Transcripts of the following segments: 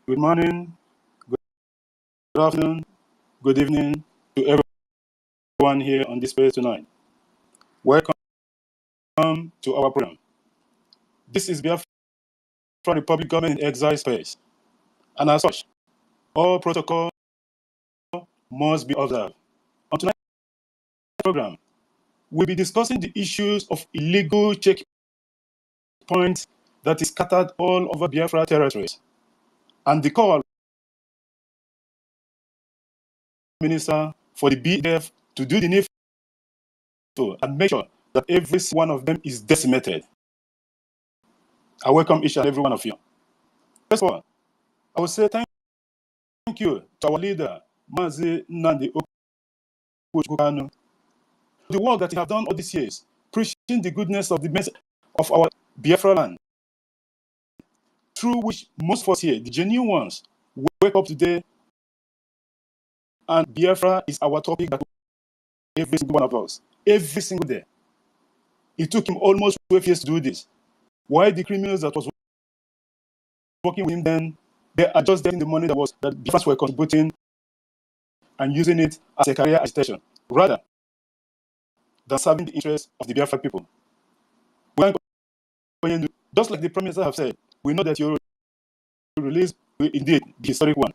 Good morning, good afternoon, good evening to everyone here on this space tonight. Welcome to our program. This is Biafra Republic Government in Exile Space, and as such, all protocol must be observed. On tonight's program, we'll be discussing the issues of illegal checkpoints that is scattered all over Biafra territories, and the call Minister for the BDF to do the needful and make sure that every one of them is decimated. I welcome each and every one of you. First of all, I will say thank you to our leader, Mazi Nandi Okukano, for the work that he has done all these years, preaching the goodness of the message of our Biafraland, through which most of us here, the genuine ones, wake up today, and Biafra is our topic that every single one of us, every single day. It took him almost 12 years to do this. Why the criminals that was working with him then, they are just getting the money that Biafrans were contributing and using it as a career agitation, rather than serving the interests of the Biafra people. Just like the Prime Minister have said, we know that your release will indeed be historic one.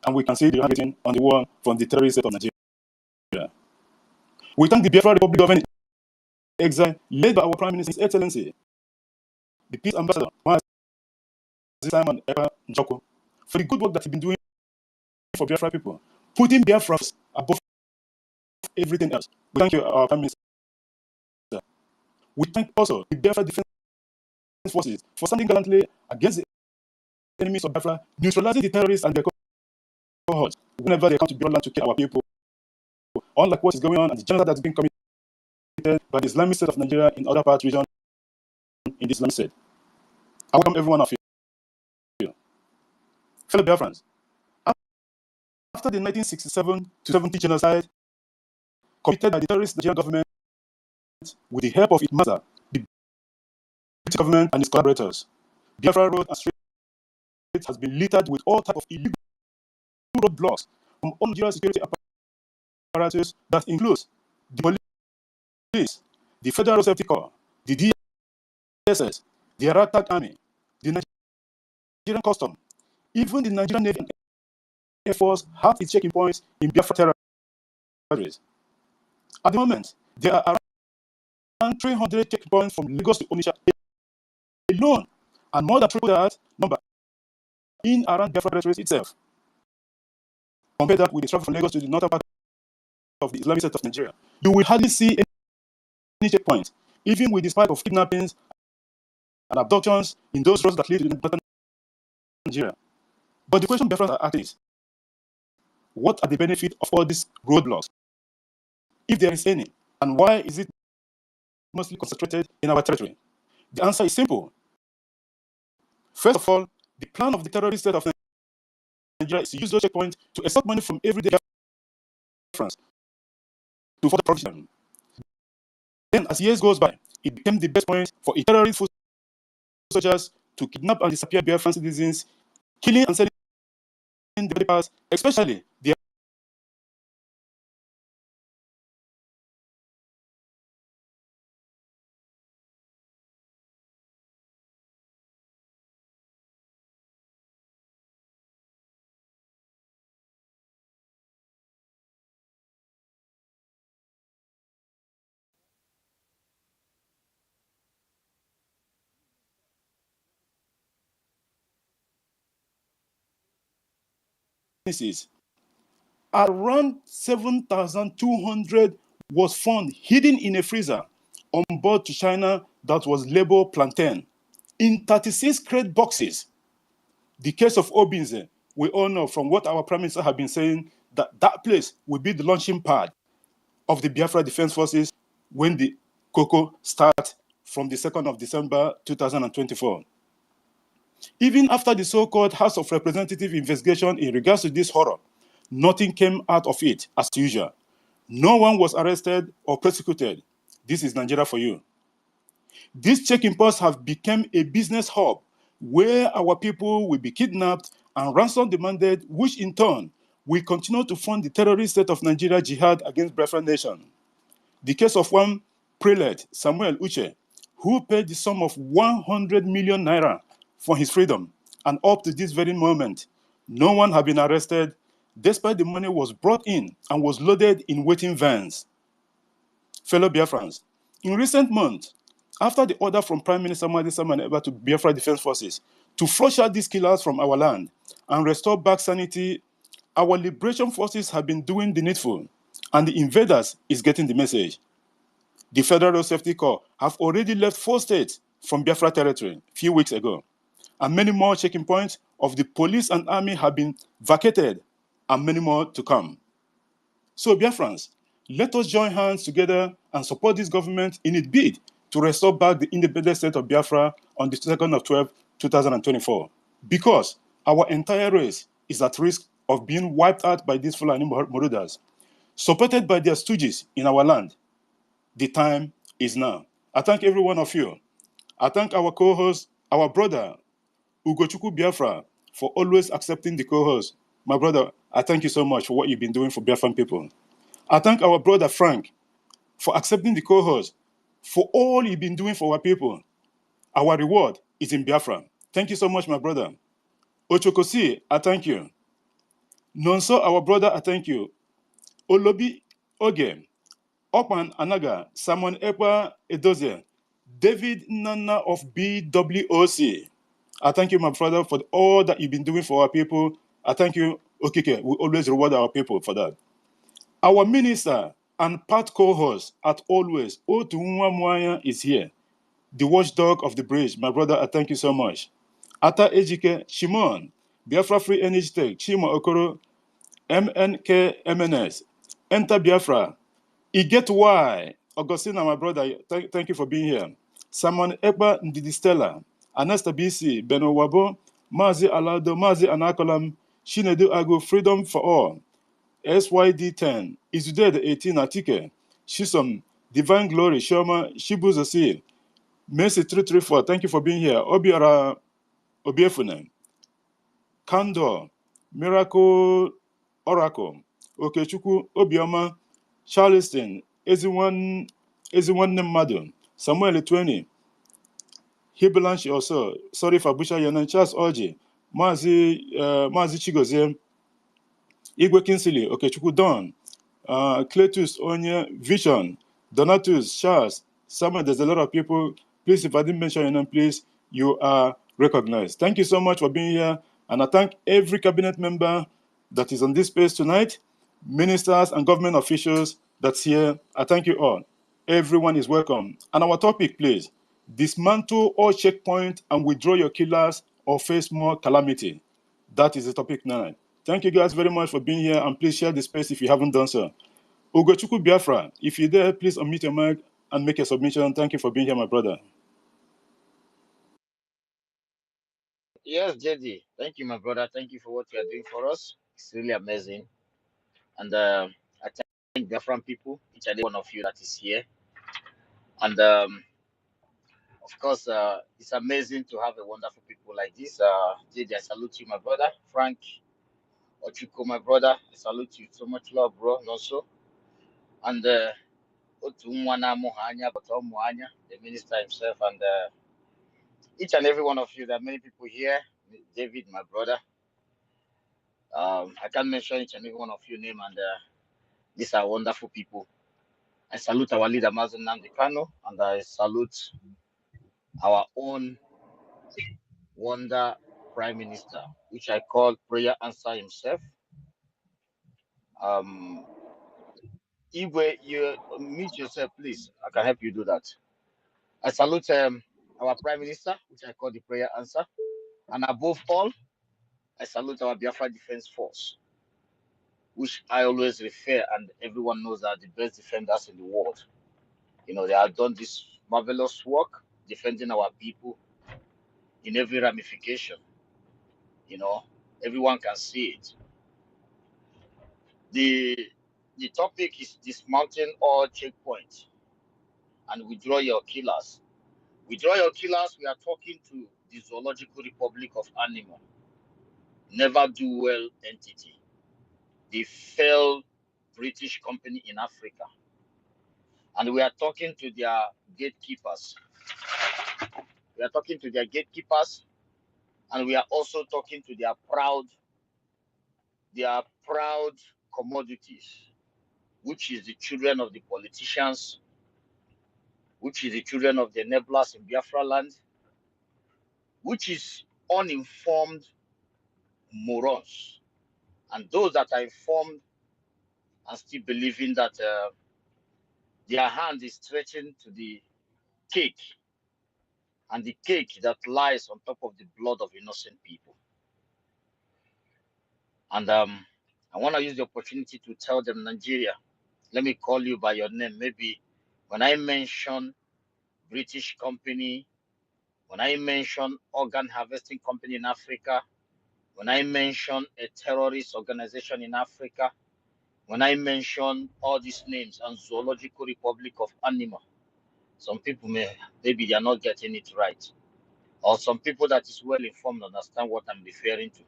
And we can see the handwriting on the wall from the terrorist state of Nigeria. We thank the Biafra Republic Government in Exile, led by our Prime Minister, His Excellency, the Peace Ambassador, Simon Ekpa Njoko, for the good work that he's been doing for Biafra people, putting Biafra above everything else. We thank you, our Prime Minister. We thank also the Biafra Defense Forces for standing gallantly against the enemies of Biafra, neutralizing the terrorists and their cohorts whenever they come to Biafra to kill our people. Unlike what is going on and the genocide that's been committed by the Islamic State of Nigeria in other parts region in the Islamic State. I welcome every one of you. Fellow Biafrans, after the 1967-70 genocide committed by the terrorist Nigerian government with the help of its mother, the British government and its collaborators, Biafra road and street has been littered with all types of illegal roadblocks from all Nigerian security apparatus that includes the police, the Federal Road Safety Corps, the DSS, the Iraq Army, the Nigerian Custom, even the Nigerian Navy and Air Force have its checking points in Biafra territories. At the moment, there are around 300 checkpoints from Lagos to Onitsha alone, and more than triple that number in around Biafra territories itself. Compare that with the travel from Lagos to the northern part of the Islamic State of Nigeria, you will hardly see any checkpoint, even with the spike of kidnappings and abductions in those roads that lead to the northern Nigeria. But the question Biafrans are asking is, what are the benefits of all these roadblocks, if there is any, and why is it mostly concentrated in our territory? The answer is simple. First of all, the plan of the terrorist state of Nigeria is to use those checkpoints to extract money from everyday Biafrans to further provision. Then, as years goes by, it became the best point for a terrorist soldiers to kidnap and disappear Biafran citizens, killing and selling the papers, especially the businesses. Around 7,200 was found hidden in a freezer on board to China that was labeled plantain in 36 crate boxes. The case of Obinze, we all know from what our Prime Minister have been saying that that place will be the launching pad of the Biafra Defense Forces when the cocoa starts from the 2nd of December 2024. Even after the so-called House of Representatives investigation in regards to this horror, nothing came out of it as usual. No one was arrested or prosecuted. This is Nigeria for you. These checking posts have become a business hub where our people will be kidnapped and ransom demanded, which in turn will continue to fund the terrorist state of Nigeria jihad against Biafra nation. The case of one prelate, Samuel Uche, who paid the sum of 100 million naira for his freedom, and up to this very moment, no one has been arrested, despite the money was brought in and was loaded in waiting vans. Fellow Biafrans, in recent months, after the order from Prime Minister Mahdi Salman Eba to Biafra Defense Forces to flush out these killers from our land and restore back sanity, our liberation forces have been doing the needful, and the invaders is getting the message. The Federal Road Safety Corps have already left 4 states from Biafra territory a few weeks ago, and many more checking points of the police and army have been vacated, and many more to come. So Biafrans, let us join hands together and support this government in its bid to restore back the independent state of Biafra on the 2nd of 12, 2024. Because our entire race is at risk of being wiped out by these Fulani marauders, supported by their stooges in our land. The time is now. I thank every one of you. I thank our co-host, our brother, Ugochukwu Biafra, for always accepting the co-host. My brother, I thank you so much for what you've been doing for Biafran people. I thank our brother Frank for accepting the co-host, for all you've been doing for our people. Our reward is in Biafra. Thank you so much, my brother. Ochokosi, I thank you. Nonso, our brother, I thank you. Olobi Oge, Okman Anaga, Simon Ekwa Edozie, David Nana of BWOC. I thank you, my brother, for all that you've been doing for our people. I thank you, Okike. We always reward our people for that. Our minister and part co-host at always, Otu Mwanya, is here. The watchdog of the bridge. My brother, I thank you so much. Ata Ejike, Shimon, Biafra Free Energy Tech, Chima Okoro, MNK MNS, Enter Biafra, Iget Y, Augustina, my brother, thank you for being here. Simon Ekba Ndidi Stella, Anesta BC, Beno Wabo, Mazi Alado, Mazi Anakolam, Shinedu Agu, Freedom for All, SYD10, Izude the 18, Atike, Shisom, Divine Glory, Shoma, Shibuzosi, Mercy 334, thank you for being here. Obiara Obiefune, Kandor, Miracle Oracle, Okechukwu, Obioma, Charleston, Eziwan Mmadụ, Samuel 20, Hibelanshi also, sorry for Busha Yanan, Charles Oji, Mazi Chigozie, Igwe Kinsley, Okechukwu Don, Cletus Onye, Vision, Donatus, Charles, Samuel, there's a lot of people. Please, if I didn't mention your name, please, you are recognized. Thank you so much for being here. And I thank every cabinet member that is on this space tonight, ministers and government officials that's here. I thank you all. Everyone is welcome. And our topic, please, dismantle all checkpoints and withdraw your killers or face more calamity. That is the topic now. Thank you guys very much for being here, and please share the space if you haven't done so. Ugochukwu Biafra, if you're there, please unmute your mic and make a submission. Thank you for being here, my brother. Yes, JD. Thank you, my brother. Thank you for what you are doing for us. It's really amazing. And I thank Biafran people, each and every one of you that is here. And of course, it's amazing to have a wonderful people like this. JD, I salute you, my brother. Frank Ochuko, my brother. I salute you. So much love, bro. Also. And Otu Mwana Mohanya, but Mohanya, the minister himself, and each and every one of you. There are many people here. David, my brother. I can't mention each and every one of your name, and these are wonderful people. I salute our leader, Mazen Namdekano, and I salute our own wonder prime minister, which I call prayer answer himself. Igwe, you meet yourself, please. I can help you do that. I salute our prime minister, which I call the prayer answer, and above all, I salute our Biafra Defense Force, which I always refer, and everyone knows that the best defenders in the world. You know, they have done this marvelous work defending our people in every ramification. You know, everyone can see it. The topic is dismounting all checkpoints and withdraw your killers. Withdraw your killers, we are talking to the Zoological Republic of Animal, never do well entity, the failed British company in Africa. And we are talking to their gatekeepers. We are talking to their gatekeepers, and we are also talking to their proud commodities, which is the children of the politicians, which is the children of the enablers in Biafraland, which is uninformed morons, and those that are informed and still believing that their hand is stretching to the cake, and the cake that lies on top of the blood of innocent people. And I want to use the opportunity to tell them, Nigeria, let me call you by your name. Maybe when I mention British company, when I mention organ harvesting company in Africa, when I mention a terrorist organization in Africa, when I mention all these names and Zoological Republic of Animal, some people maybe they are not getting it right. Or some people that is well informed understand what I'm referring to.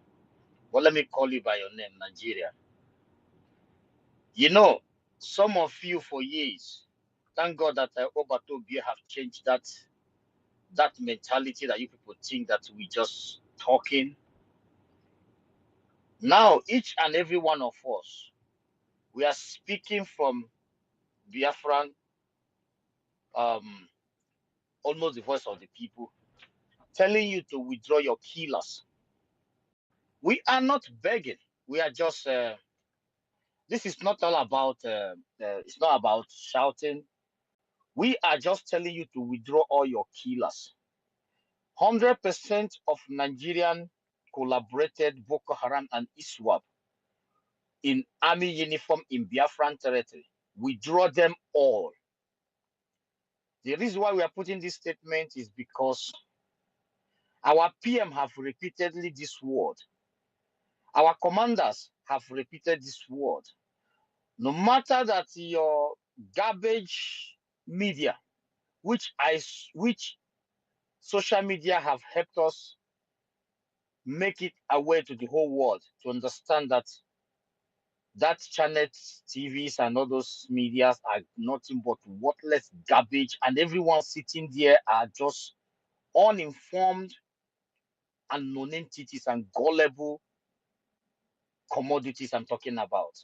But let me call you by your name, Nigeria. You know, some of you for years, thank God that Obatobia have changed that mentality that you people think that we just talking. Now, each and every one of us, we are speaking from Biafran, almost the voice of the people, telling you to withdraw your killers. We are not begging. We are just. This is not all about. It's not about shouting. We are just telling you to withdraw all your killers. 100% of Nigerian collaborated Boko Haram and ISWAP in army uniform in Biafran territory. Withdraw them all. The reason why we are putting this statement is because our PM have repeatedly this word. Our commanders have repeated this word. No matter that your garbage media, which social media have helped us make it aware to the whole world to understand that channels, TVs, and all those medias are nothing but worthless garbage, and everyone sitting there are just uninformed and non-entities and gullible commodities I'm talking about.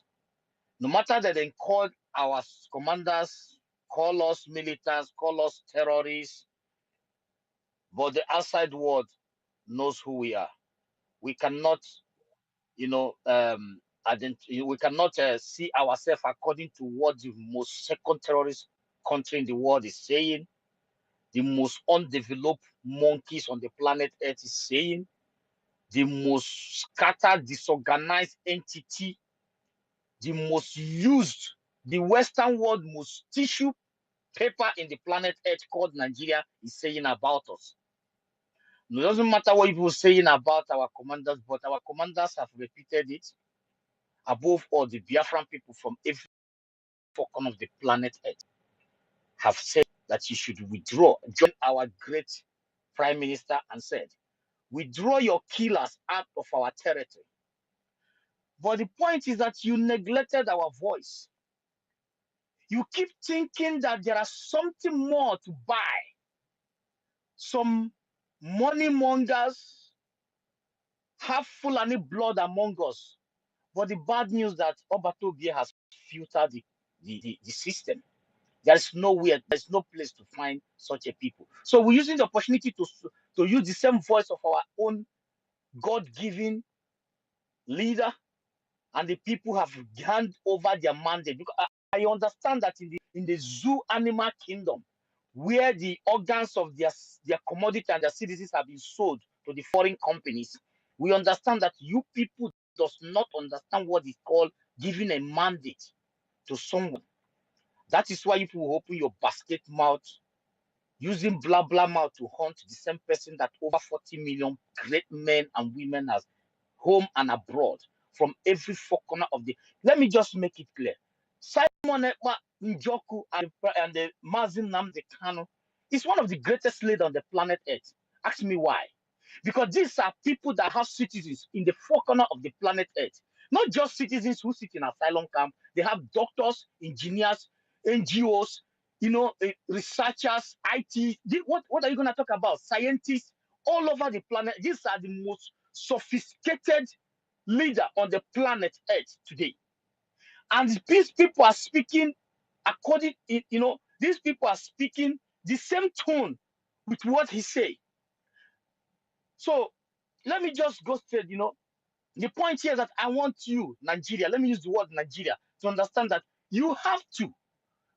No matter that they call our commanders, call us militants, call us terrorists, but the outside world knows who we are. We cannot, we cannot see ourselves according to what the most second terrorist country in the world is saying, the most undeveloped monkeys on the planet Earth is saying, the most scattered, disorganized entity, the most used, the Western world most tissue paper in the planet Earth called Nigeria is saying about us. It doesn't matter what people are saying about our commanders, but our commanders have repeated it. Above all, the Biafran people from every corner of the planet Earth have said that you should withdraw. Join our great Prime Minister and said, withdraw your killers out of our territory. But the point is that you neglected our voice. You keep thinking that there are something more to buy. Some money mongers have Fulani blood among us. But the bad news that Obatobie has filtered the system. There's nowhere, there's no place to find such a people. So we're using the opportunity to use the same voice of our own God-given leader, and the people have handed over their mandate. Because I understand that in the zoo animal kingdom, where the organs of their commodity and their citizens have been sold to the foreign companies, we understand that you people does not understand what is called giving a mandate to someone. That is why you people open your basket mouth, using blah blah mouth to hunt the same person that over 40 million great men and women has home and abroad from every four corner of the. Let me just make it clear. Simon Ekpa Njoku and the Mazin Namde Kano is one of the greatest leaders on the planet Earth. Ask me why. Because these are people that have citizens in the four corners of the planet Earth. Not just citizens who sit in asylum camp. They have doctors, engineers, NGOs, researchers, IT. What are you going to talk about? Scientists all over the planet. These are the most sophisticated leader on the planet Earth today. And these people are speaking according, these people are speaking the same tone with what he say. So let me just go straight, the point here is that I want you, Nigeria, let me use the word Nigeria, to understand that you have to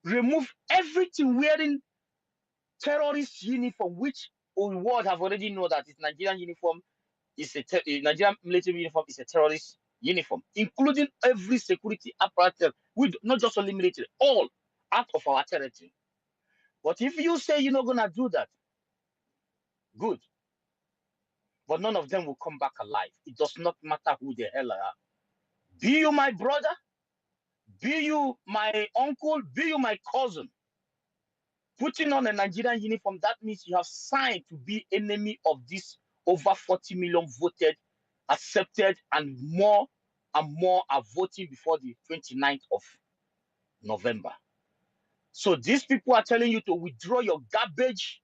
remove everything wearing terrorist uniform, which the world have already know that it's Nigerian uniform, Nigerian military uniform is a terrorist uniform, including every security apparatus, not just only military, all out of our territory. But if you say you're not gonna do that, good. But none of them will come back alive. It does not matter who the hell I are. Be you my brother, be you my uncle, be you my cousin. Putting on a Nigerian uniform, that means you have signed to be enemy of this over 40 million voted, accepted, and more are voting before the 29th of November. So these people are telling you to withdraw your garbage,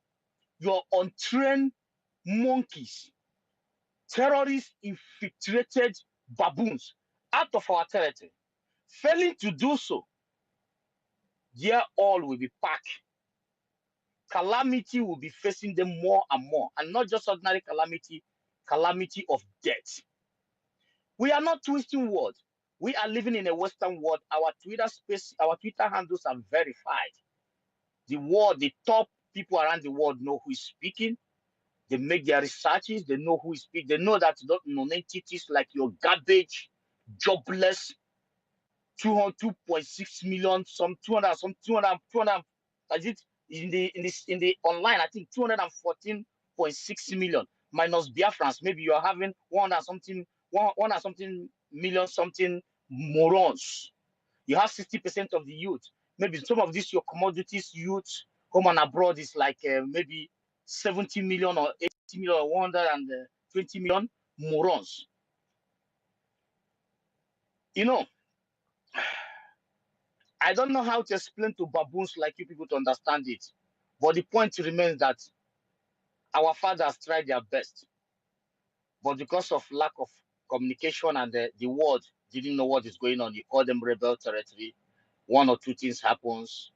your untrained monkeys, terrorists, infiltrated baboons out of our territory. Failing to do so, their all will be packed. Calamity will be facing them more and more, and not just ordinary calamity of death. We are not twisting words. We are living in a Western world. Our Twitter handles are verified. The top people around the world know who is speaking. They make their researches. They know who is speaking. They know that non-entities like your garbage, jobless, 2.6 million, some 200, as it in the online, I think 214.6 million minus Biafrans. Maybe you are having 100 something million something morons. You have 60% of the youth. Maybe some of these your commodities youth home and abroad is like maybe 70 million or 80 million or 120 million morons. I don't know how to explain to baboons like you people to understand it, but the point remains that our fathers tried their best, but because of lack of communication and the world didn't know what is going on, you call them rebel territory. One or two things happens.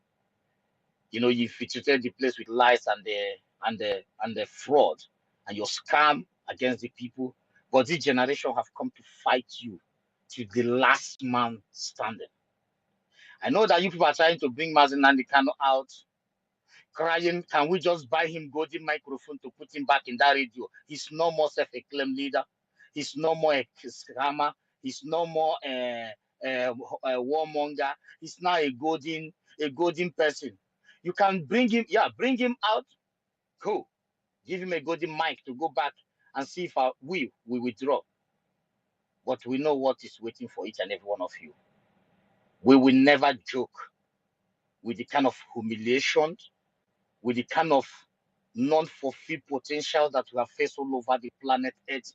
You infiltrated the place with lies and the fraud, and your scam against the people. But this generation have come to fight you to the last man standing. I know that you people are trying to bring Mazi Nnamdi Kanu out, crying, can we just buy him golden microphone to put him back in that radio? He's no more self-acclaimed leader. He's no more a scammer. He's no more a warmonger. He's now a golden person. You can bring him out. Cool. Give him a golden mic to go back and see if we withdraw. But we know what is waiting for each and every one of you. We will never joke with the kind of humiliation, with the kind of non-fulfilled potential that we have faced all over the planet Earth,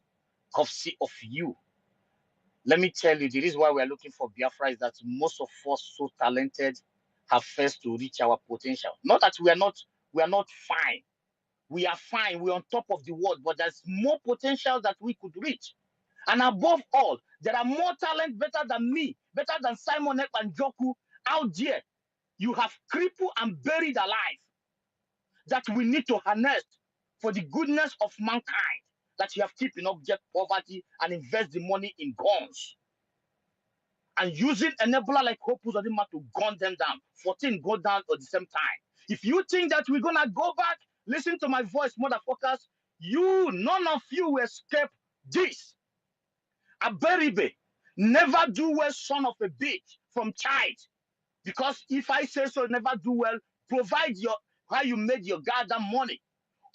courtesy of you. Let me tell you, the reason why we are looking for Biafra is that most of us so talented have failed to reach our potential. Not that we are not fine. We are fine. We're on top of the world, but there's more potential that we could reach. And above all, there are more talent better than me, better than Simon Ek and Joku out there. You have crippled and buried alive that we need to harness for the goodness of mankind, that you have kept in object poverty and invest the money in guns. And using enabler like Hope Uzodinma to gun them down. 14 go down at the same time. If you think that we're gonna go back, listen to my voice, motherfuckers. None of you will escape this. Aberibe, never do well, son of a bitch, from child. Because if I say so, never do well, provide how you made your goddamn money.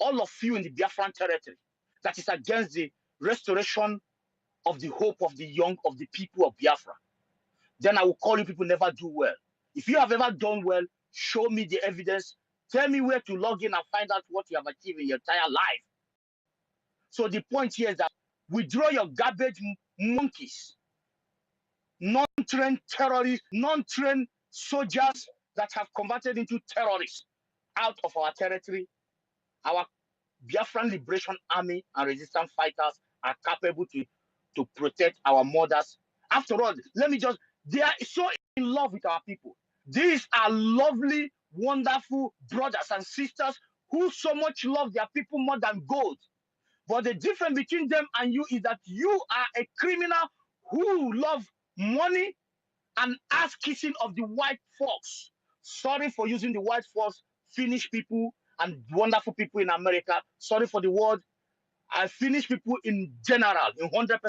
All of you in the Biafran territory that is against the restoration of the hope of the young, of the people of Biafra. Then I will call you people never do well. If you have ever done well, show me the evidence. Tell me where to log in and find out what you have achieved in your entire life. So the point here is that withdraw your garbage monkeys, non-trained terrorists, non-trained soldiers that have converted into terrorists out of our territory. Our Biafran Liberation Army and resistance fighters are capable to protect our mothers. After all, they are so in love with our people. These are lovely, wonderful brothers and sisters who so much love their people more than gold. But the difference between them and you is that you are a criminal who love money and ass kissing of the white folks. Sorry for using the white folks, Finnish people and wonderful people in America. Sorry for the word. I Finnish people in general, in 100%.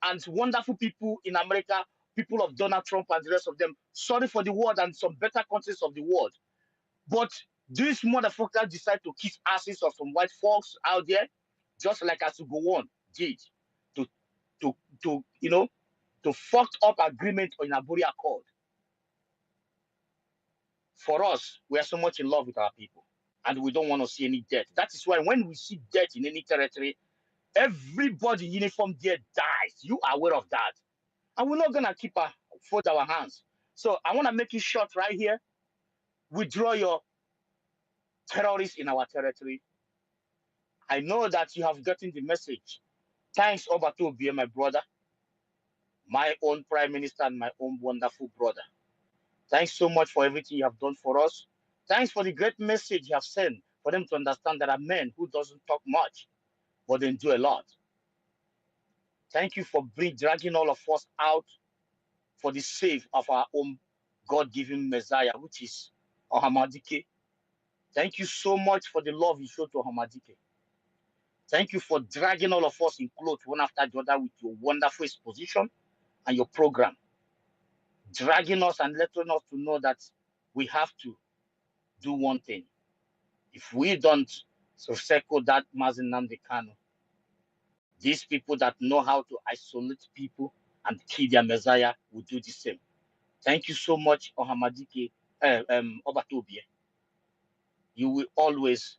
And wonderful people in America, people of Donald Trump and the rest of them. Sorry for the word and some better countries of the world. But these motherfuckers decide to kiss asses of some white folks out there, just like Asugo did, to to fucked up agreement on Aburi Accord. For us, we are so much in love with our people, and we don't want to see any death. That is why when we see death in any territory, everybody uniform there dies. You are aware of that, and we're not gonna fold our hands. So I want to make it short right here. Withdraw your terrorists in our territory. I know that you have gotten the message. Thanks, Obatobie, my brother, my own prime minister, and my own wonderful brother. Thanks so much for everything you have done for us. Thanks for the great message you have sent for them to understand there are men who doesn't talk much, but they do a lot. Thank you for dragging all of us out for the sake of our own God-given Messiah, which is Ohamadike. Thank you so much for the love you showed to Ohamadike. Thank you for dragging all of us in clothes one after the other with your wonderful exposition and your program. Dragging us and letting us to know that we have to do one thing. If we don't circle that Mazi Nnamdi Kanu, these people that know how to isolate people and kill their Messiah will do the same. Thank you so much, Ohamadike, Obatobie. You will always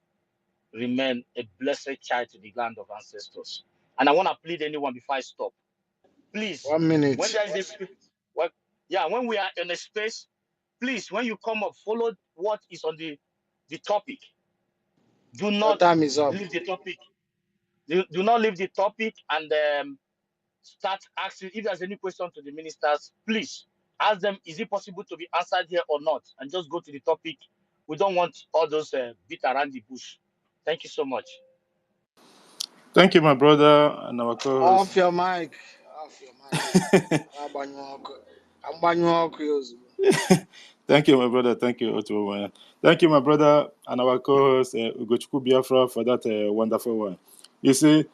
remain a blessed child to the land of ancestors. And I want to plead anyone before I stop. Please, 1 minute. when there is when we are in a space, please, when you come up, follow what is on the topic. Do Your not time is up. leave the topic. Do not leave the topic and start asking if there's any question to the ministers. Please ask them, is it possible to be answered here or not? And just go to the topic. We don't want all those beat around the bush. Thank you so much. Thank you, my brother and our co-host. Off your mic. Off your mic. I'm Thank you, my brother. Thank you, Otu. Thank you, my brother and our co-host, Ugochukwu Biafra, for that wonderful one. You see,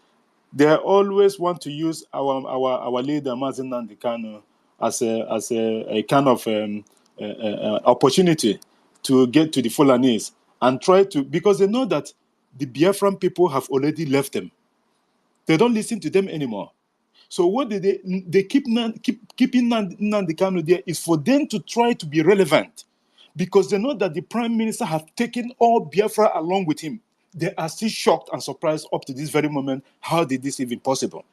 they always want to use our leader, Mazi Nnamdi Kanu, as a kind of opportunity to get to the Fulanese and try to, because they know that the Biafran people have already left them. They don't listen to them anymore. So what they keep keeping Nnamdi Kanu there is for them to try to be relevant, because they know that the prime minister has taken all Biafra along with him. They are still shocked and surprised up to this very moment. How did this even possible?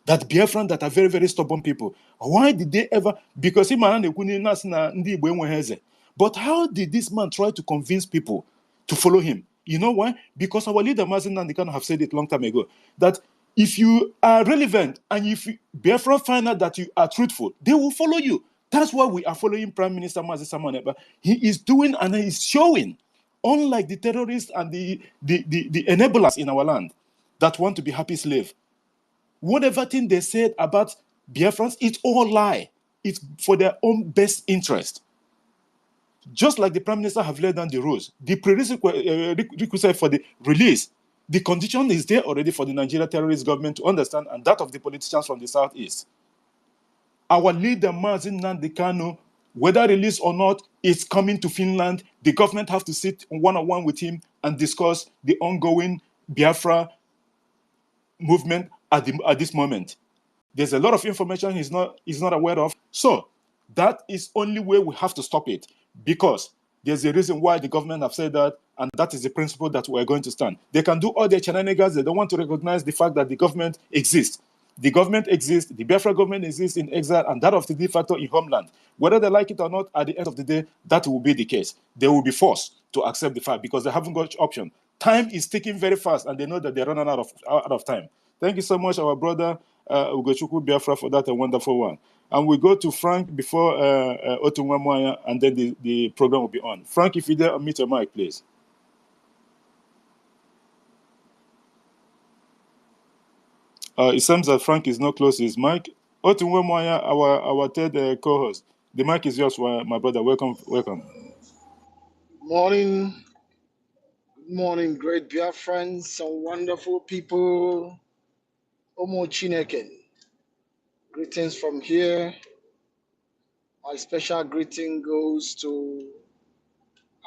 That Biafran that are very, very stubborn people. Why did they ever? Because he but how did this man try to convince people to follow him? You know why? Because our leader Mazi Nnamdi Kanu have said it long time ago that if you are relevant and if Biafra find out that you are truthful, they will follow you. That's why we are following Prime Minister Mazi Samaneba. He is doing and he is showing, unlike the terrorists and the enablers in our land that want to be happy slave. Whatever thing they said about Biafrans, it's all lie. It's for their own best interest. Just like the Prime Minister have laid down the rules, the prerequisite for the release, the condition is there already for the Nigeria terrorist government to understand, and that of the politicians from the southeast. Our leader, Mazi Nnamdi Kanu, whether released or not, is coming to Finland. The government have to sit one-on-one with him and discuss the ongoing Biafra movement at this moment. There's a lot of information he's not aware of. So that is only way we have to stop it, because There's a reason why the government have said that, and that is the principle that we're going to stand. They can do all their shenanigans. They don't want to recognize the fact that the government exists. The government exists, the Biafra government exists in exile, and that of the de facto in homeland. Whether they like it or not, at the end of the day, that will be the case. They will be forced to accept the fact because they haven't got option. Time is ticking very fast, and they know that they're running out of time. Thank you so much, our brother Ugochukwu Biafra, for that a wonderful one. And we go to Frank before Otunwamwanya, and then the program will be on. Frank, if you're there, unmute your mic, please. It seems that Frank is not close to his mic. Otunwamwanya, our third co-host. The mic is yours, my brother. Welcome. Morning, good morning, great Biafrans, some wonderful people. Omo Chineke. Greetings from here. My special greeting goes to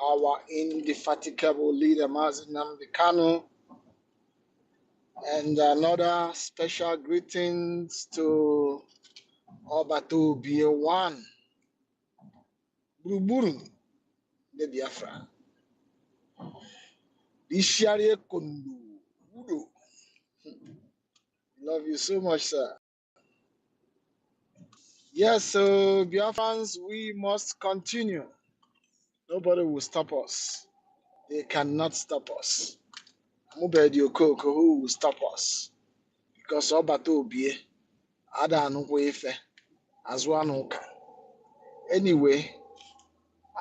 our indefatigable leader, Mazi Nnamdi Kanu. And another special greetings to Obatu BA1, Buruburu, the Biafra. Isharie Kundu, Udo. Love you so much, sir. Yes, so Biafrans, we must continue. Nobody will stop us. They cannot stop us. Mubedi Okoko, who will stop us? Because Obatu Obie, Ada Anukwefe, Azwanuka. Anyway,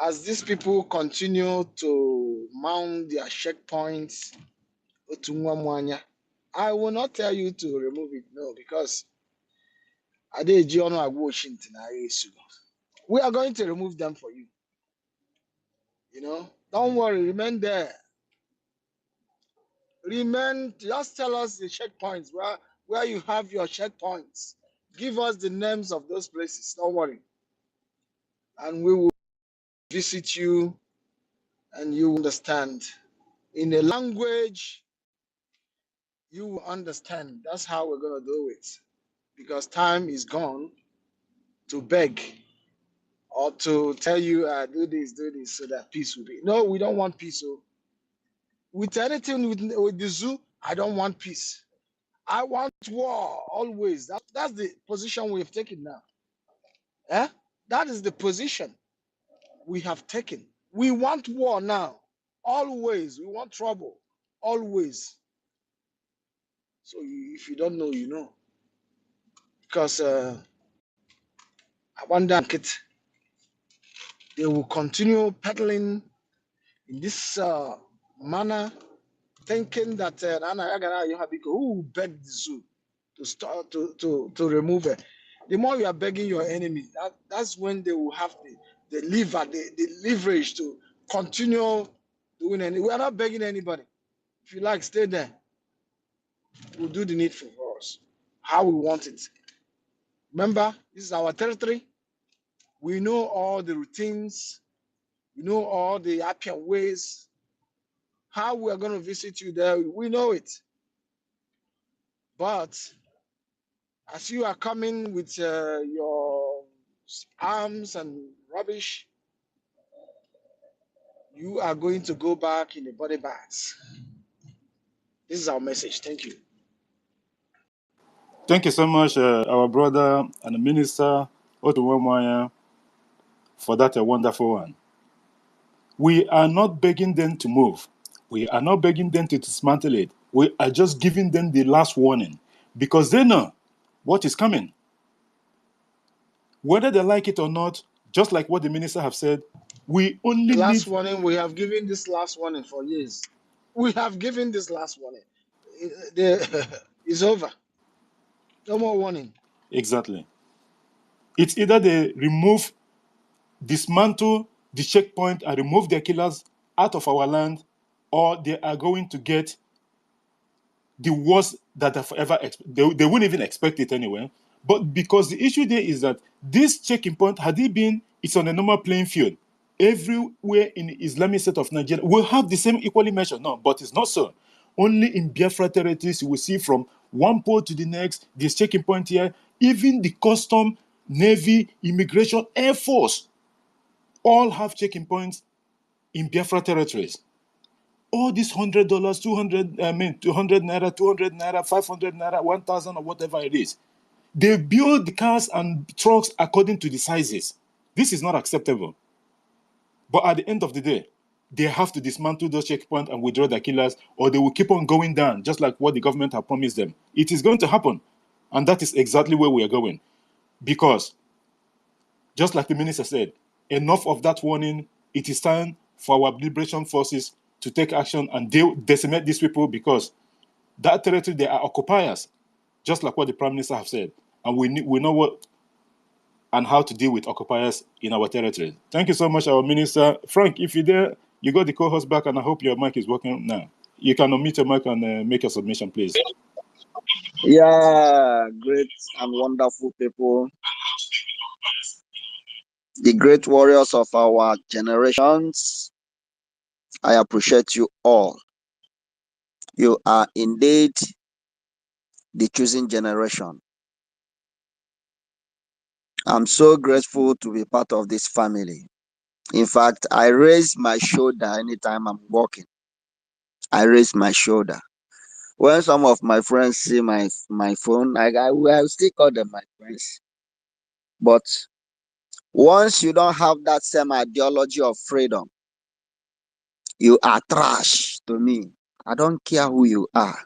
as these people continue to mount their checkpoints, Otunwamwanya, I will not tell you to remove it, no, because we are going to remove them for you. You know, don't worry, remain there. Remain, just tell us the checkpoints where you have your checkpoints. Give us the names of those places, don't worry. And we will visit you and you understand. In a language you will understand. That's how we're going to do it. Because time is gone to beg or to tell you, do this, so that peace will be. No, we don't want peace. So with anything with the zoo, I don't want peace. I want war always. That's the position we have taken now. Eh? That is the position we have taken. We want war now. Always. We want trouble. Always. So if you don't know, you know. Because I wonder they will continue peddling in this manner, thinking that who will beg the zoo to start to remove it. The more you are begging your enemy, that's when they will have the leverage to continue doing anything. We are not begging anybody. If you like, stay there. We'll do the needful for us. How we want it. Remember, this is our territory. We know all the routines. We know all the appian ways. How we are going to visit you there, we know it. But as you are coming with your arms and rubbish, you are going to go back in the body bags. This is our message. Thank you. Thank you so much, our brother and the minister, Otunwamwanya, for that a wonderful one. We are not begging them to move. We are not begging them to dismantle it. We are just giving them the last warning because they know what is coming. Whether they like it or not, just like what the minister have said, we only Last live... warning, we have given this last warning for years. We have given this last warning. It's over. No more warning. Exactly. It's either they dismantle the checkpoint and remove their killers out of our land, or they are going to get the worst that they've ever expected. They wouldn't even expect it anyway. But because the issue there is that this checking point, had it been, it's on a normal playing field. Everywhere in the Islamic state of Nigeria will have the same equally measure. No, but it's not so. Only in Biafra territories, you will see from one pole to the next, this checking point here, even the custom, navy, immigration, air force, all have checking points in Biafra territories. All these $100, 200, 200 naira, 200 naira, 500 naira, 1,000 or whatever it is. They build the cars and trucks according to the sizes. This is not acceptable. But at the end of the day, they have to dismantle those checkpoints and withdraw their killers, or they will keep on going down, just like what the government have promised them. It is going to happen. And that is exactly where we are going. Because, just like the minister said, enough of that warning. It is time for our liberation forces to take action and decimate these people, because that territory, they are occupiers, just like what the Prime Minister have said. And we know what and how to deal with occupiers in our territory. Thank you so much, our Minister. Frank, if you're there, you got the co-host back, and I hope your mic is working now. You can unmute your mic and make your submission, please. Yeah, great and wonderful people, the great warriors of our generations. I appreciate you all. You are indeed the chosen generation. I'm so grateful to be part of this family. In fact, I raise my shoulder anytime I'm walking. I raise my shoulder. When some of my friends see my phone, I will still call them my friends. But once you don't have that same ideology of freedom, you are trash to me. I don't care who you are.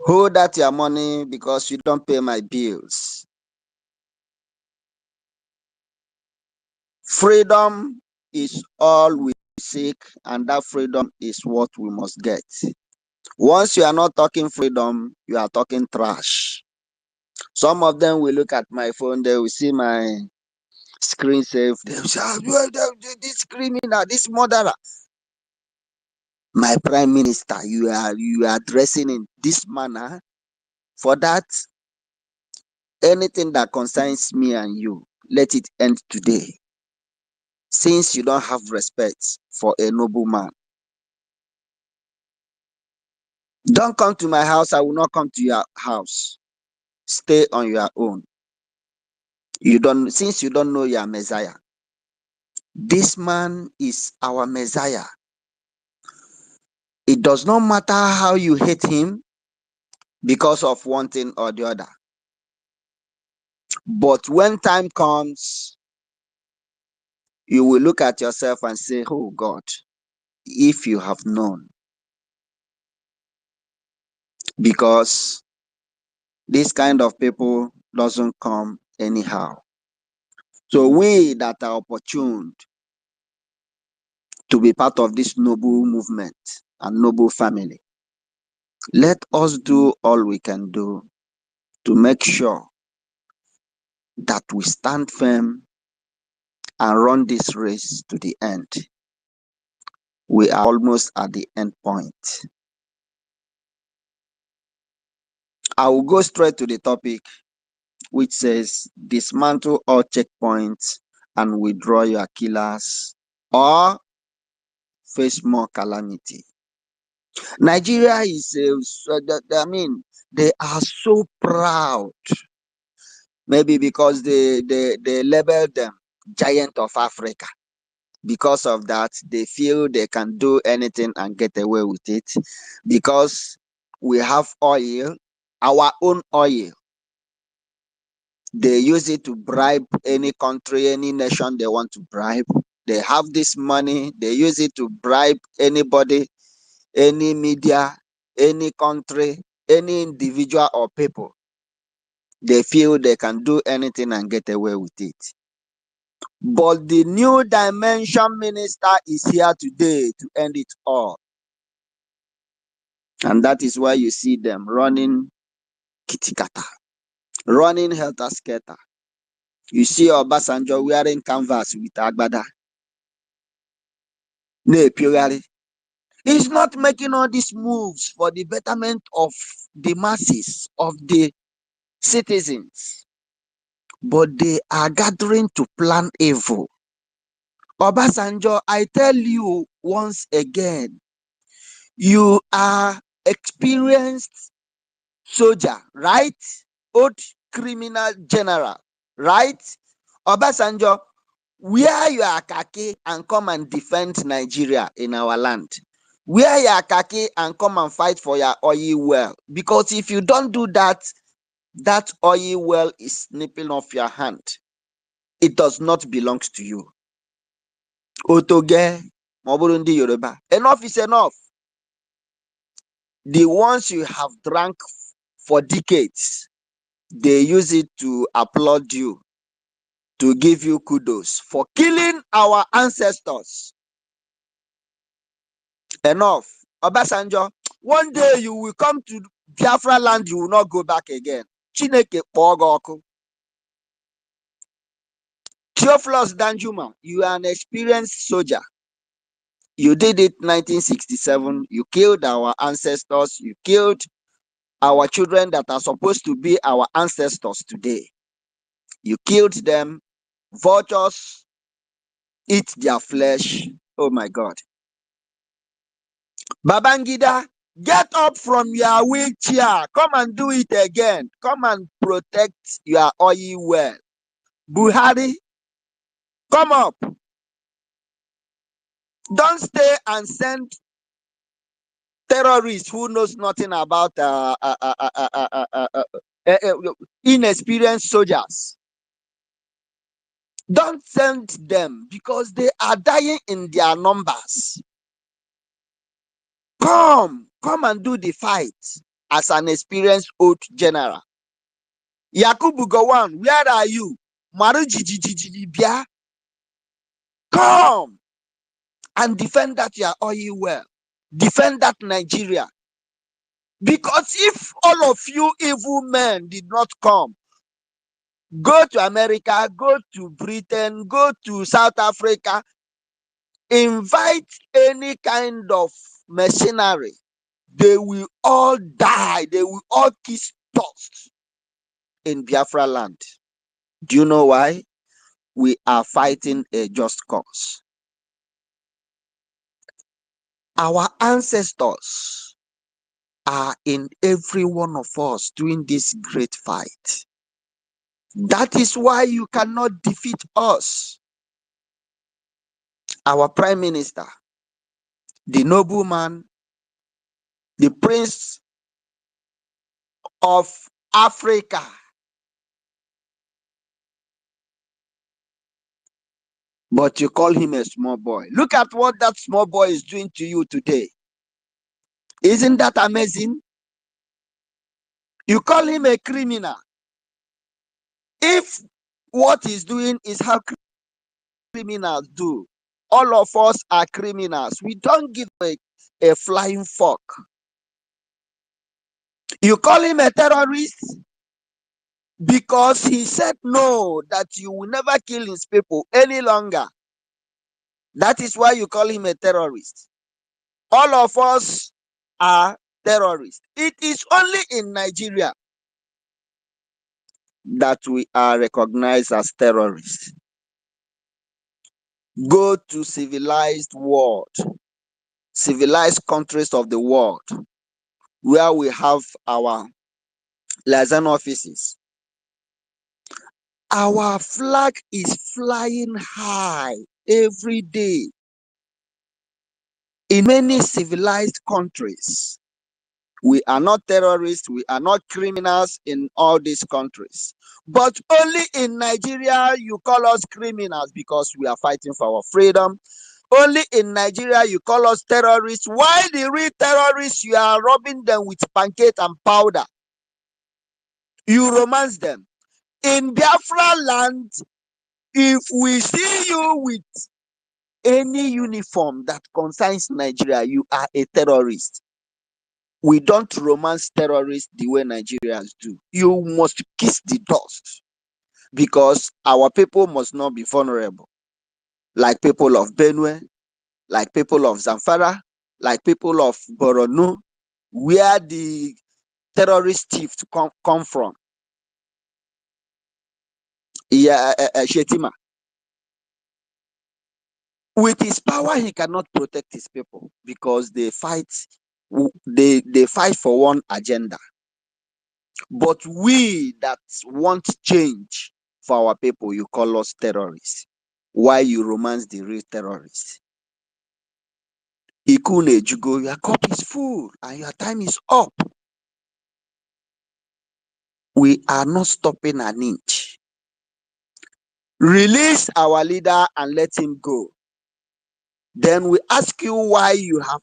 Hold that your money because you don't pay my bills. Freedom is all we seek, and that freedom is what we must get. Once you are not talking freedom, you are talking trash. Some of them will look at my phone, they will see my screen save, they will say, this criminal, this murderer. My prime minister, you are addressing in this manner. For that, anything that concerns me and you, let it end today. Since you don't have respect for a noble man, don't come to my house. I will not come to your house. Stay on your own. Since you don't know your Messiah. This man is our Messiah. It does not matter how you hate him because of one thing or the other. But when time comes, you will look at yourself and say, oh God, if you have known. Because this kind of people doesn't come anyhow. So we that are opportuned to be part of this noble movement and noble family, let us do all we can do to make sure that we stand firm and run this race to the end. We are almost at the end point. I will go straight to the topic, which says dismantle all checkpoints and withdraw your killers or face more calamity. Nigeria is, they are so proud. Maybe because they label them giant of Africa. Because of that, they feel they can do anything and get away with it. Because we have oil, our own oil. They use it to bribe any country, any nation they want to bribe. They have this money. They use it to bribe anybody, any media, any country, any individual or people. They feel they can do anything and get away with it. But the new dimension minister is here today to end it all. And that is why you see them running kitikata, running helter-skelter. You see Obasanjo wearing canvas with Agbada. He's not making all these moves for the betterment of the masses, of the citizens. But they are gathering to plan evil. Obasanjo, I tell you once again, you are experienced soldier, right? Old criminal general, right? Obasanjo, Wear your khaki and come and defend Nigeria in our land. Wear your khaki and come and fight for your oil well. Because if you don't do that, that oil well is snipping off your hand. It does not belong to you. Otoge, Moburundi Yoruba. Enough is enough. The ones you have drank for decades, they use it to applaud you, to give you kudos for killing our ancestors. Enough. Obasanjo, one day you will come to Biafra land, you will not go back again. Chineke Pogoku. Theophilus Danjuma, you are an experienced soldier. You did it 1967. You killed our ancestors. You killed our children that are supposed to be our ancestors today. You killed them. Vultures eat their flesh. Oh my God. Babangida, get up from your wheelchair. Come and do it again. Come and protect your oil well. Buhari, come up. Don't stay and send terrorists who knows nothing about inexperienced soldiers. Don't send them because they are dying in their numbers. Come and do the fight as an experienced old general. Yakubu Gowon, where are you? Maru Bia. Come and defend that your oil well. Defend that Nigeria. Because if all of you evil men did not come, go to America, go to Britain, go to South Africa, invite any kind of mercenary, they will all die. They will all kiss dust in Biafra land. Do you know why? We are fighting a just cause. Our ancestors are in every one of us doing this great fight. That is why you cannot defeat us. Our Prime Minister, the nobleman, the Prince of Africa, but you call him a small boy. Look at what that small boy is doing to you today. Isn't that amazing? You call him a criminal. If what he's doing is how criminals do, all of us are criminals. We don't give a flying fuck. You call him a terrorist because he said no, that you will never kill his people any longer. That is why you call him a terrorist. All of us are terrorists. It is only in Nigeria that we are recognized as terrorists. Go to civilized world, civilized countries of the world, where we have our liaison offices. Our flag is flying high every day in many civilized countries. We are not terrorists, we are not criminals in all these countries. But only in Nigeria, you call us criminals because we are fighting for our freedom. Only in Nigeria, you call us terrorists. While the real terrorists, you are robbing them with pancake and powder. You romance them. In Biafra land, if we see you with any uniform that concerns Nigeria, you are a terrorist. We don't romance terrorists the way Nigerians do. You must kiss the dust because our people must not be vulnerable. Like people of Benue, like people of Zamfara, like people of Borno, where the terrorist chiefs come from. Yeah, Shetima. With his power, he cannot protect his people because they fight for one agenda. But we that want change for our people, you call us terrorists. while you romance the real terrorists. Ikune Jugo, your cup is full and your time is up. We are not stopping an inch. Release our leader and let him go. Then we ask you why you have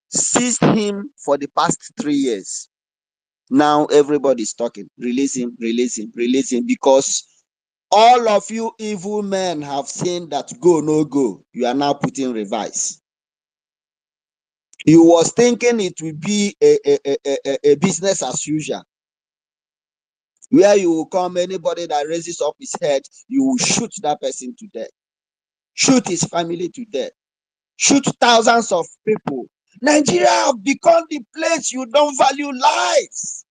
seized him for the past 3 years. Now everybody's talking. Release him, release him, release him, because all of you evil men have seen that go, no go. You are now putting revise. You was thinking it will be a business as usual, where you will come, anybody that raises up his head, you will shoot that person to death, shoot his family to death, shoot thousands of people. Nigeria have become the place you don't value lives.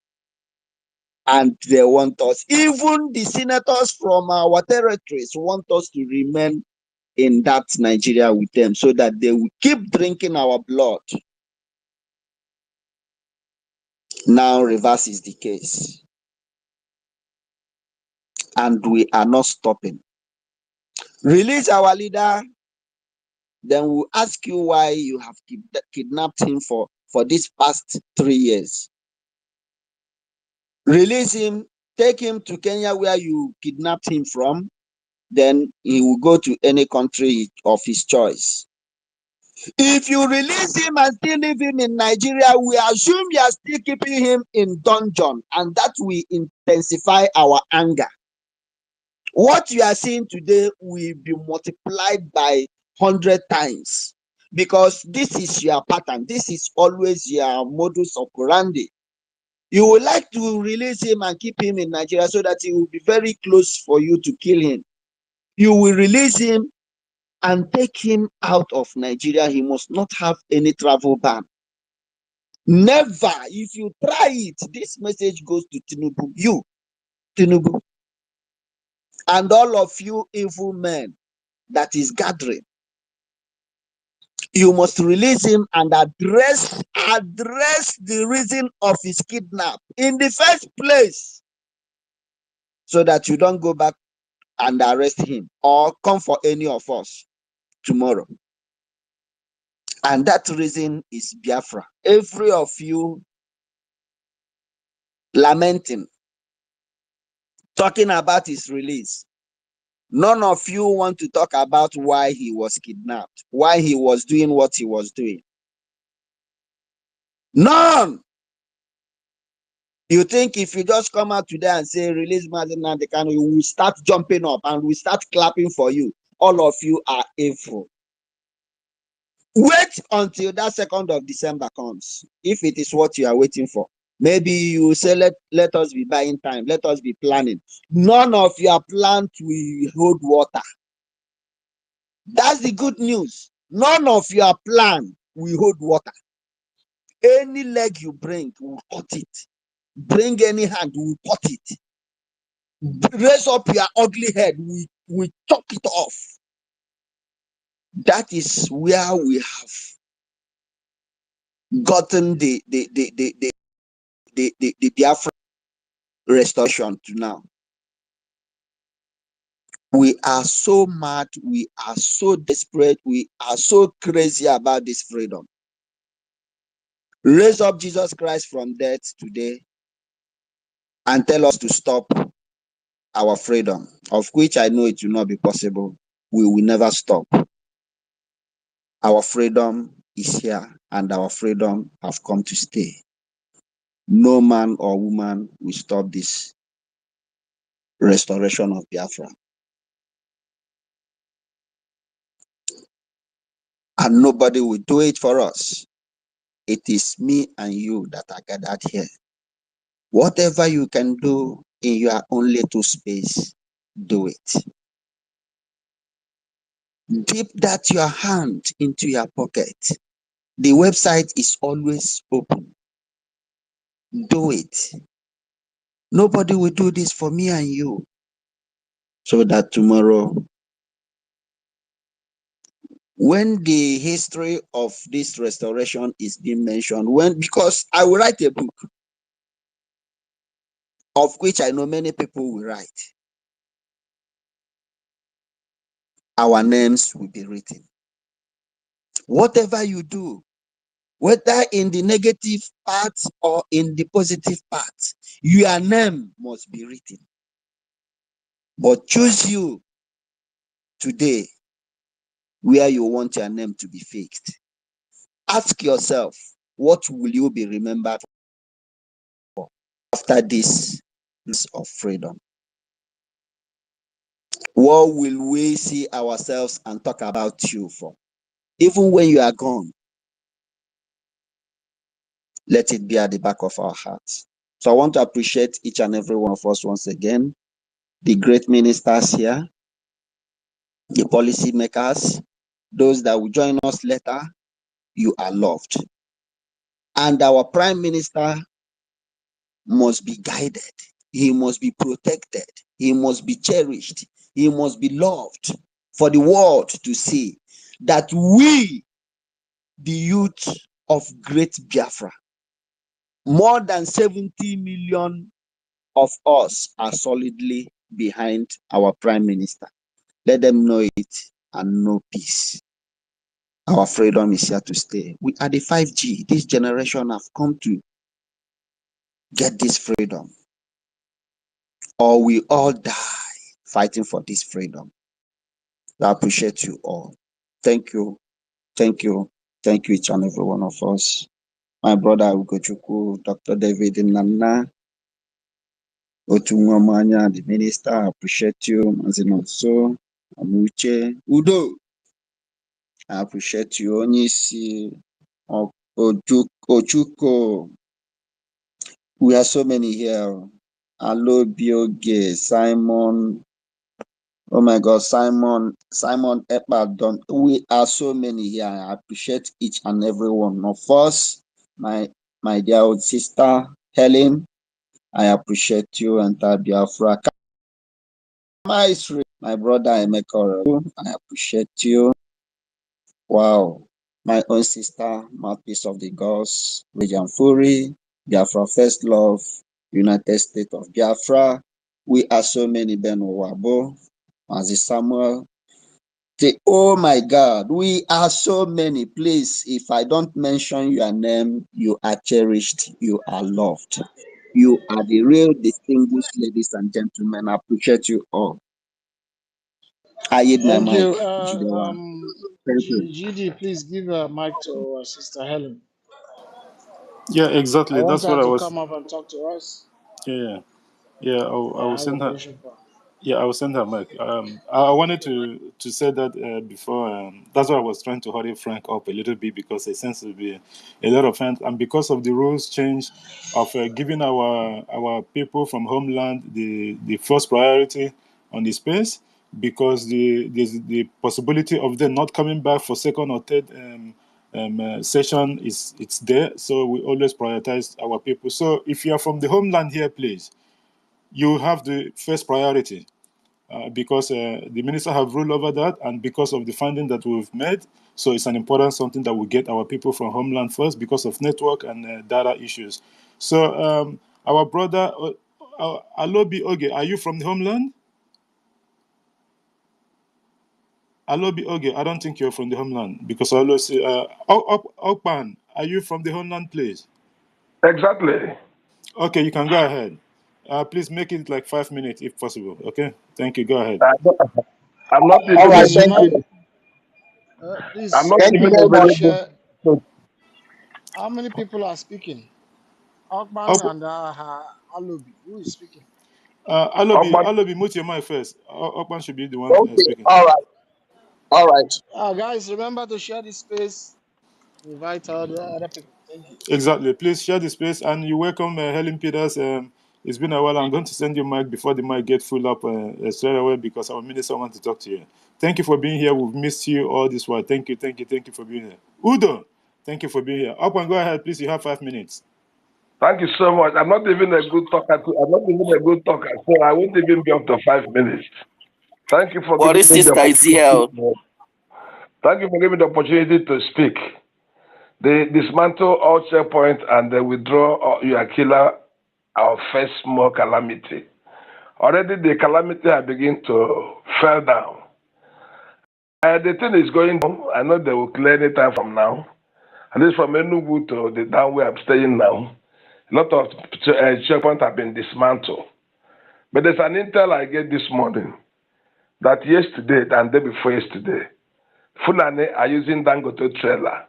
And they want us, even the senators from our territories want us to remain in that Nigeria with them so that they will keep drinking our blood. Now reverse is the case. And we are not stopping. Release our leader, then we'll ask you why you have kidnapped him for this past 3 years. Release him, take him to Kenya where you kidnapped him from, then he will go to any country of his choice. If you release him and still leave him in Nigeria, we assume you are still keeping him in dungeon, and that will intensify our anger. What you are seeing today will be multiplied by 100 times, because this is your pattern. This is always your modus operandi. You would like to release him and keep him in Nigeria so that he will be very close for you to kill him. You will release him and take him out of Nigeria. He must not have any travel ban. Never. If you try it, this message goes to Tinubu. You, Tinubu, and all of you evil men that is gathering. You must release him and address the reason of his kidnap in the first place, so that you don't go back and arrest him or come for any of us tomorrow. And that reason is Biafra. Every of you lamenting, talking about his release. None of you want to talk about why he was kidnapped, why he was doing what he was doing. None. You think if you just come out today and say release Mazi Nnamdi Kanu, you will start jumping up and we start clapping for you. All of you are evil. Wait until that 2nd of December comes. If it is what you are waiting for, maybe you say let us be buying time, let us be planning. None of your plans will hold water. That's the good news. None of your plan will hold water. Any leg you bring, will cut it. Bring any hand, will cut it. Raise up your ugly head, we chop it off. That is where we have gotten the Biafra restoration to now. We are so mad, we are so desperate, we are so crazy about this freedom. Raise up Jesus Christ from death today and tell us to stop our freedom, of which I know it will not be possible. We will never stop. Our freedom is here and our freedom have come to stay. No man or woman will stop this restoration of Biafra. And nobody will do it for us. It is me and you that are gathered here. Whatever you can do in your own little space, do it. Dip that your hand into your pocket. The website is always open. Do it. Nobody will do this for me and you. So that tomorrow, when the history of this restoration is being mentioned, because I will write a book, of which I know many people will write. our names will be written. Whatever you do, whether in the negative part or in the positive part, your name must be written. But choose you today where you want your name to be fixed. Ask yourself, what will you be remembered for after this of freedom? What will we see ourselves and talk about you for? Even when you are gone, let it be at the back of our hearts. So I want to appreciate each and every one of us once again, the great ministers here, the policy makers, those that will join us later. You are loved. And our prime minister must be guided. He must be protected. He must be cherished. He must be loved for the world to see that we, the youth of great Biafra, more than 70 million of us are solidly behind our prime minister. Let them know it and know peace. Our freedom is here to stay. We are the 5G. This generation have come to get this freedom, or we all die fighting for this freedom. I appreciate you all. Thank you. Thank you. Thank you, each and every one of us. My brother Ugochukwu, Dr. David Nana, Otunwamanya, the minister, I appreciate you. Mazinoso, Amuche, Udo, I appreciate you. Onyisi, Ochuko, we are so many here. Alo Bioge, Simon, oh my God, Simon Epadon. We are so many here. I appreciate each and every one of us. My dear old sister Helen, I appreciate you and Biafra. My brother Emeka, I appreciate you. Wow. My own sister, mouthpiece of the gods, Regent Fury, Biafra First Love, United States of Biafra. We are so many, Ben Owabo, Mazi Samuel. Oh my God, we are so many. Please, if I don't mention your name, you are cherished, you are loved. You are the real distinguished ladies and gentlemen. I appreciate you all. I hit my Thank mic, you. Jidewa. Thank you. GD, please give a mic to our sister Helen. Yeah, I exactly. want That's her what I to was. come up and talk to us. Yeah. I I will have a send her. question for her. Yeah, I will send her mic. I wanted to say that before. That's why I was trying to hurry Frank up a little bit because there seems to be a lot of fans, and because of the rules change of giving our people from homeland the first priority on the space, because there's the possibility of them not coming back for second or third session it's there. So we always prioritize our people. So if you are from the homeland here, please, you have the first priority. Because the minister have ruled over that, and because of the finding that we've made, so it's an important something that we get our people from homeland first because of network and data issues. So our brother Alobi Oge, are you from the homeland? Alobi Oge, I don't think you're from the homeland because I always say, Okpan, are you from the homeland, please? Exactly. Okay, you can go ahead. Please make it like 5 minutes if possible. Okay, thank you. Go ahead. I'm not All even right, a Please, thank ma, you. I'm please, not Thank you even very Helen, much. available. share. So, How many people are speaking? Akban Op- and Alubi. Who is speaking? Okman, Alobi, mute your mic first. Okpan should be the one Okay, speaking. all right, all right. Guys, remember to share this space. Invite all the other people. Thank you. Exactly. Please share the space, and you welcome Helen Peters. It's been a while. I'm going to send you mic before the mic get full up straight away because our minister wants to talk to you. Thank you for being here. We've missed you all this while. Thank you for being here. Udo, thank you for being here. Up and go ahead, please. You have 5 minutes. thank you so much. I'm not even a good talker. I'm not even a good talker, so I won't even be up to 5 minutes. Thank you for giving What me the sister is here? opportunity. Thank you for giving me the opportunity to speak. They dismantle all checkpoints and they withdraw your killer, our first small calamity. Already the calamity has begun to fall down. The thing is going on. I know they will clear any time from now. At least from Enugu to the down where I'm staying now, a lot of checkpoints have been dismantled. But there's an intel I get this morning that yesterday and day before yesterday, Fulani are using Dangote trailer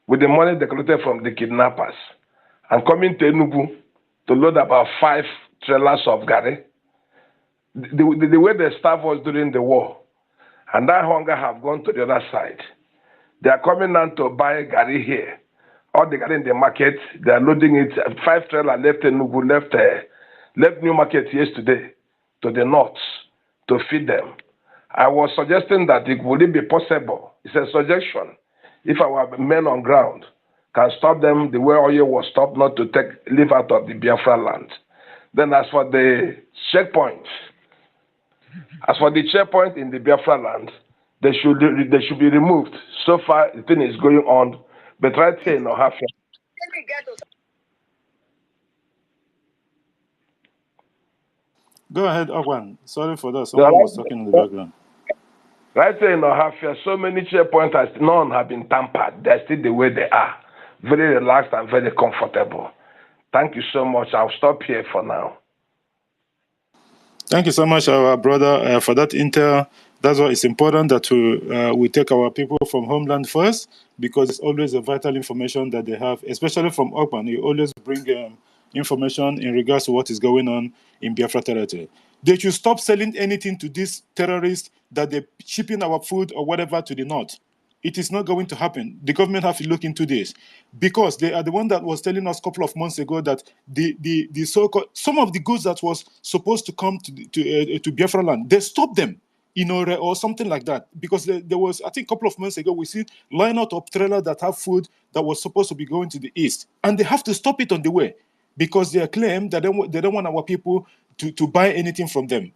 with the money they collected from the kidnappers and coming to Enugu to load about 5 trailers of Gari. The way the staff was during the war, and that hunger have gone to the other side. They are coming now to buy Gari here. All the Gari in the market, they are loading it. 5 trailers left Enugu, left New Market yesterday to the north to feed them. I was suggesting that would it be possible, it's a suggestion, if our men on ground can stop them the way oil was stopped, not to live out of the Biafraland. Then as for the checkpoint in the Biafraland, they should be removed. So far, the thing is going on, but right here in Ohafia. Go ahead, Ogwan. Sorry for that. Someone was talking in the background. Right here in Ohafia, so many checkpoints, none have been tampered. They're still the way they are. Very relaxed and very comfortable. Thank you so much. I'll stop here for now. Thank you so much, our brother, for that intel. That's why it's important that we take our people from homeland first, because it's always a vital information that they have, especially from Ogban. You always bring information in regards to what is going on in Biafra territory. They should stop selling anything to these terrorists that they're shipping our food or whatever to the north. It is not going to happen. The government have to look into this, because they are the one that was telling us a couple of months ago that the so-called, some of the goods that was supposed to come to Biafraland, they stopped them, or something like that, because there was, I think, a couple of months ago, we see line out of trailer that have food that was supposed to be going to the east, and they have to stop it on the way because they claim that they don't want our people to buy anything from them.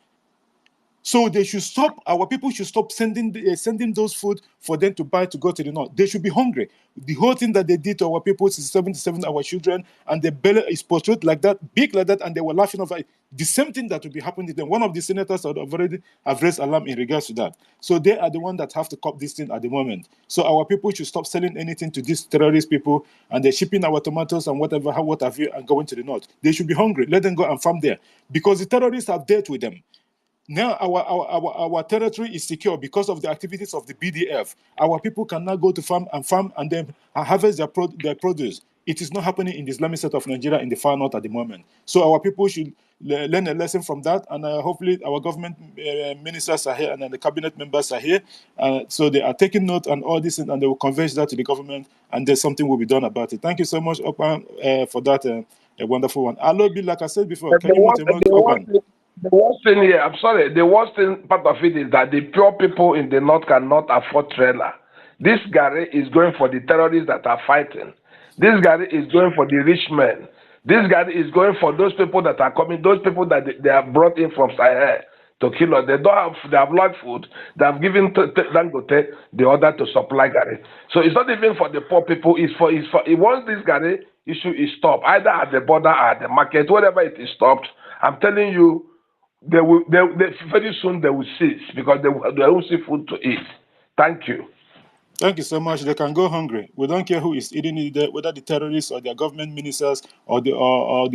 So they should stop. Our people should stop sending those food for them to buy to go to the north. They should be hungry. The whole thing that they did to our people is 77 our children, and their belly is portrayed like that, big like that, and they were laughing over it. The same thing that will be happening to them. One of the senators have already raised alarm in regards to that. So they are the one that have to cop this thing at the moment. So our people should stop selling anything to these terrorist people, and they're shipping our tomatoes and what have you, and going to the north. They should be hungry. Let them go and farm there, because the terrorists have dealt with them. Now our territory is secure because of the activities of the BDF. Our people can now go to farm and then harvest their produce. It is not happening in the Islamic state of Nigeria in the far north at the moment. So our people should learn a lesson from that, and hopefully our government ministers are here and the cabinet members are here. So they are taking note and all this, and they will convey that to the government, and then something will be done about it. Thank you so much, Opan, for that a wonderful one. Alobi, like I said before, can you mute Opan? The worst thing here, I'm sorry, the worst thing part of it is that the poor people in the north cannot afford trailer. This Gari is going for the terrorists that are fighting. This Gari is going for the rich men. This Gari is going for those people that are coming, those people that they have brought in from Sahel to kill us. They have lost food. They have given Dangote the order to supply Gari. So it's not even for the poor people. It's for once this Gari issue is stopped, either at the border or at the market, wherever it is stopped, I'm telling you, very soon they will cease, because they won't see food to eat. Thank you. Thank you so much. They can go hungry. We don't care who is eating it, whether the terrorists or their government ministers or whoever,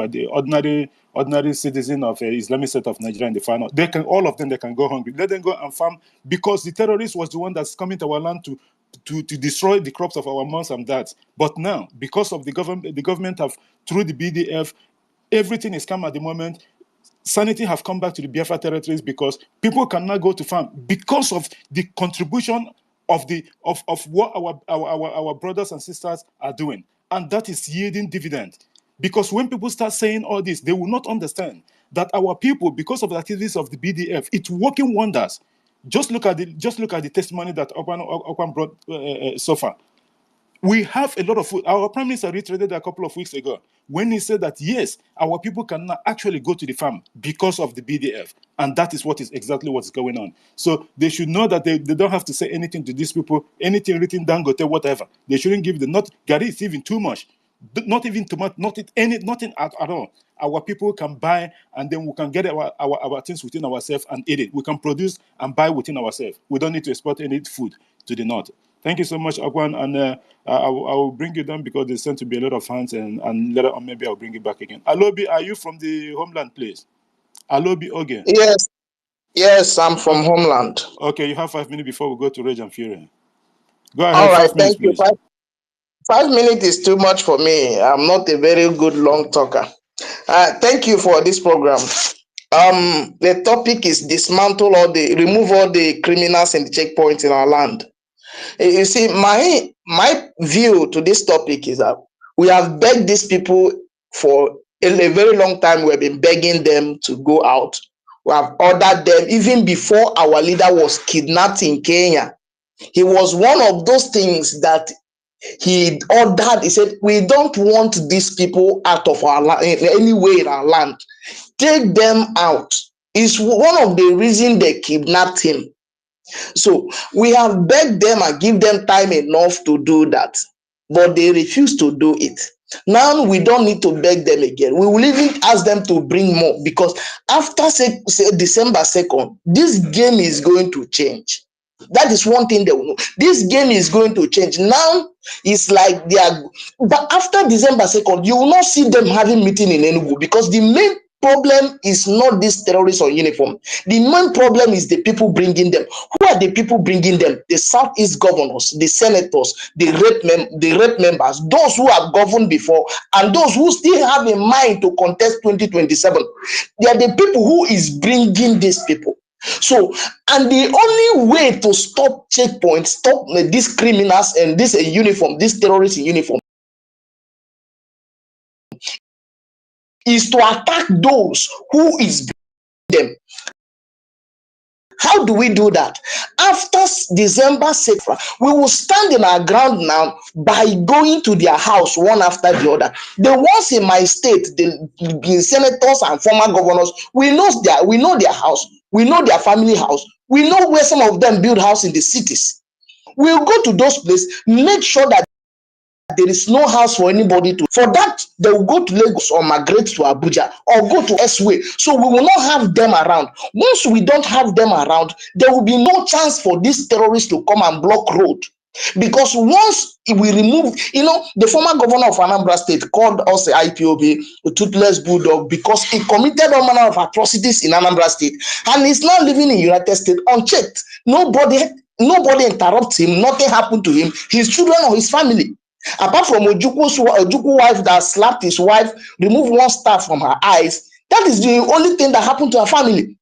the ordinary citizen of Islamic State of Nigeria in the final. All of them can go hungry. Let them go and farm, because the terrorist was the one that's coming to our land to destroy the crops of our moms and dads. But now, because of the government have, through the BDF, everything is come at the moment. Sanity have come back to the Biafra territories, because people cannot go to farm because of the contribution of what our brothers and sisters are doing, and that is yielding dividend. Because when people start saying all this, they will not understand that our people, because of the activities of the BDF, it's working wonders. Just look at the testimony that Opan brought so far. We have a lot of food. Our Prime Minister reiterated a couple of weeks ago when he said that, yes, our people can now actually go to the farm because of the BDF. And that is exactly what's going on. So they should know that they don't have to say anything to these people, anything written down, whatever. They shouldn't give them, not Gary is even too much. not even tomato, nothing at all. Our people can buy, and then we can get our things within ourselves and eat it. We can produce and buy within ourselves. We don't need to export any food to the north. Thank you so much, Agwan, and I will bring you down because there's going to be a lot of hands, and later on maybe I'll bring you back again. Alobi, are you from the homeland, please? Alobi Oge. Yes, I'm from homeland. Okay, you have 5 minutes before we go to Rage and Fury. Go All ahead, right, 5 minutes, thank you. please. 5 minutes is too much for me. I'm not a very good long talker. Thank you for this program. The topic is dismantle or remove all the criminals and the checkpoints in our land. You see, my view to this topic is that we have begged these people for a very long time. We have been begging them to go out. We have ordered them even before our leader was kidnapped in Kenya. He was one of those things that he ordered. He said, we don't want these people out of our land in any way in our land. Take them out. It's one of the reasons they kidnapped him. So we have begged them and give them time enough to do that, but they refuse to do it. Now we don't need to beg them again. We will even ask them to bring more, because after say December 2nd, this game is going to change. That is one thing they will know. This game is going to change. Now it's like they are, but after December 2nd, you will not see them having meeting in Enugu, because the main problem is not this terrorists on uniform. The main problem is the people bringing them. Who are the people bringing them? The Southeast governors, the senators, the rep members, those who have governed before, and those who still have a mind to contest 2027. They are the people who is bringing these people. So, and the only way to stop checkpoints, stop these criminals and this uniform, these terrorists in uniform, is to attack those who is them. How do we do that? After December 6th, we will stand in our ground now by going to their house one after the other. The ones in my state, the senators and former governors, we know their house, we know their family house, we know where some of them build house in the cities. We'll go to those places, make sure that there is no house for anybody to. For that, they will go to Lagos or migrate to Abuja or go to Esway. So we will not have them around. Once we don't have them around, there will be no chance for these terrorists to come and block road. Because once we remove, the former governor of Anambra State called us a IPOB, a toothless bulldog, because he committed all manner of atrocities in Anambra State, and he's now living in United States unchecked. Nobody interrupts him. Nothing happened to him, his children, or his family. Apart from Ojukwu wife that slapped his wife, removed one star from her eyes, that is the only thing that happened to her family.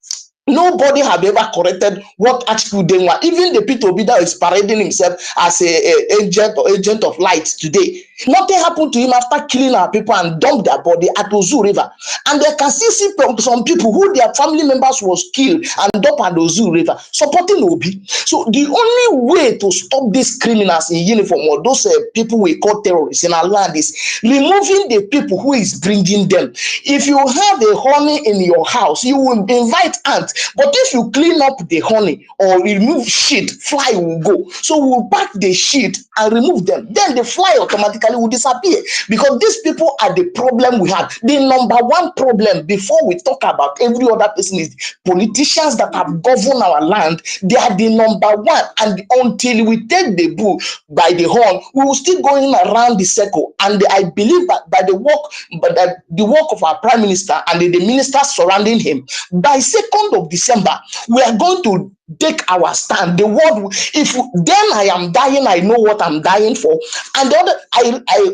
Nobody have ever corrected what Atiku did. Even the Peter Obi that is parading himself as a agent of light today. Nothing happened to him after killing our people and dumped their body at Ozu River. And they can still see some people who their family members was killed and dumped at Ozu River supporting Obi. So the only way to stop these criminals in uniform or those people we call terrorists in our land is removing the people who is bringing them. If you have a honey in your house, you will invite ants. But if you clean up the honey or remove shit, fly will go. So we'll pack the shit and remove them. Then the fly automatically will disappear, because these people are the problem we have. The number one problem before we talk about every other person is politicians that have governed our land. They are the number one. And until we take the bull by the horn, we will still go in around the circle. And I believe that by the work of our prime minister and the ministers surrounding him, by 2nd of December, we are going to take our stand. The world, then I am dying, I know what I'm dying for. And the other,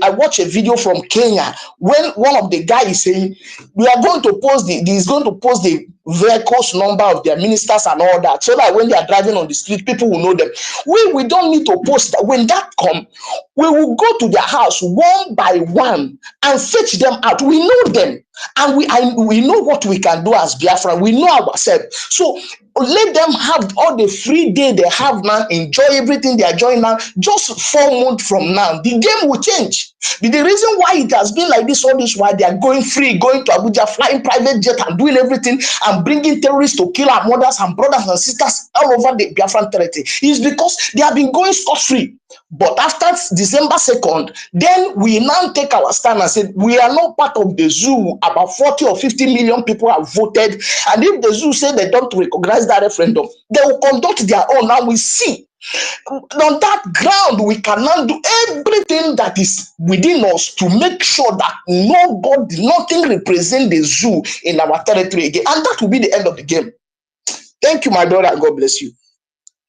I watch a video from Kenya when one of the guys is saying, we are going to post he's going to post the vehicles number of their ministers and all that, so that when they are driving on the street, people will know them. We don't need to post that. When that comes, we will go to their house one by one and fetch them out. We know them, and we know what we can do as Biafra. We know ourselves. So let them have all the free day they have now, enjoy everything they are enjoying now. Just 4 months from now, the game will change. But the reason why it has been like this all this while, they are going free, going to Abuja, flying private jet and doing everything and and bringing terrorists to kill our mothers and brothers and sisters all over the Biafran territory is because they have been going scot-free. But after December 2nd, then we now take our stand and say we are not part of the zoo. About 40 or 50 million people have voted. And if the zoo say they don't recognize that referendum, they will conduct their own. Now we see. On that ground, we cannot do everything that is within us to make sure that nobody, nothing represents the zoo in our territory again. And that will be the end of the game. Thank you, my brother. God bless you.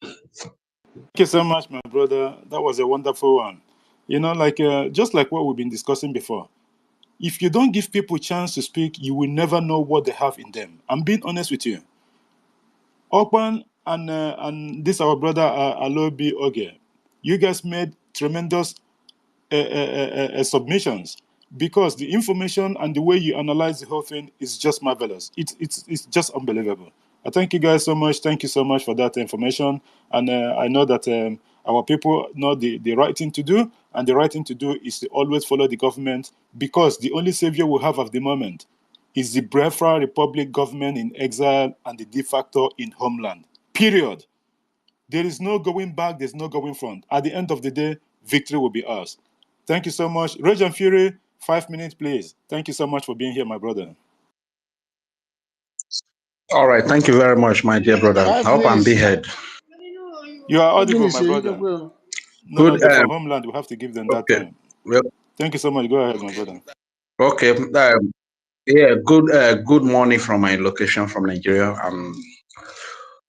Thank you so much, my brother. That was a wonderful one. You know, like just like what we've been discussing before. If you don't give people a chance to speak, you will never know what they have in them. I'm being honest with you. Okpan and this our brother Alobi Oge, you guys made tremendous submissions because the information and the way you analyze the whole thing is just marvelous. It's just unbelievable. I thank you guys so much. Thank you so much for that information. And I know that our people know the right thing to do, and the right thing to do is to always follow the government, because the only savior we have at the moment is the Biafra Republic government in exile and the de facto in homeland. Period. There is no going back. There's no going front. At the end of the day, victory will be ours. Thank you so much. Rage and Fury, 5 minutes, please. Thank you so much for being here, my brother. All right, thank you very much, my dear brother. I 5 hope I'm minutes. behead. You are 5 audible, minutes. my You brother. can go. No, Good. for homeland, we have to give them that Okay. time. Well, Thank you so much. Go ahead, my brother. okay. Yeah. Good. Good morning from my location from Nigeria.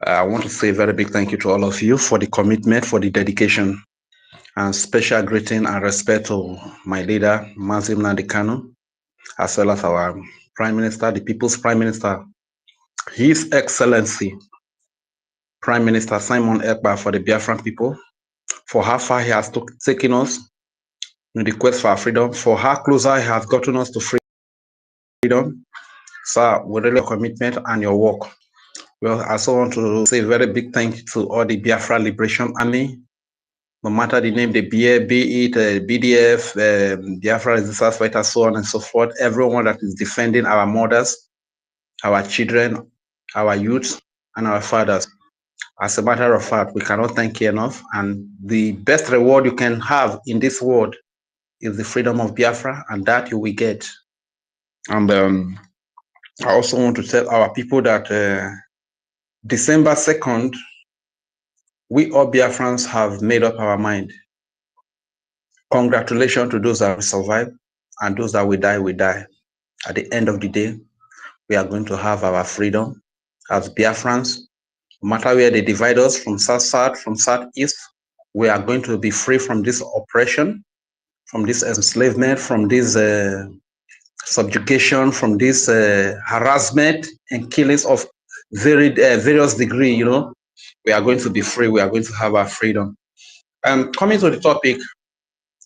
I want to say a very big thank you to all of you for the commitment, for the dedication, and special greeting and respect to my leader, Mazim Nandikanu, as well as our Prime Minister, the People's Prime Minister, His Excellency Prime Minister Simon Ekpa, for the Biafran people, for how far he has taken us in the quest for our freedom, for how closer he has gotten us to freedom. Sir, with really commitment and your work. Well, I also want to say a very big thank you to all the Biafra Liberation Army, no matter the name, the BA, be it BDF, Biafra Resistance Fighters, so on and so forth, everyone that is defending our mothers, our children, our youth, and our fathers. As a matter of fact, we cannot thank you enough. And the best reward you can have in this world is the freedom of Biafra, and that you will get. And I also want to tell our people that December 2nd, we all Biafrans have made up our mind. Congratulations to those that will survive, and those that will die, will die. At the end of the day, we are going to have our freedom as Biafrans. No matter where they divide us, from south, from southeast, we are going to be free from this oppression, from this enslavement, from this subjugation, from this harassment and killings of various degree. You know, we are going to be free. We are going to have our freedom. Coming to the topic,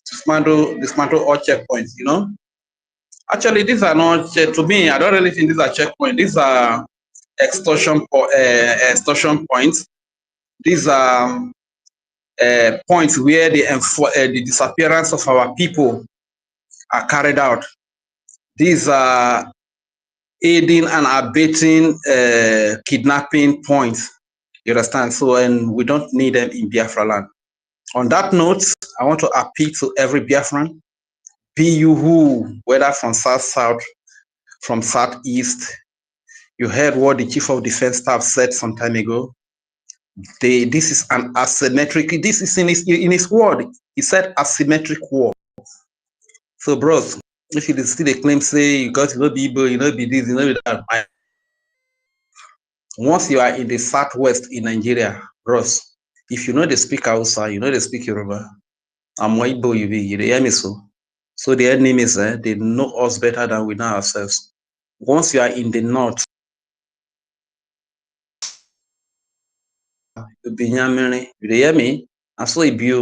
dismantle all checkpoints. You know, actually, these are not, to me, I don't really think these are checkpoints. These are extortion points. These are points where the disappearance of our people are carried out. These are aiding and abetting kidnapping points. You understand? So, and we don't need them in Biafraland. On that note, I want to appeal to every Biafran, be you who, whether from south, from southeast. You heard what the Chief of Defense Staff said some time ago. This is an asymmetric, this is in his word. He said asymmetric war. So, bros, if you still a claim, say you got to know people, you know, be this, you know, be that. Once you are in the southwest in Nigeria, bros, if you know they speak Hausa, you know they speak Yoruba, I'm Waibo, you hear me so. So the enemies, they know us better than we know ourselves. Once you are in the north, you hear me? And so it be.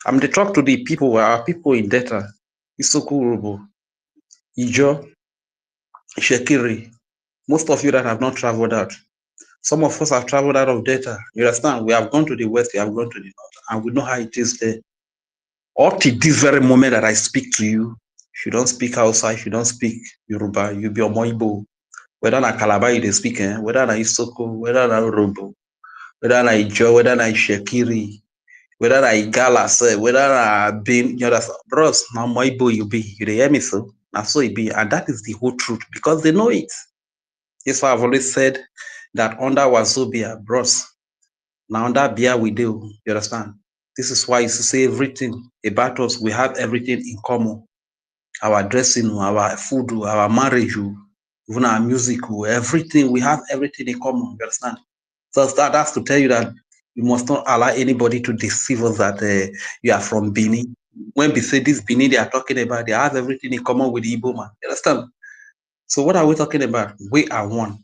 I'm the talk to the people, our people in Delta, Isoku, Ijo, Shekiri. Most of you that have not traveled out. Some of us have traveled out of Delta. You understand? We have gone to the west, we have gone to the north, and we know how it is there. Up to this very moment that I speak to you, if you don't speak Hausa, if you don't speak Yoruba, you'll be Omoibo. Whether na Calabar you dey speak, whether na Isoko, whether na Robo, whether na Ijo, whether na Ishekiri, whether na Igala, whether na Bin, you understand? Bros, now Moibo you be, you dey hear me so? Now so it be, and that is the whole truth because they know it. That's why I've always said that under Wazobia, bros, now under Bia we do, you understand? This is why you say everything about us, we have everything in common. Our dressing, our food, our marriage, even our music, everything, we have everything in common, you understand? So that's to tell you that you must not allow anybody to deceive us that you are from Benin. When we say this Benin they are talking about, they have everything in common with the Igbo man, you understand? So what are we talking about? We are one.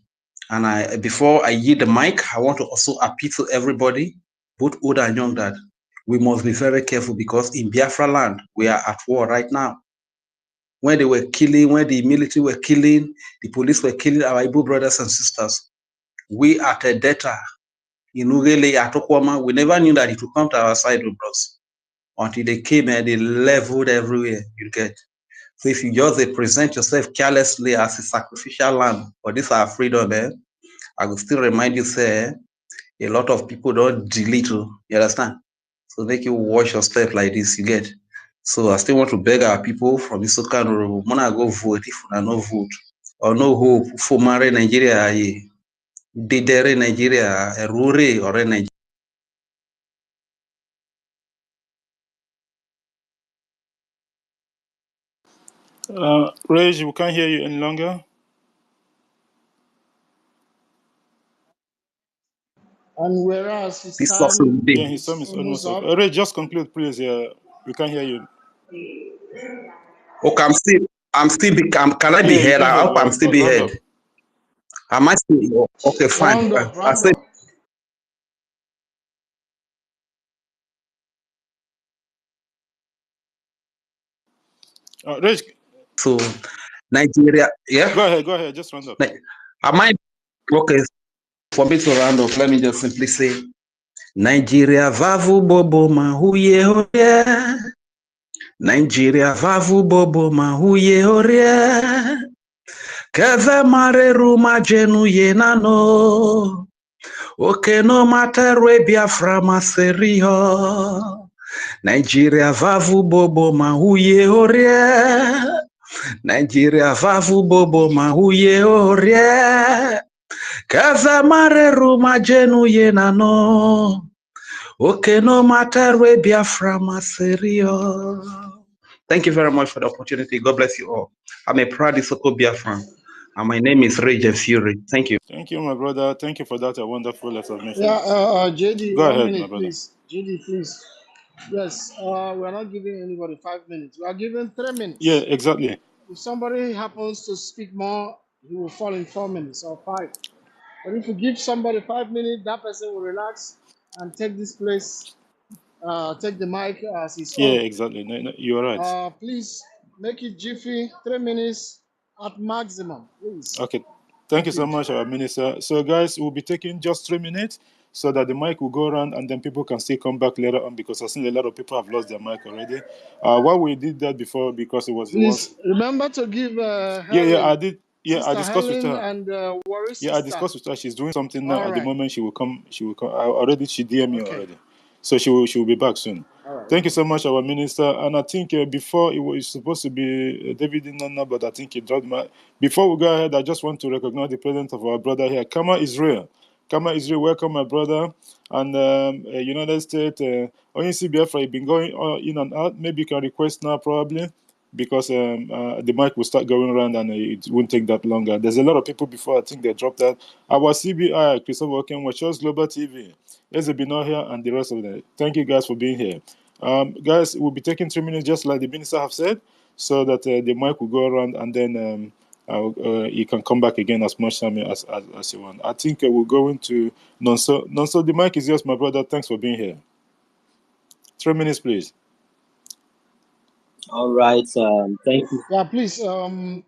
And before I yield the mic, I want to also appeal to everybody, both old and young, that we must be very careful because in Biafraland, we are at war right now. When they were killing, when the military were killing, the police were killing our Igbo brothers and sisters, we at a data in Ugele, at Okwama, we never knew that it would come to our side, bros. Until they came and they leveled everywhere, you get. So if you just present yourself carelessly as a sacrificial lamb for this our freedom, I will still remind you, say, a lot of people don't delete, you understand? So make you watch your step like this, you get. So I still want to beg our people from Isoka Noro, wanna go vote if you no vote. Or no hope for marry Nigeria, Didere Nigeria, Rure or Nigeria. Rage, we can't hear you any longer. And whereas his This also time big. Yeah, his time is is almost almost up. up. Rage, just conclude, please. Yeah, we can't hear you. Okay, can I be Yeah, you heard? can I hear. hope I'm still be Round heard. up. Am I still okay? Fine. Round up, I round said up. Rage, so. Nigeria, yeah. go ahead. Just round up. Am I okay? For me to round up, let me just simply say, Nigeria vavu bobo mahuye horia. Nigeria vavu bobo mahuye horia. Keve mare ruma jenu yenano. Okay, no matter where Biafra maseriho. Nigeria vavu bobo mahuye horia. Nigeria vavu bobo mahuye horia. Kaza mare ruma jenu yenano. Okay, no matter where Biafra maserio. Thank you very much for the opportunity. God bless you all. I'm a proud Isoko Biafran, and my name is Rage Fury. Thank you. Thank you, my brother. Thank you for that wonderful explanation. Yeah, JD, Go 1 ahead, my minute, brother. please. JD, please. Yes, we're not giving anybody 5 minutes. We are giving 3 Yeah, minutes. exactly. If somebody happens to speak more, he will fall in 4 minutes or 5. But if you give somebody 5 minutes, that person will relax and take this place, take the mic as his Yeah, own. exactly. No, you're right. Please make it jiffy, 3 minutes at maximum, please. Okay. Thank you Thank so you. much, our minister. So, guys, we'll be taking just 3 minutes so that the mic will go around and then people can still come back later on because I've seen a lot of people have lost their mic already. Why we did that before because it was the ones. Please remember to give Yeah, I Helen, did. Yeah, I Sister discussed with Helen her. and Warrior Yeah, I Sister. discussed with her. She's doing something now. All At the right. moment, she will come. She will come. She DM me Okay. already. So she will be back soon. All right. Thank you so much, our minister. And I think before it was supposed to be David Nana, but I think he dropped my. Before we go ahead, I just want to recognize the presence of our brother here, Kama Israel. Kama Israel, welcome, my brother. And United States, ONC Biafra, you've been going in and out. Maybe you can request now, probably, because the mic will start going around and it won't take that longer. There's a lot of people before I think they dropped that. Our CBI, Christopher Oken, Watchers Global TV, Ezebino here, and the rest of them. Thank you guys for being here. Guys, we'll be taking 3 minutes, just like the minister have said, so that the mic will go around and then you can come back again as much time as you want. I think we'll go into Nonso. Nonso, the mic is yours, my brother. Thanks for being here. 3 minutes, please. All right. Thank you. Yeah, please. Sorry.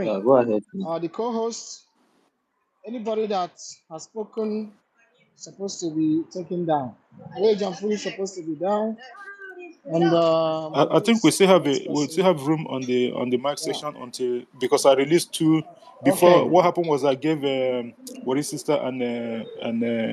Go ahead. The co-host, anybody that has spoken, supposed to be taken down. Rage and Full is supposed to be down. And I think we still have room on the mic section until, because I released two before. okay. What happened was I gave Wari's sister and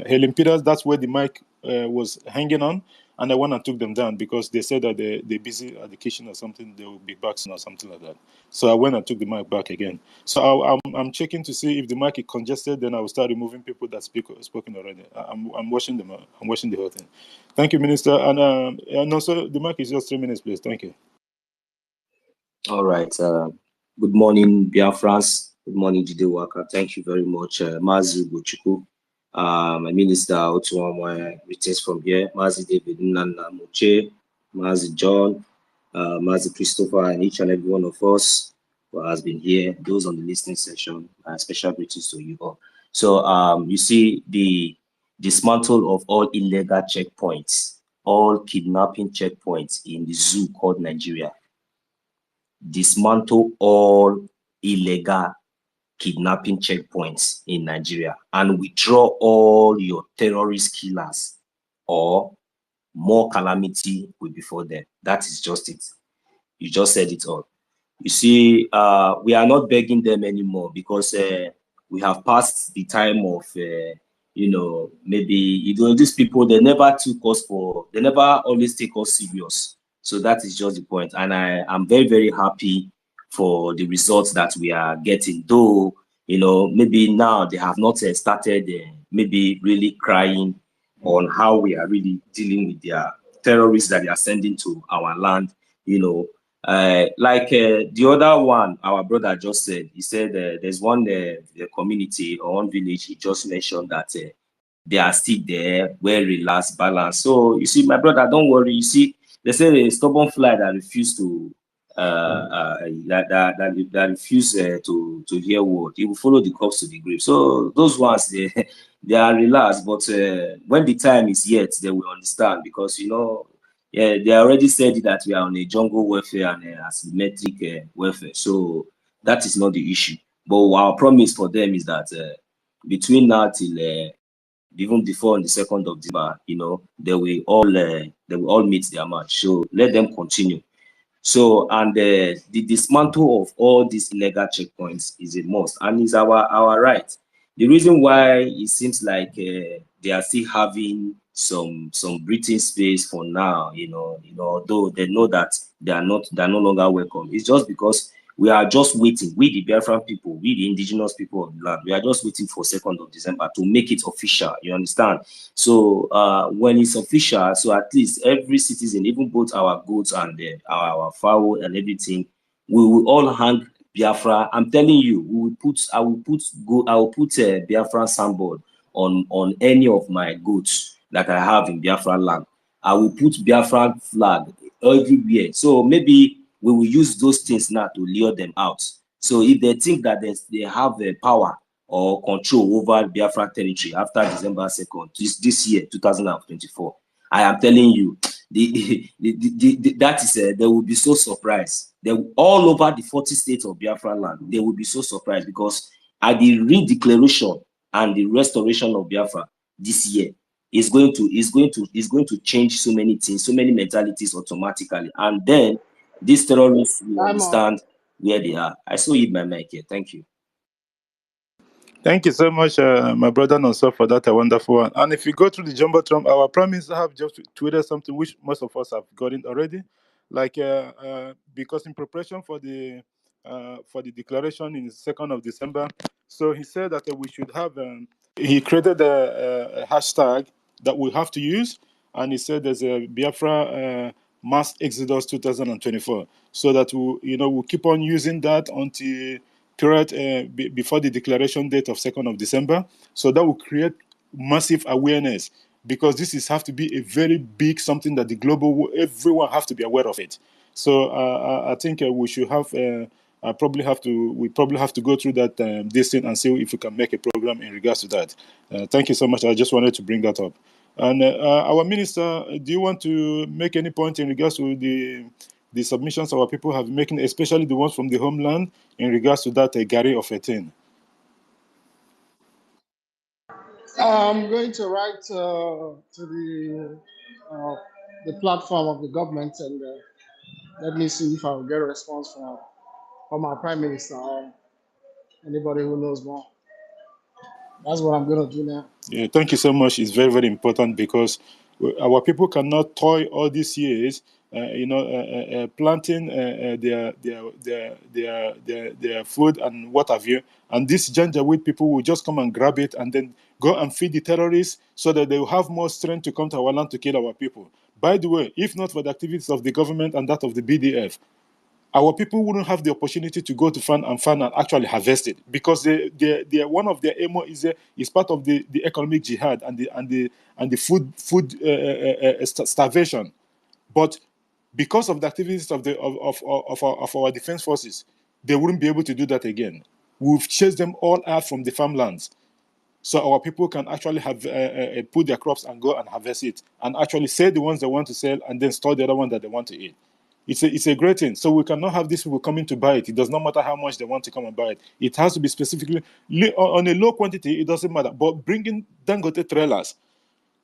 Helen Peters. That's where the mic was hanging on, and I went and took them down because they said that they're busy at the kitchen or something. They will be back soon or something like that. So I went and took the mic back again. So I'm checking to see if the mic is congested. Then I will start removing people that spoken already. I'm watching them. I'm watching the whole thing. Thank you, Minister. And also, the mic is just 3 minutes, please. Thank you. All right. Good morning, Biafrans. Good morning, Jide Waka. Thank you very much, Mazi Bochuku. My minister, Otuama, greetings from here. Mazi David Nana Moche, Mazi John, Mazi Christopher, and each and every one of us who has been here. Those on the listening session, special greetings to you all. So, you see, the dismantle of all illegal checkpoints, all kidnapping checkpoints in the zoo called Nigeria. Dismantle all illegal kidnapping checkpoints in Nigeria and withdraw all your terrorist killers, or more calamity will befall them. That is just it. You just said it all. You see, we are not begging them anymore because we have passed the time of, maybe, these people, they never always take us serious. So that is just the point. And I am very, very happy for the results that we are getting. Though, maybe now they have not started maybe really crying on how we are really dealing with their terrorists that they are sending to our land, like the other one, our brother just said, he said there's one community or one village, he just mentioned that they are still there, well relaxed, balanced. So you see, my brother, don't worry. You see, they say a stubborn fly that refused to that refuse to hear word, he will follow the corpse to the grave. So those ones, they are relaxed, but when the time is yet, they will understand, because they already said that we are on a jungle welfare and asymmetric welfare. So that is not the issue. But our promise for them is that between now till even before on the 2nd of December, they will all meet their match. So let them continue. So, and the dismantle of all these illegal checkpoints is a must, and is our right. The reason why it seems like they are still having some breathing space for now, although they know that they're no longer welcome, it's just because we are just waiting. We, the Biafran people, we, the indigenous people of the land, we are just waiting for 2nd of December to make it official. You understand? So when it's official, so at least every citizen, even both our goats and our fowl and everything, we will all hang Biafra. I'm telling you, I will put Biafra signboard on any of my goats that I have in Biafra land. I will put Biafra flag everywhere. So maybe we will use those things now to lure them out. So if they think that they have the power or control over Biafra territory after December 2nd, this year, 2024, I am telling you, that is they will be so surprised. They all over the 40 states of Biafra land, they will be so surprised, because at the redeclaration and the restoration of Biafra this year is going to change so many things, so many mentalities automatically, and then these terrorists will understand where they are. I saw it my mic here. Thank you. Thank you so much, my brother Nonso, for that wonderful one. And if you go through the Jumbotron, our Prime Minister have just tweeted something which most of us have gotten already, like because in preparation for the declaration in the 2nd of December, so he said that we should have. He created a hashtag that we have to use, and he said there's a Biafra mass exodus 2024, so that we'll keep on using that until period before the declaration date of 2nd of December. So that will create massive awareness, because this have to be a very big something that everyone have to be aware of it. So I think we should have. We probably have to go through that this thing and see if we can make a program in regards to that. Thank you so much. I just wanted to bring that up. And our minister, do you want to make any point in regards to the submissions our people have been making, especially the ones from the homeland, in regards to that Gary of 18? I'm going to write to the platform of the government, and let me see if I'll get a response from our prime minister or anybody who knows more. That's what I'm going to do now. Yeah, thank you so much. It's very, very important because our people cannot toil all these years, planting their food and what have you. And these Janjaweed people will just come and grab it and then go and feed the terrorists so that they will have more strength to come to our land to kill our people. By the way, if not for the activities of the government and that of the BDF, our people wouldn't have the opportunity to go to farm and actually harvest it because they one of their aim is part of the economic jihad and the food starvation. But because of the activities of our defense forces, they wouldn't be able to do that again. We've chased them all out from the farmlands, so our people can actually have put their crops and go and harvest it, and actually sell the ones they want to sell, and then store the other one that they want to eat. It's a great thing. So we cannot have these people coming to buy it. It does not matter how much they want to come and buy it. It has to be specifically on a low quantity. It doesn't matter. But bringing Dangote trailers,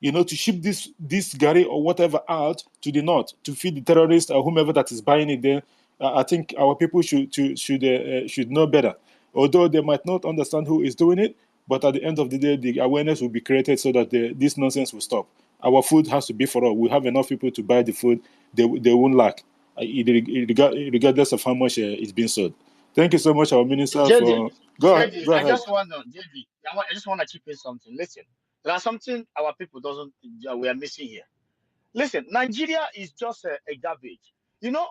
to ship this gari or whatever out to the north to feed the terrorists or whomever that is buying it there, I think our people should know better. Although they might not understand who is doing it, but at the end of the day, the awareness will be created so that this nonsense will stop. Our food has to be for all. We have enough people to buy the food. They won't lack, regardless of how much it's being sold. Thank you so much, our minister, JD, for go ahead. JD, Go I ahead. just want to, JD, I just want to chip in something. Listen, there are something our people doesn't, we are missing here. Listen, Nigeria is just a garbage.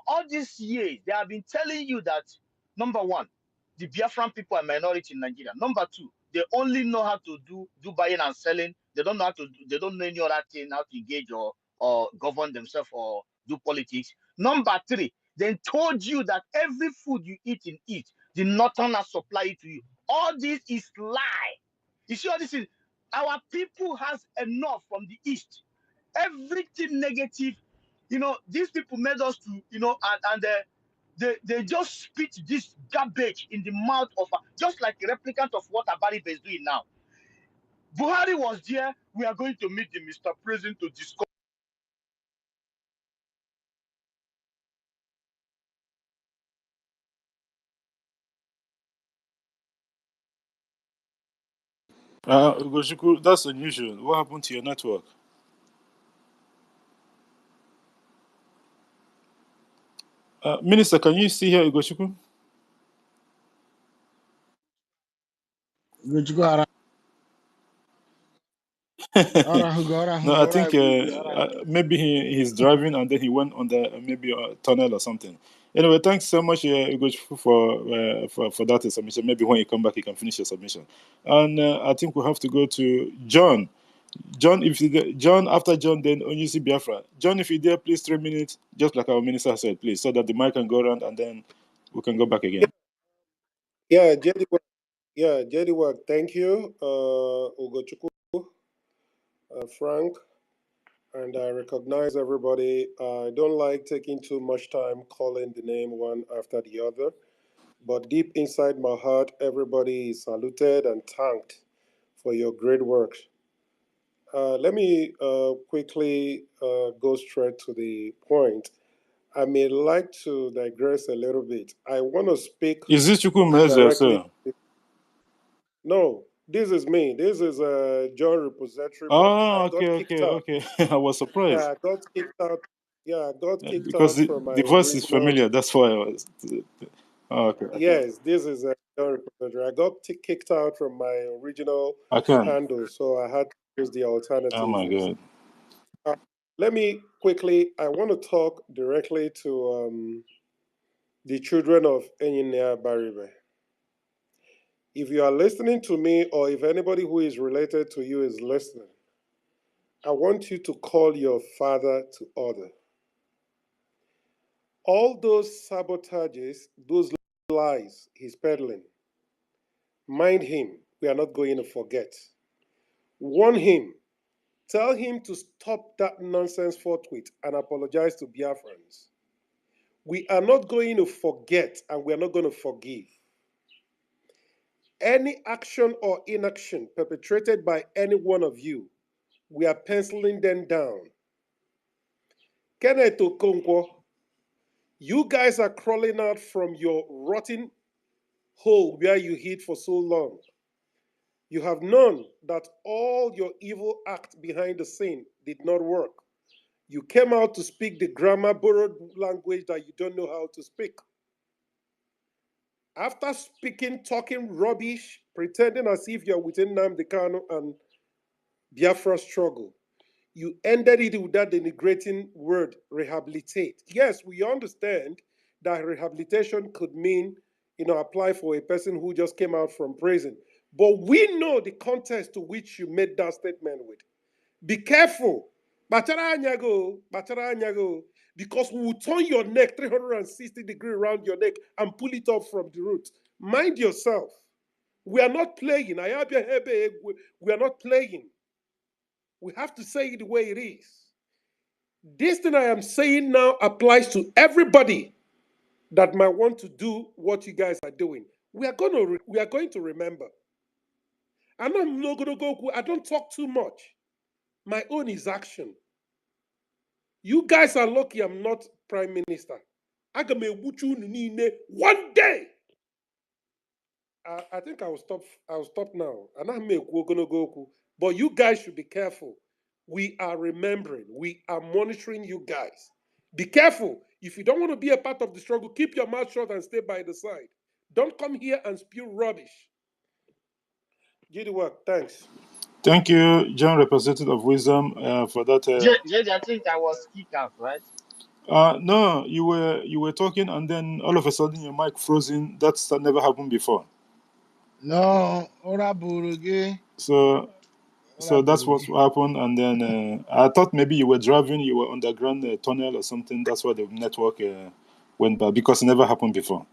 All these years, they have been telling you that, number one, the Biafran people are minority in Nigeria. Number two, they only know how to do buying and selling. They don't know how to they don't know any other thing, how to engage or govern themselves or do politics. Number three, they told you that every food you eat in it, the northerners supply it to you. All this is lie. You see all this is our people has enough from the east, everything negative. These people made us to, they just spit this garbage in the mouth of just like a replicant of what Abaribe is doing now. Buhari was there. We are going to meet the Mr. President to discuss. Ugochukwu, that's unusual. What happened to your network? Minister, can you see here, Ugochukwu? Good to go around. No, I think maybe he's driving and then he went on the maybe a tunnel or something. Anyway, thanks so much, Ugochukwu, for that submission. Maybe when you come back, you can finish your submission. And I think we have to go to John. John, after John, then Onyisi Biafra. John, if you're there, please 3 minutes, just like our minister said, please, so that the mic can go around and then we can go back again. Yeah, JD work. Thank you, Ugochukwu, Frank, and I recognize everybody. I don't like taking too much time calling the name one after the other, but deep inside my heart, everybody is saluted and thanked for your great work. Let me quickly go straight to the point. I may like to digress a little bit. I want to speak Is this Chukwumeze, directly. sir? No, this is me. This is John Repository, but Oh, I got kicked out. okay. I was surprised. Yeah, I got kicked out. Yeah, I got kicked Because out the, from my the voice is original. familiar. That's why I was. Oh, okay. Yes, this is John Repository. I got kicked out from my original I can. handle, so I had to use the alternative Oh my ones. God. Let me quickly. I want to talk directly to the children of Enyinnea Baribe. If you are listening to me, or if anybody who is related to you is listening, I want you to call your father to order. All those sabotages, those lies he's peddling, mind him, we are not going to forget. Warn him, tell him to stop that nonsense forthwith and apologize to Biafrans. We are not going to forget and we are not going to forgive. Any action or inaction perpetrated by any one of you, we are penciling them down. Kenneth Okonkwo, you guys are crawling out from your rotten hole where you hid for so long. You have known that all your evil act behind the scene did not work. You came out to speak the grammar borrowed language that you don't know how to speak. After talking rubbish, pretending as if you're within Nnamdi Kanu and Biafra struggle, you ended it with that denigrating word, rehabilitate. Yes, we understand that rehabilitation could mean, apply for a person who just came out from prison. But we know the context to which you made that statement with. Be careful. Batara anyago, because we will turn your neck 360 degrees around your neck and pull it up from the root. Mind yourself. We are not playing. We are not playing. We have to say it the way it is. This thing I am saying now applies to everybody that might want to do what you guys are doing. We are going to remember. And I'm not going to go. I don't talk too much. My own is action. You guys are lucky I'm not prime minister. Aga m egbuchu unu niile one day. I think I'll stop now. And I'm ekwu okwu. But you guys should be careful. We are remembering. We are monitoring you guys. Be careful. If you don't want to be a part of the struggle, keep your mouth shut and stay by the side. Don't come here and spew rubbish. Get to work. Thanks. Thank you, John, representative of Wisdom, for that. JJ, I think I was kicked out, right? No, you were talking, and then all of a sudden your mic frozen. That never happened before. No, ora burugi. So that's what happened. And then I thought maybe you were driving, you were underground tunnel or something. That's why the network went bad, because it never happened before.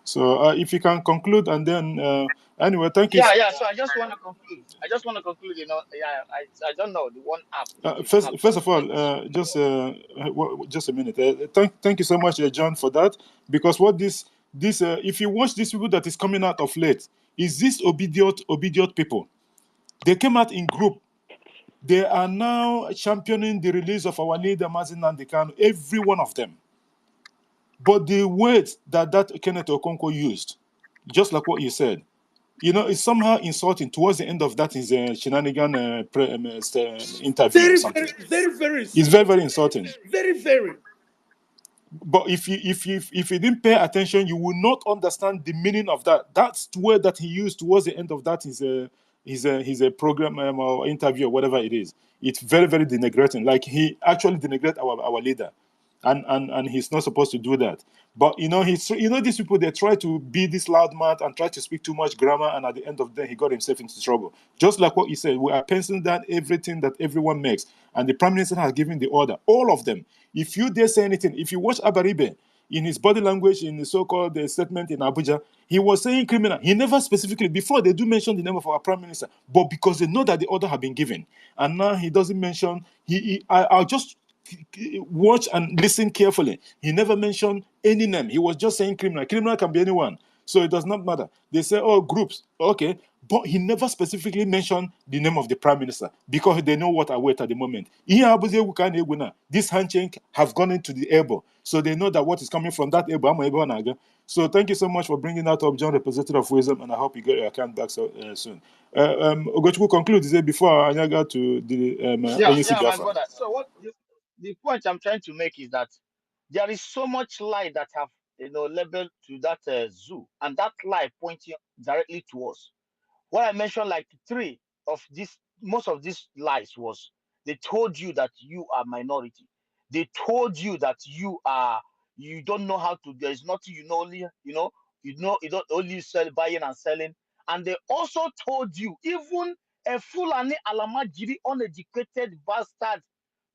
So if you can conclude, and then anyway, thank you. Yeah. So I just want to conclude. I don't know the one app. First of all, just a minute. Thank you so much, John, for that. Because what this if you watch these people that is coming out of late, is this obedient people? They came out in group. They are now championing the release of our leader, Mazin Nnamdi Kanu, every one of them. But the words that Kenneth Okonkwo used, just like what you said, it's somehow insulting. Towards the end of that is a shenanigan interview Very, or something. very It's very, very insulting. Very. But if you didn't pay attention, you will not understand the meaning of that. That's the word that he used towards the end of that is a program or interview or whatever it is. It's very, very denigrating. Like he actually denigrated our leader. And he's not supposed to do that. But these people, they try to be this loud mouth and try to speak too much grammar, and at the end of the day he got himself into trouble. Just like what you said, we are penciling down everything that everyone makes, and the prime minister has given the order, all of them. If you dare say anything, if you watch Abaribe in his body language in the so-called statement in Abuja, he was saying criminal. He never specifically, before they do mention the name of our prime minister, but because they know that the order had been given, and now he doesn't mention. I'll just watch and listen carefully. He never mentioned any name. He was just saying criminal. Criminal can be anyone. So it does not matter. They say, oh, groups. Okay. But he never specifically mentioned the name of the prime minister because they know what awaits at the moment. This handshake have gone into the elbow. So they know that what is coming from that elbow. So thank you so much for bringing that up, John, representative of Wisdom, and I hope you get your account back soon. Ogochukwu conclude before I go to the my brother. So what the point I'm trying to make is that there is so much light that have labeled to that zoo, and that light pointing directly to us. What I mentioned, like most of these lies was they told you that you are minority. They told you that you don't know how to. There is nothing you don't only sell buying and selling, and they also told you even a Fulani Alamajiri uneducated bastard,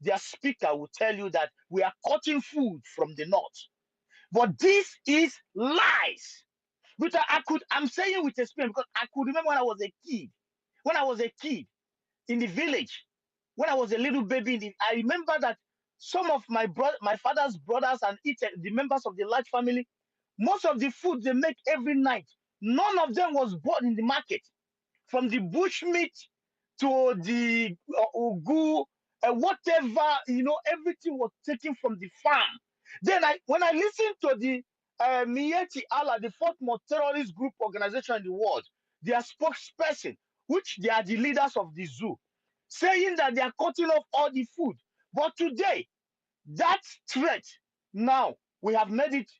their speaker will tell you that we are cutting food from the north. But this is lies. But I'm saying with experience because I could remember when I was a kid in the village, when I was a little baby. I remember that some of my father's brothers and the members of the large family, most of the food they make every night, none of them was bought in the market. From the bush meat to the ugu, whatever, everything was taken from the farm. Then when I listened to the Mieti Allah, the fourth most terrorist group organization in the world, their spokesperson, which they are the leaders of the zoo, saying that they are cutting off all the food. But today, that threat, now we have made it,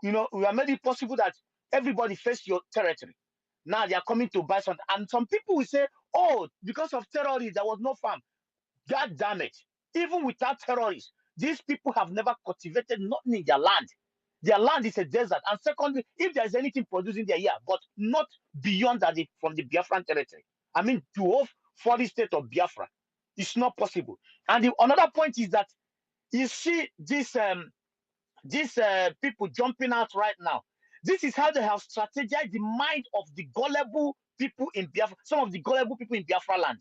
we have made it possible that everybody face your territory. Now they are coming to buy something. And some people will say, oh, because of terrorism, there was no farm. God damn it. Even without terrorists, these people have never cultivated nothing in their land. Their land is a desert. And secondly, if there's anything producing there, yeah, but not beyond that from the Biafran territory. I mean, to whole foreign state of Biafra. It's not possible. And another point is that you see these people jumping out right now. This is how they have strategized the mind of the gullible people in Biafra, some of the gullible people in Biafraland.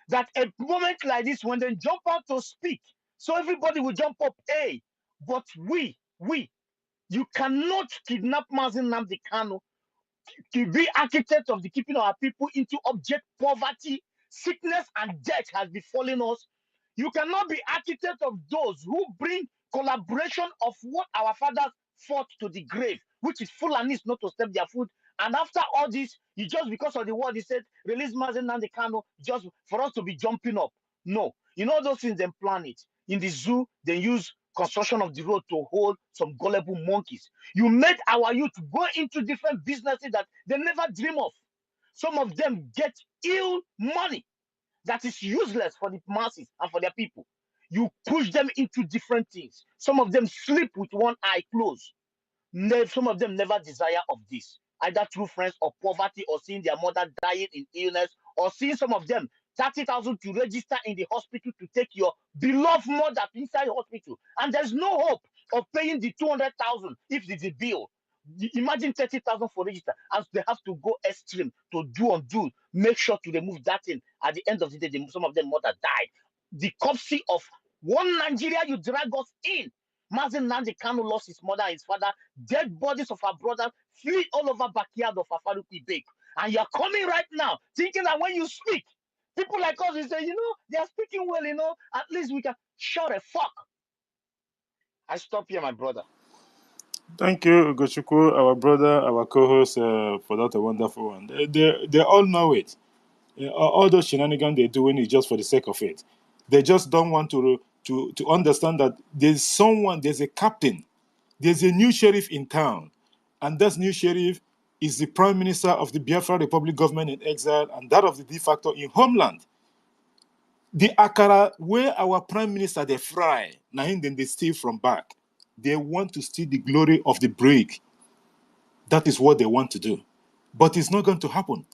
That a moment like this, when they jump out to speak, so everybody will jump up, hey, but you cannot kidnap Mazi Nnamdi Kanu to be architect of the keeping of our people into object poverty, sickness, and death has befallen us. You cannot be architect of those who bring collaboration of what our fathers fought to the grave, which is Fulanis not to step their foot. And after all this, you just because of the word he said, release Mazi Nnamdi Kanu, just for us to be jumping up. No, those things then plan it. In the zoo, they use construction of the road to hold some gullible monkeys. You made our youth go into different businesses that they never dream of. Some of them get ill money that is useless for the masses and for their people. You push them into different things. Some of them sleep with one eye closed. Some of them never desire of this, either through friends or poverty, or seeing their mother dying in illness, or seeing some of them 30,000 to register in the hospital to take your beloved mother inside the hospital, and there's no hope of paying the 200,000 if it's a bill. Imagine 30,000 for register, and they have to go extreme to undo, make sure to remove that thing. At the end of the day, some of them mother died. The corpse of one Nigeria you drag us in. Mazi Nnamdi Kanu lost his mother and his father. Dead bodies of our brothers flee all over backyard of Afaruki Bake. And you're coming right now thinking that when you speak, people like us will say, they are speaking well, at least we can shut a fuck. I stop here, my brother. Thank you, Ugochukwu, our brother, our co-host, for that wonderful one. They all know it. All those shenanigans they're doing is just for the sake of it. They just don't want to understand that there's a captain, there's a new sheriff in town, and that new sheriff is the prime minister of the Biafra Republic government in exile and that of the de facto in homeland. The akara where our prime minister they fry, now then they steal from back. They want to steal the glory of the break. That is what they want to do. But it's not going to happen.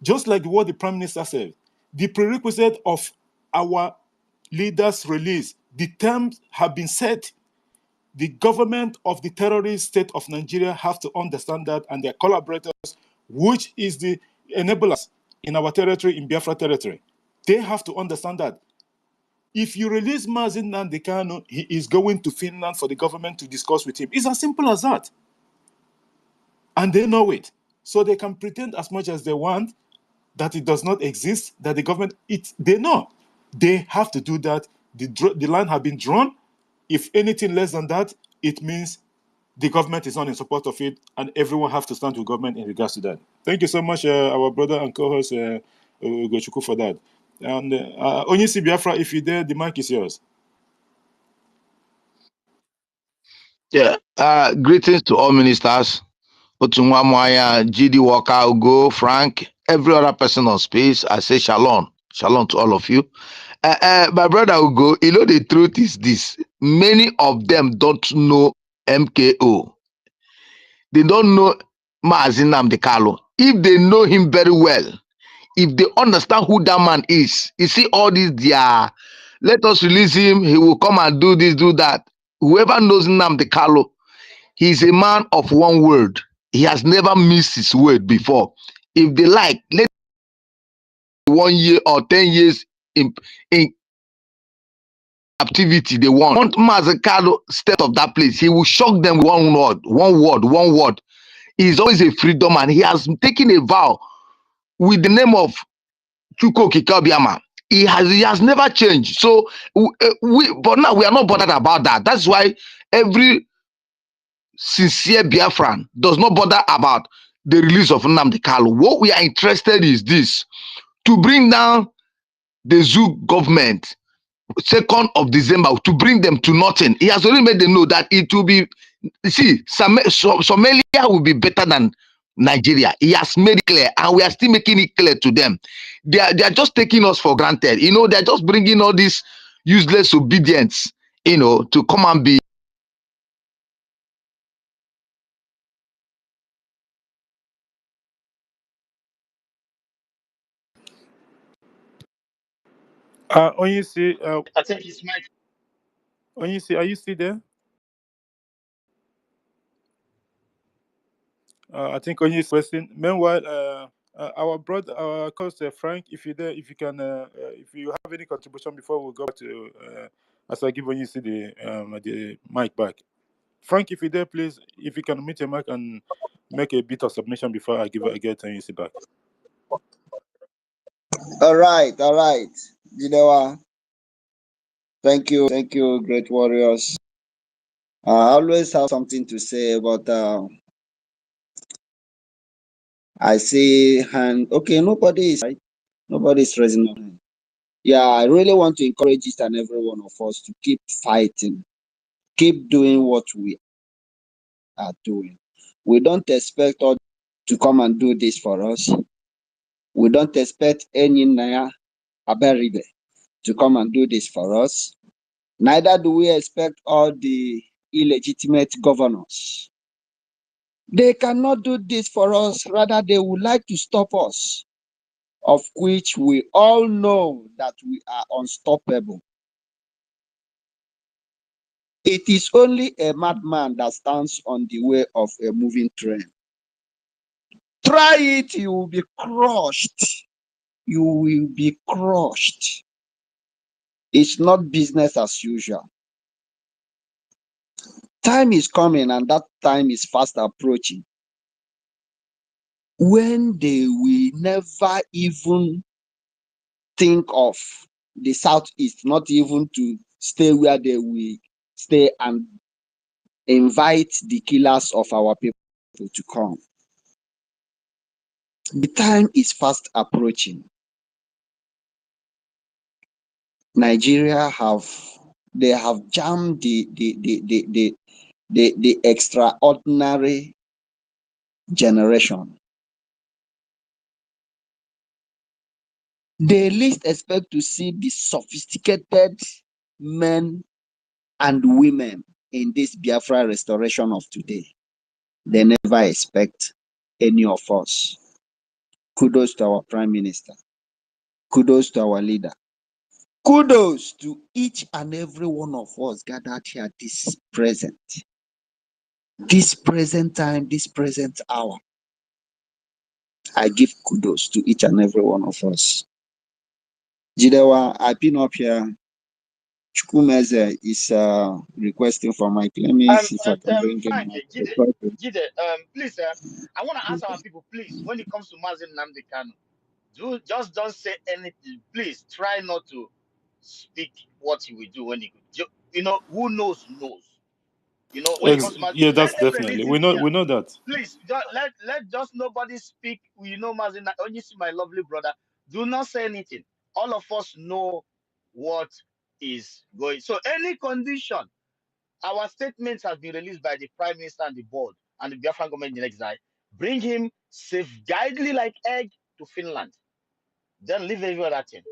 Just like what the Prime Minister said, the prerequisite of our leaders' release, the terms have been set. The government of the terrorist state of Nigeria have to understand that, and their collaborators, which is the enablers in our territory, in Biafra territory, they have to understand that. If you release Mazi Nnamdi Kanu, he is going to Finland for the government to discuss with him. It's as simple as that. And they know it. So they can pretend as much as they want that it does not exist, that the government, they know. They have to do that. The line has been drawn. If anything less than that, it means the government is not in support of it, and everyone has to stand with government in regards to that. Thank you so much, our brother and co-host, Ugochukwu, for that. And Onyisi Biafra, if you're there, the mic is yours. Yeah. Greetings to all ministers. Otunwa Mwaya, GD Walker, Ugo, Frank, every other person on space. I say shalom. Shalom to all of you. My brother Ugo, the truth is this. Many of them don't know MKO. They don't know Mazi Nnamdi Kanu. If they know him very well, if they understand who that man is, you see all these, let us release him, he will come and do this, do that. Whoever knows Nnamdi Kanu, he's a man of one word. He has never missed his word before. If they like, let 1 year or 10 years in captivity, they want Mazi Kanu step of that place. He will shock them with one word. He's always a freedom man. He has taken a vow with the name of Chuko Kikabiama. He has never changed. So but now we are not bothered about that. That's why every sincere Biafran does not bother about the release of Nnamdi Kalu. What we are interested is this: to bring down the zoo government 2nd of December, to bring them to nothing. He has already made them know that it will be, see, Somalia will be better than Nigeria. He has made it clear, and we are still making it clear to them. They are just taking us for granted. You know, they're just bringing all this useless obedience, you know, to come and be. Onyisi, I think it's my Onyisi, are you still there? I think Onyisi question. Meanwhile, our brother, our cousin Frank, if you're there, if you can, if you have any contribution before we go back to, as I give Onyisi the mic back. Frank, if you're there, please, if you can mute your mic and make a bit of submission before I get Onyisi back. All right. Jidewa, thank you, great warriors. I always have something to say, but I see hand. Okay, nobody is right. Nobody is raising up. Yeah, I really want to encourage each and every one of us to keep fighting, keep doing what we are doing. We don't expect others to come and do this for us. We don't expect any Naya Aberibe to come and do this for us. Neither do we expect all the illegitimate governors. They cannot do this for us. Rather, they would like to stop us, of which we all know that we are unstoppable. It is only a madman that stands on the way of a moving train. Try it, you will be crushed. You will be crushed. It's not business as usual. Time is coming, and that time is fast approaching, when they will never even think of the Southeast, not even to stay where they will stay and invite the killers of our people to come. The time is fast approaching. Nigeria have jammed the extraordinary generation. They least expect to see the sophisticated men and women in this Biafra restoration of today. They never expect any of us. Kudos to our Prime Minister. Kudos to our leader. Kudos to each and every one of us gathered here this present time, this present hour. I give kudos to each and every one of us. Jidewa, I've been up here. Chukwumeze is requesting for my claims if I can bring him Frank, up. Jide, please, I want to ask our people, please, when it comes to Mazin Nnamdi Kanu, just don't say anything. Please try not to speak what he will do when he could. You know, who knows. You know, when it comes to Mazin, Yeah, let that's him definitely. release We it. know Yeah, we know that. please, let just nobody speak. You know, Mazin, when you see my lovely brother, do not say anything. All of us know what is going. So any condition, our statements have been released by the Prime Minister and the board and the Biafran government in exile. Bring him safeguardedly like egg to Finland. Then leave every other thing.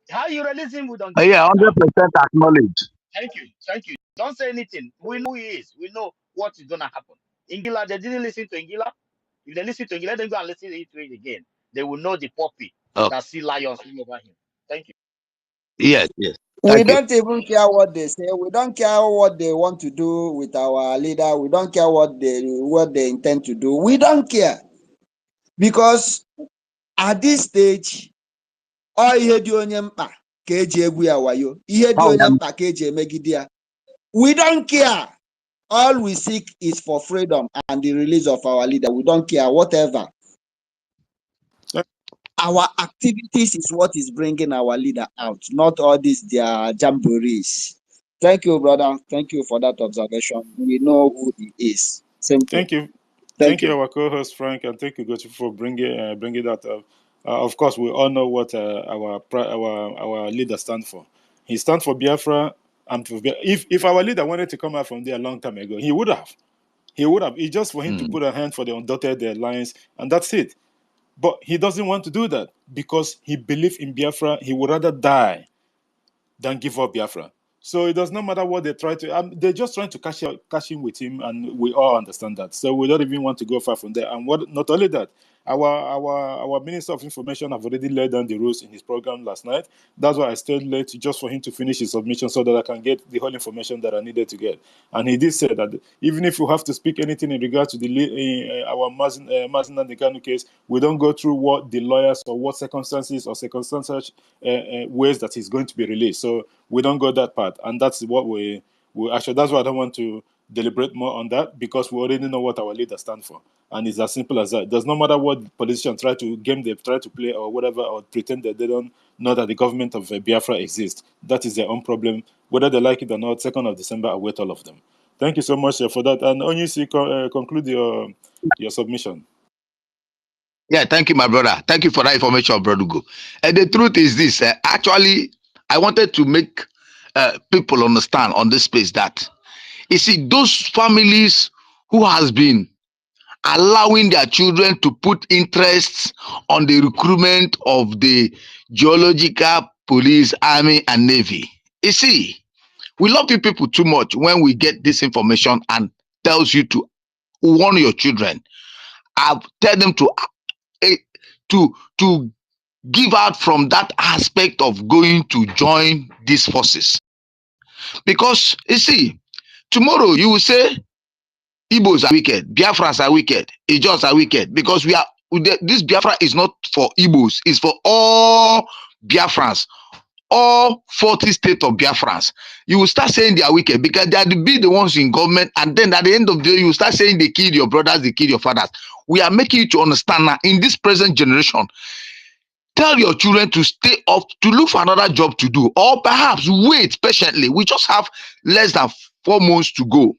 How you release him, we don't give Yeah, a damn. 100% acknowledge. Thank you. Don't say anything. We know who he is. We know what is gonna happen. Ingila, they didn't listen to Ingila. If they listen to Ingila, let them go and listen to it again. They will know the puppy Okay. that see lions all over him. Thank you. Yes. We Thank you. don't even care what they say. We don't care what they want to do with our leader. We don't care what they intend to do. We don't care, because at this stage, all ihe dị onye mkpa ka eji egwu ya wayo. Ihe dị onye mkpa ka eji emegide ya. We don't care. All we seek is for freedom and the release of our leader. We don't care whatever. Our activities is what is bringing our leader out, not all these their jamborees. Thank you, brother. Thank you for that observation. We know who he is. Simple. Thank you. Thank Thank you, you. our co-host Frank, and thank you, Gochi, for bringing that up. Of course, we all know what our leader stands for. He stands for Biafra, and if our leader wanted to come out from there a long time ago, he would have. He would have. It's just for him to Mm. put a hand for the undotted lines, and that's it. But he doesn't want to do that because he believes in Biafra. He would rather die than give up Biafra. So it does not matter what they try to. They're just trying to cash in with him, and we all understand that. So we don't even want to go far from there. And what? Not only that, our Minister of Information have already laid down the rules in his program last night. That's why I stayed late just for him to finish his submission so that I can get the whole information that I needed to get. And he did say that even if you have to speak anything in regard to our Mazin and the Kanu case, we don't go through what the lawyers or what circumstances or circumstances ways that he's going to be released. So we don't go that part, and that's what we actually. That's why I don't want to deliberate more on that because we already know what our leaders stand for, and it's as simple as that. It does not matter what politicians try to game they try to play or whatever, or pretend that they don't know that the government of Biafra exists. That is their own problem, whether they like it or not. 2nd of December, I wait all of them. Thank you so much for that. And Onyisi, conclude your submission. Yeah, thank you, my brother. Thank you for that information, brother Ugo. And the truth is this: actually, I wanted to make people understand on this space that you see those families who has been allowing their children to put interests on the recruitment of the geological police, army, and navy. You see, we love you people too much when we get this information and tells you to warn your children. I tell them eh, to give out from that aspect of going to join these forces, because you see, tomorrow you will say Igbos are wicked, Biafrans are wicked, Ijos are wicked, because this Biafra is not for Igbos, it's for all Biafrans, all 40 states of Biafrans. You will start saying they are wicked because they are the ones in government, and then at the end of the day, you will start saying they killed your brothers, they killed your fathers. We are making you to understand now in this present generation. Tell your children to stay up, to look for another job to do, or perhaps wait patiently. We just have less than 4 months to go,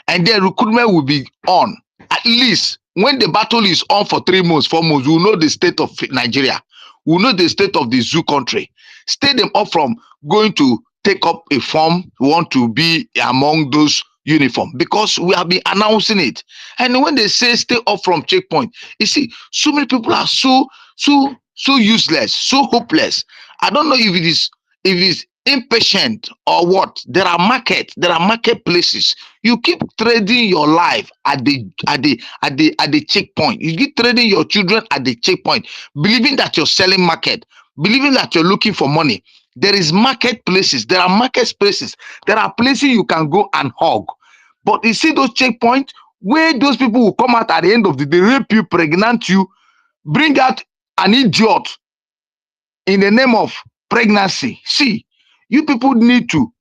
and then recruitment will be on. At least when the battle is on for 3 months, 4 months, we'll know the state of Nigeria. We'll know the state of the zoo country. Stay them up from going to take up a form, want to be among those uniform, because we have been announcing it. And when they say stay up from checkpoint, you see, so many people are so useless, so hopeless. I don't know if it is impatient or what. There are marketplaces. You keep trading your life at the checkpoint. You keep trading your children at the checkpoint, believing that you're selling market, believing that you're looking for money. There is marketplaces, there are market spaces, there are places you can go and hug. But you see those checkpoints where those people will come out at the end of the day, rape you, pregnant you, bring out an idiot in the name of pregnancy. See, you people need to,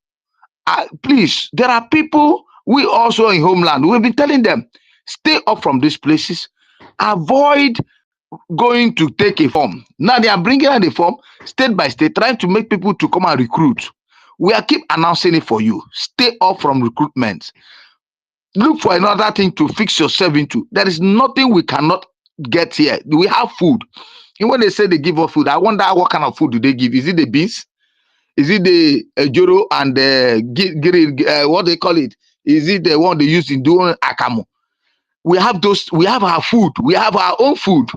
please, there are people, we also in homeland, we've been telling them, stay up from these places, avoid going to take a form. Now they are bringing out the form state by state, trying to make people to come and recruit. We are keep announcing it for you. Stay up from recruitment. Look for another thing to fix yourself into. There is nothing we cannot get here. We have food. And when they say they give us food, I wonder what kind of food do they give? Is it the beans? Is it the joro and the what they call it? Is it the one they use in doing akamu? We have those. We have our food. We have our own food.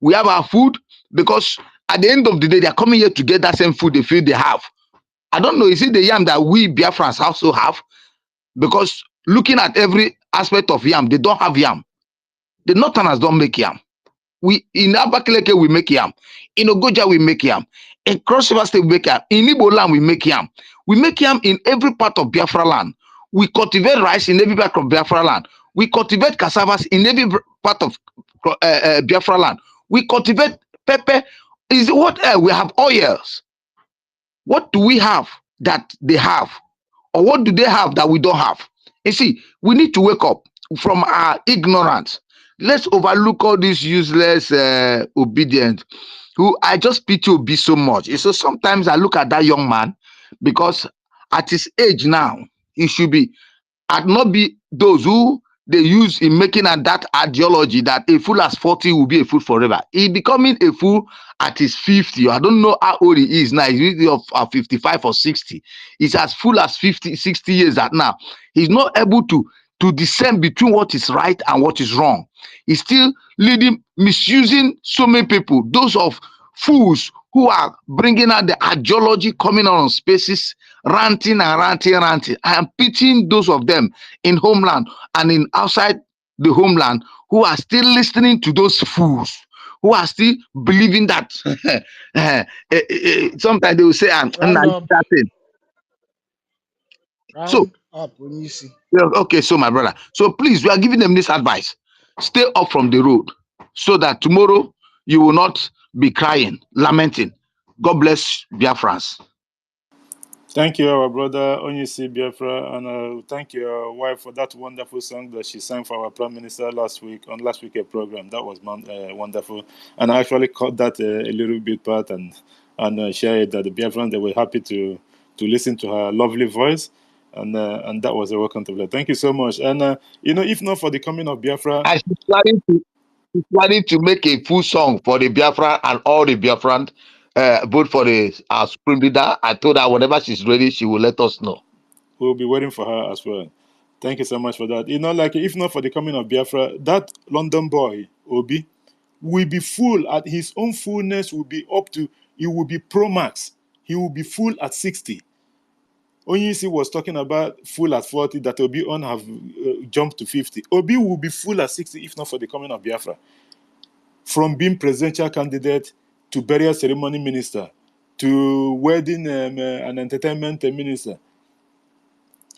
We have our food, because at the end of the day, they are coming here to get that same food they feel they have. I don't know. Is it the yam that we Biafrans also have? Because looking at every aspect of yam, they don't have yam. The Northerners don't make yam. We in Abakaleke we make yam. In Ogoja we make yam. In Cross River State we make yam. In Igbo land we make yam. We make yam in every part of Biafra land. We cultivate rice in every part of Biafra land. We cultivate cassavas in every part of Biafra land. We cultivate pepper. Is what we have oils. What do we have that they have? Or what do they have that we don't have? You see, we need to wake up from our ignorance. Let's overlook all this useless obedience. who I just pity Obi so much. So sometimes I look at that young man because at his age now, he should be and not be those who they use in making that ideology that a fool at 40 will be a fool forever. He becoming a fool at his 50. I don't know how old he is now. He's really of 55 or 60. He's as full as 50, 60 years at now. He's not able to discern between what is right and what is wrong. He's still leading, misusing so many people. Those of fools who are bringing out the ideology coming on spaces, ranting and ranting. I am pitying those of them in homeland and in outside the homeland who are still listening to those fools, who are still believing that sometimes they will say, I'm Round not up, that thing. So, round up when you see. okay, so my brother, so please, we are giving them this advice. Stay up from the road so that tomorrow you will not be crying, lamenting. God bless Biafrans. Thank you, our brother Onyisi Biafra, and thank your wife for that wonderful song that she sang for our Prime Minister last week on last week's program. That was wonderful, and I actually caught that a little bit part and shared that the Biafrans, they were happy to listen to her lovely voice, and that was a welcome to her. Thank you so much. And if not for the coming of Biafra, I she's planning to make a full song for the Biafra and all the Biafran, vote for the our supreme leader. I told her whenever she's ready, she will let us know. we'll be waiting for her as well. Thank you so much for that. Like if not for the coming of Biafra, that London boy Obi will be full at his own fullness. Will be up to, he will be pro max. He will be full at 60. Onyisi was talking about full at 40, that Obi on have jumped to 50. Obi will be full at 60 if not for the coming of Biafra. From being presidential candidate to burial ceremony minister to wedding and entertainment minister.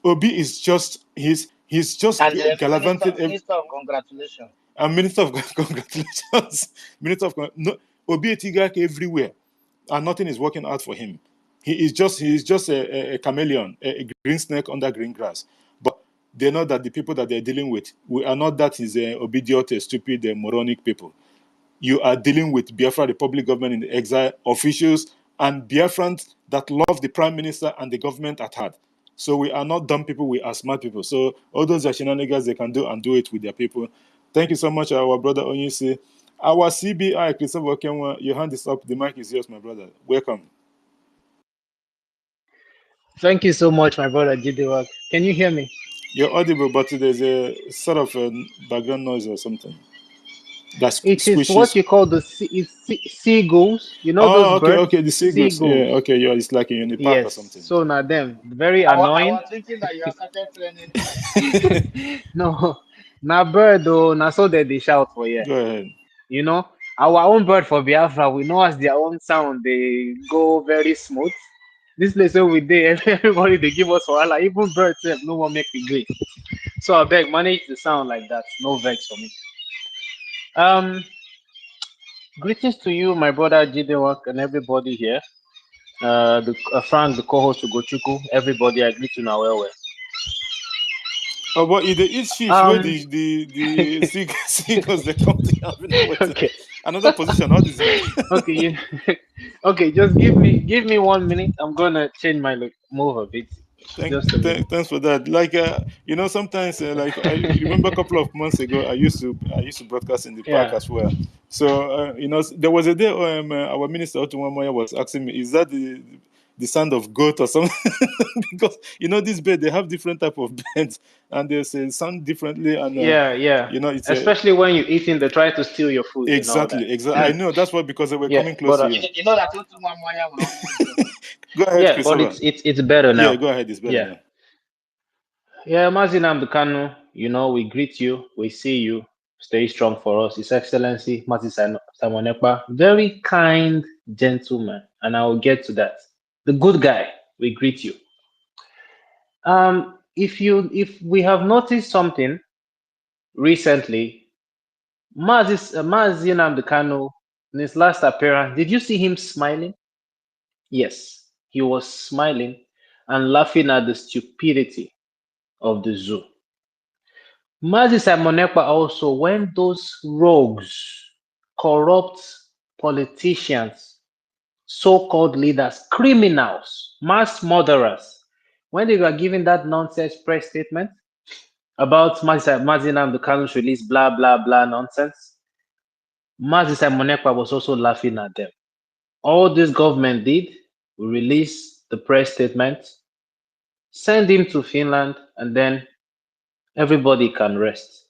Obi is just he's just And the gallivanted. minister of congratulations. And Minister of Congratulations, Minister of no, Obi Etigak everywhere, and nothing is working out for him. He is just a chameleon, a green snake under green grass. But they know that the people that they're dealing with, we are not that is obedient, stupid, moronic people. You are dealing with Biafra Republic government in the exile, officials, and Biafrans that love the prime minister and the government at heart. So we are not dumb people, we are smart people. So all those are shenanigans they can do and do it with their people. Thank you so much, our brother Onyisi. Our CBI, Christopher Kenwa, your hand is up. The mic is yours, my brother. Welcome. Thank you so much, my brother Gideon. Can you hear me? You're audible, but there's a sort of a background noise or something. That's It is what squishes. you call the seagulls. You know those Oh, okay, birds? okay. The seagulls. Yeah, Seagulls. okay. Yeah, it's like in a park or Yes. something. So now them very I annoying. was thinking that you have started training them. No, now bird though. Now so that they shout for you. Go ahead. You know, our own bird for Biafra, we know as their own sound, they go very smooth. This place where we did, everybody they give us for Allah. Even birds, no one make me great. So I beg, manage the sound like that. No vex for me. Greetings to you, my brother Jidewak, and everybody here. Frank, the co-host of Gochuku, everybody, I greet you now well. Oh, but if they eat fish, where the seagulls they come to having Okay. another position. How is it? Okay, okay, just give me 1 minute. I'm gonna change my move a bit. Just a minute. Thanks for that. Like sometimes like I remember a couple of months ago, I used to broadcast in the park Yeah. as well. So there was a day our minister Otumwamoya was asking me, is that the sound of goat or something? Because these birds, they have different type of birds and they say sound differently, and Yeah. it's Especially when you're eating, they try to steal your food and all that. exactly. I know that's why, because they were Yeah, coming close but to you. You know that Otumwamwanya will not feed them. Go ahead, yeah, but Christopher. it's better now. Yeah, go ahead. It's better Yeah. now. Yeah, Mazinam Dukanu, we greet you, we see you, stay strong for us. His Excellency, Mazin Samonekpa, very kind gentleman, and I will get to that. The good guy, we greet you. If we have noticed something recently, Mazin Dukanu, in his last appearance, did you see him smiling? Yes, he was smiling and laughing at the stupidity of the zoo. Mazi Simonekpa also, when those rogues, corrupt politicians, so-called leaders, criminals, mass murderers, when they were giving that nonsense press statement about Mazinam Dukanu's release, blah, blah, blah nonsense, Mazisa Monekwa was also laughing at them. All this government did, we release the press statement, send him to Finland, and then everybody can rest.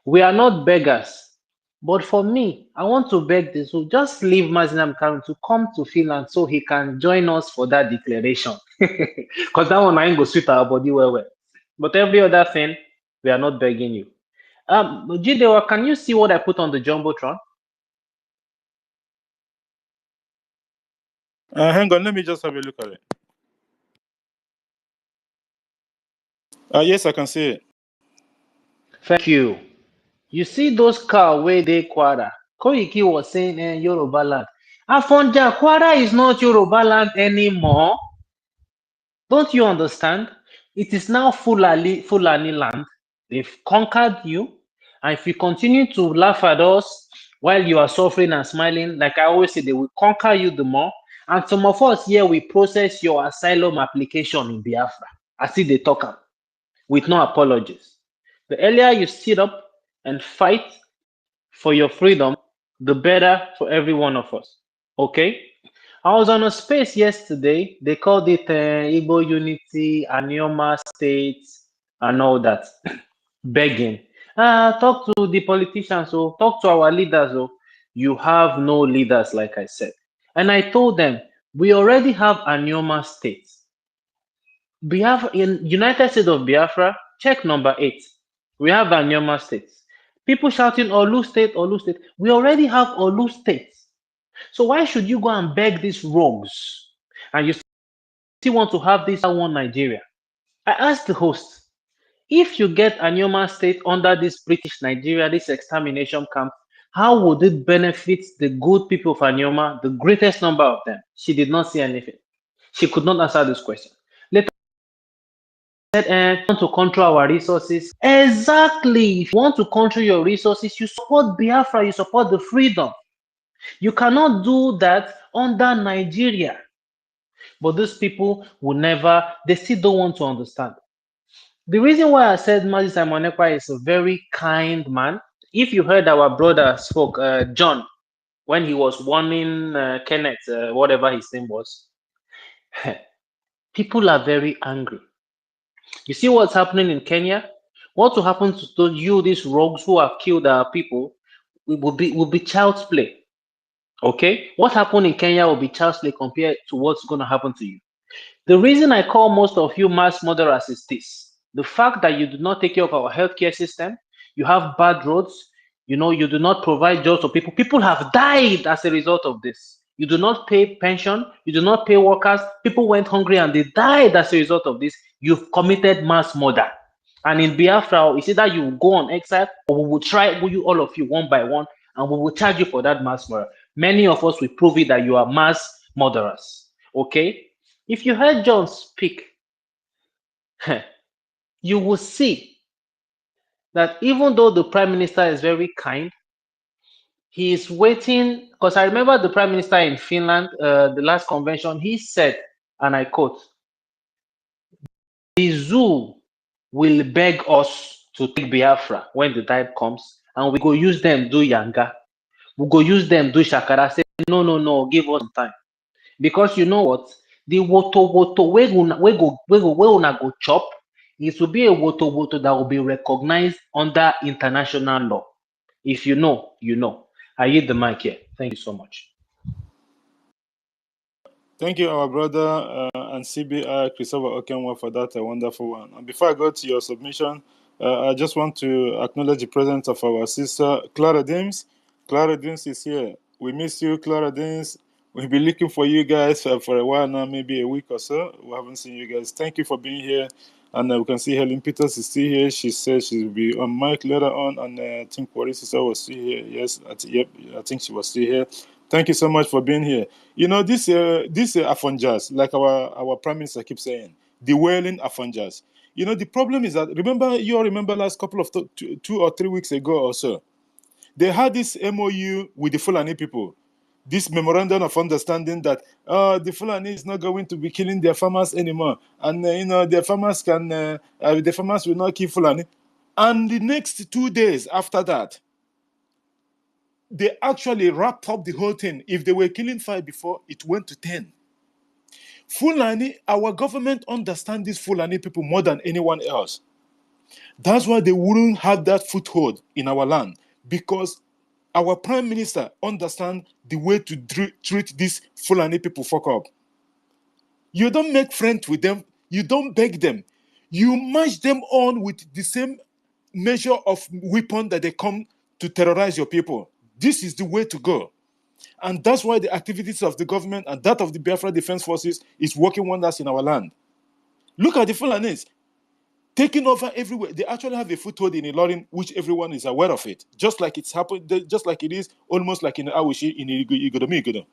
We are not beggars, but for me, I want to beg this, so just leave Mazinam Kanu to come to Finland so he can join us for that declaration. Because that one I ain't go sweet our body well. But every other thing, we are not begging you. Jidewa, can you see what I put on the Jumbotron? Hang on, let me just have a look at it. Yes, I can see it. Thank you. You see those car where they Kwara. Koiki was saying Yoruba land. Afonja, Kwara is not Yoruba land anymore. Don't you understand? It is now Fulani land. They've conquered you. And if you continue to laugh at us while you are suffering and smiling, like I always say, they will conquer you the more. And some of us here, we process your asylum application in Biafra. I see they talk am with no apologies. The earlier you sit up and fight for your freedom, the better for every one of us. Okay? I was on a space yesterday. They called it Igbo Unity, Anioma State, and all that. Begging. Talk to the politicians, so talk to our leaders. So you have no leaders, like I said. And I told them, we already have Anioma State. Biafra, in United States of Biafra, check number 8. We have Anioma State. People shouting Olu State, Olu State. We already have Olu State. So why should you go and beg these rogues? And you still want to have this one Nigeria? I asked the host, if you get Anioma State under this British Nigeria, this extermination camp, how would it benefit the good people of Anioma, the greatest number of them? She did not say anything. She could not answer this question. Later said, want to control our resources. Exactly. If you want to control your resources, you support Biafra, you support the freedom. You cannot do that under Nigeria. But these people will never, they still don't want to understand. The reason why I said Mazi Simonekwa is a very kind man, if you heard our brother spoke, John, when he was warning Kenneth, whatever his name was, people are very angry. You see what's happening in Kenya? What will happen to you, these rogues who have killed our people, will be child's play. Okay? What happened in Kenya will be child's play compared to what's going to happen to you. The reason I call most of you mass murderers is this. The fact that you do not take care of our healthcare system, you have bad roads, you do not provide jobs for people. People have died as a result of this. You do not pay pension, you do not pay workers, people went hungry and they died as a result of this. You've committed mass murder. And in Biafra, it's either you go on exile or we will try you, all of you, one by one, and we will charge you for that mass murder. Many of us will prove it that you are mass murderers. Okay? If you heard John speak, you will see that even though the Prime Minister is very kind, he is waiting, because I remember the Prime Minister in Finland, the last convention, he said, and I quote, the zoo will beg us to take Biafra when the time comes, and we go use them do yanga. We go use them do shakara. Say, no, give us some time. Because you know what? The woto we una go chop, it will be a woto that will be recognized under international law. If you know, you know. I yield the mic here. Thank you so much. Thank you, our brother and CBI, Christopher Okenwa, for that wonderful one. And before I go to your submission, I just want to acknowledge the presence of our sister, Clara Dims. Clara Dims is here. We miss you, Clara Dims. We've been looking for you guys for a while now, maybe a week or so. We haven't seen you guys. Thank you for being here. And we can see Helen Peters is still here. She said she will be on mic later on. And I think Quarry sister was still here. Yes, I think she was still here. Thank you so much for being here. This Afonjas, like our Prime Minister keeps saying, the wailing Afonjas. The problem is that, remember last couple of 2 or 3 weeks ago or so, they had this MOU with the Fulani people. this memorandum of understanding that the Fulani is not going to be killing their farmers anymore, and their farmers the farmers will not kill Fulani. And the next 2 days after that, they actually wrapped up the whole thing. If they were killing 5 before, it went to 10. Fulani, our government understands these Fulani people more than anyone else. That's why they wouldn't have that foothold in our land, because our prime minister understands the way to treat these Fulani people fuck up. You don't make friends with them. You don't beg them. You match them on with the same measure of weapon that they come to terrorize your people. This is the way to go. And that's why the activities of the government and that of the Biafra Defense Forces is working wonders in our land. Look at the Fulanis taking over everywhere. They actually have a foothold in Ilorin, which everyone is aware of it. Just like it's happened, just like it is almost like in Awishi, in Igodomi.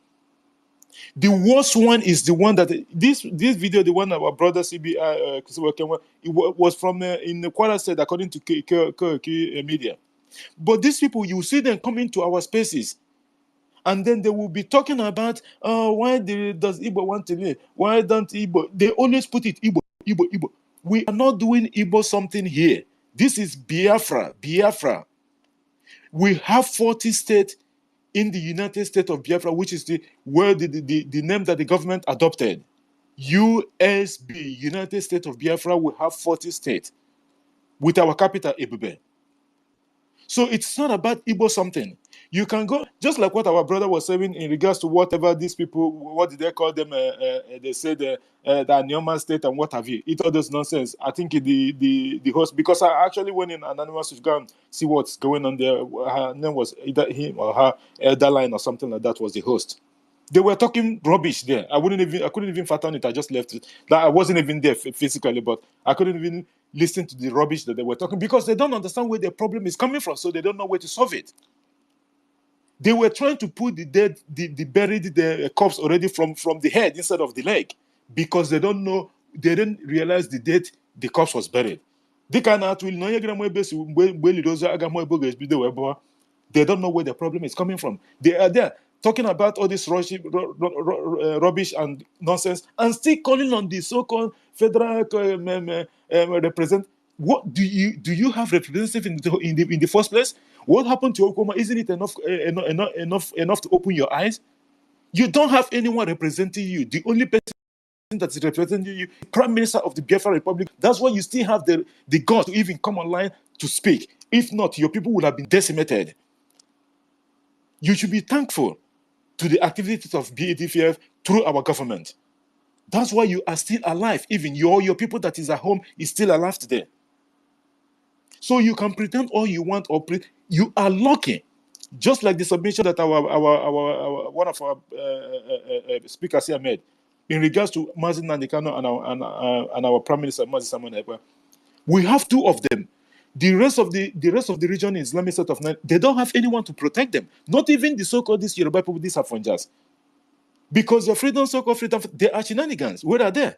The worst one is the one that this video, the one our brother CBI it was from in the Kwara State, according to media. But these people, you see them coming to our spaces, and then they will be talking about why does Igbo want to live? Why don't Igbo? They always put it Igbo, Igbo, Igbo. We are not doing Igbo something here. This is Biafra, Biafra. We have 40 states in the United States of Biafra, which is the name that the government adopted. USB, United States of Biafra, we have 40 states with our capital, Ebube. So it's not about Igbo something. You can go, just like what our brother was saying in regards to whatever these people, what did they call them? They said the Neoma state and what have you. It all those nonsense. I think the host, because I actually went in anonymous to go and see what's going on there. Her name was either him or her elder line or something like that was the host. They were talking rubbish there. I couldn't even fathom it. I just left it. Like, I wasn't even there physically, but I couldn't even listen to the rubbish that they were talking, because they don't understand where the problem is coming from, so they don't know where to solve it. They were trying to put the buried corpse already from the head instead of the leg, because they didn't realize the date the corpse was buried. They don't know where the problem is coming from. They are there talking about all this rubbish and nonsense, and still calling on the so-called federal represent. What do you have representative in the first place? What happened to Okoma? Isn't it enough to open your eyes? You don't have anyone representing you. The only person that is representing you, Prime Minister of the Biafra Republic. That's why you still have the guts to even come online to speak. If not, your people would have been decimated. You should be thankful to the activities of BADFF through our government. That's why you are still alive. Even your people that is at home is still alive today. So you can pretend all you want, or you are lucky. Just like the submission that our one of our speakers here made in regards to Mazin Nandekano and our Prime Minister Mazin Simon Ekpa. We have 2 of them. The rest of the region in Islamic State of Nigeria, they don't have anyone to protect them. Not even the so-called these Yoruba people, these Afonjas. Because the so-called freedom, they are shenanigans. Where are they?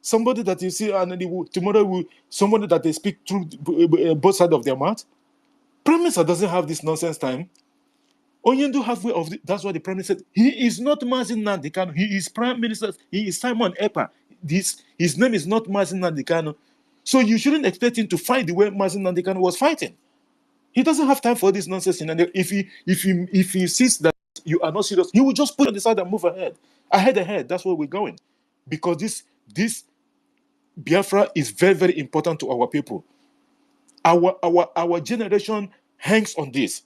Somebody that you see, and tomorrow somebody that they speak through both sides of their mouth. Prime Minister doesn't have this nonsense time. Onyendu halfway of that's why the Prime Minister, he is not Mazin Nandekano. He is Prime Minister. He is Simon Ekpa. His name is not Mazin Nandekano. So you shouldn't expect him to fight the way Mazin Nandekano was fighting. He doesn't have time for this nonsense. If he sees that you are not serious, he will just put on the side and move ahead. That's where we're going, because this Biafra is very, very important to our people. Our generation hangs on this.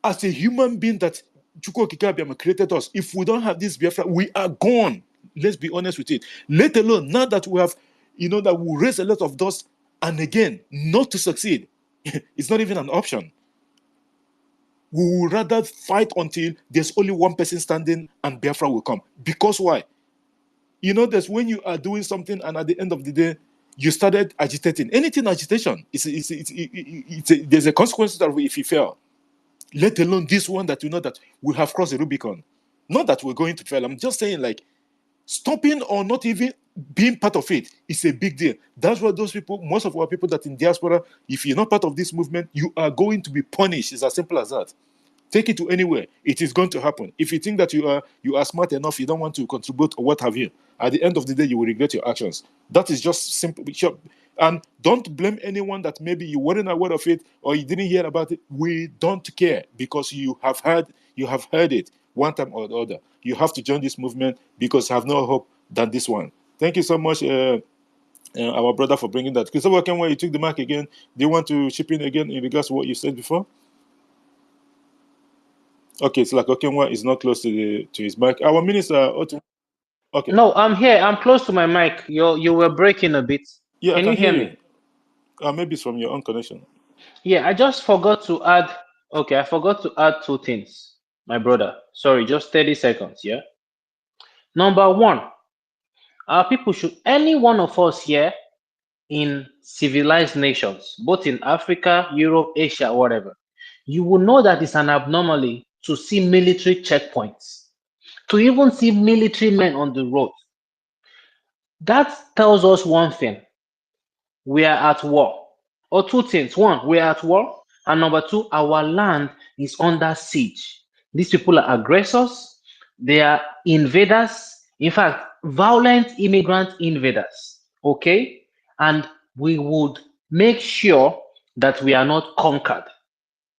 As a human being that Chukwu Okike Abiama created us, if we don't have this Biafra, we are gone. Let's be honest with it. Let alone now that we have, that we raise a lot of dust, and again, not to succeed, it's not even an option. We will rather fight until there's only one person standing and Biafra will come. Because why? That's when you are doing something and at the end of the day, you started agitating. Anything agitation, there's a consequence that if you fail. Let alone this one that that we have crossed the Rubicon. Not that we're going to fail. I'm just saying, like, stopping or not even being part of it is a big deal. That's why those people, most of our people that in diaspora, if you're not part of this movement, you are going to be punished. It's as simple as that. Take it to anywhere. It is going to happen. If you think that you are smart enough, you don't want to contribute or what have you, at the end of the day, you will regret your actions. That is just simple. And don't blame anyone that maybe you weren't aware of it or you didn't hear about it. We don't care because you have heard it one time or the other. You have to join this movement because you have no hope than this one. Thank you so much, our brother, for bringing that. Christopher Kenwa, you took the mic again. Do you want to chip in again in regards to what you said before? Okay, it's like Okenwa is not close to his mic. Our minister, okay. No, I'm here. I'm close to my mic. You were breaking a bit. Yeah, Can I can you hear hear me? you. Maybe it's from your own connection. Yeah, I just forgot to add. Okay, I forgot to add two things, my brother. Sorry, just 30 seconds. Yeah. Number one, our people should, any one of us here in civilized nations, both in Africa, Europe, Asia, whatever, you will know that it's an abnormality to see military checkpoints, to even see military men on the road. That tells us one thing: we are at war. Or two things: one, we are at war, and number two, our land is under siege. These people are aggressors, they are invaders, in fact, violent immigrant invaders. Okay? And we would make sure that we are not conquered.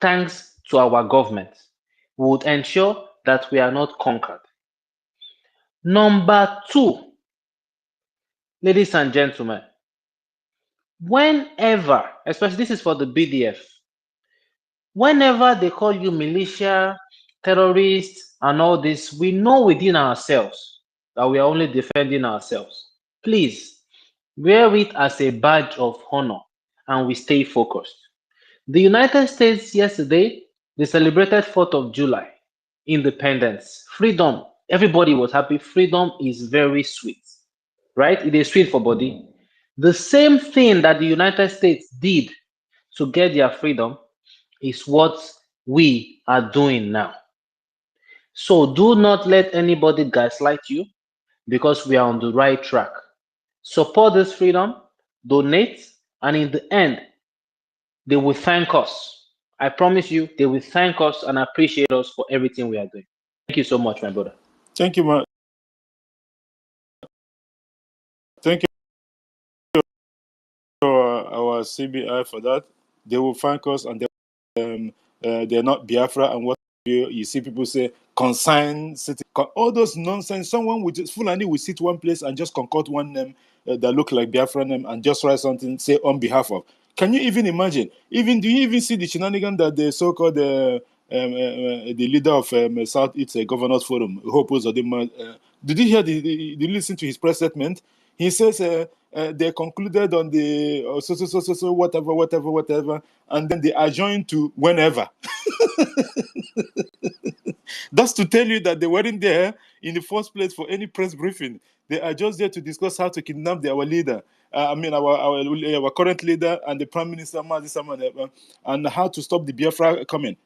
Thanks to our government, we would ensure that we are not conquered. Number two, ladies and gentlemen, whenever, especially this is for the BDF, whenever they call you militia, terrorists, and all this, we know within ourselves that we are only defending ourselves. Please wear it as a badge of honor and we stay focused. The United States yesterday, they celebrated 4th of July, independence, freedom. Everybody was happy. Freedom is very sweet, right? It is sweet for body. The same thing that the United States did to get their freedom is what we are doing now. So do not let anybody gaslight you because we are on the right track. Support this freedom, donate, and in the end, they will thank us. I promise you, they will thank us and appreciate us for everything we are doing. Thank you so much, my brother. Thank you, man. Thank you, our CBI, for that. They will thank us, and they're not Biafra. And what you see people say, consign city, all those nonsense. Someone would just Fulani will sit one place and just concoct one name that look like Biafra name and just write something, say on behalf of. Can you even imagine? Do you even see the shenanigan that the so-called the leader of South East Governors Forum, Hope Uzodinma, did you hear? Did you listen to his press statement? He says they concluded on the so whatever, and then they adjourned to whenever. That's to tell you that they weren't there in the first place for any press briefing. They are just there to discuss how to kidnap our leader. Our current leader and the Prime Minister, and how to stop the Biafra coming.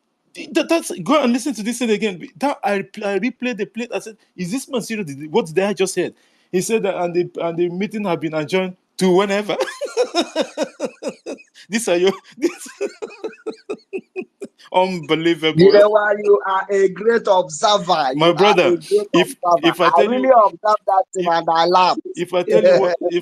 That's go and listen to this thing again. That I replayed the plate. I said, "Is this man serious? What did I just said?" He said that, and the meeting have been adjourned to whenever. These are your unbelievable. You know why you are a great observer. My You are brother, a great if observer. I I tell really you, observed that thing if and I laughed. if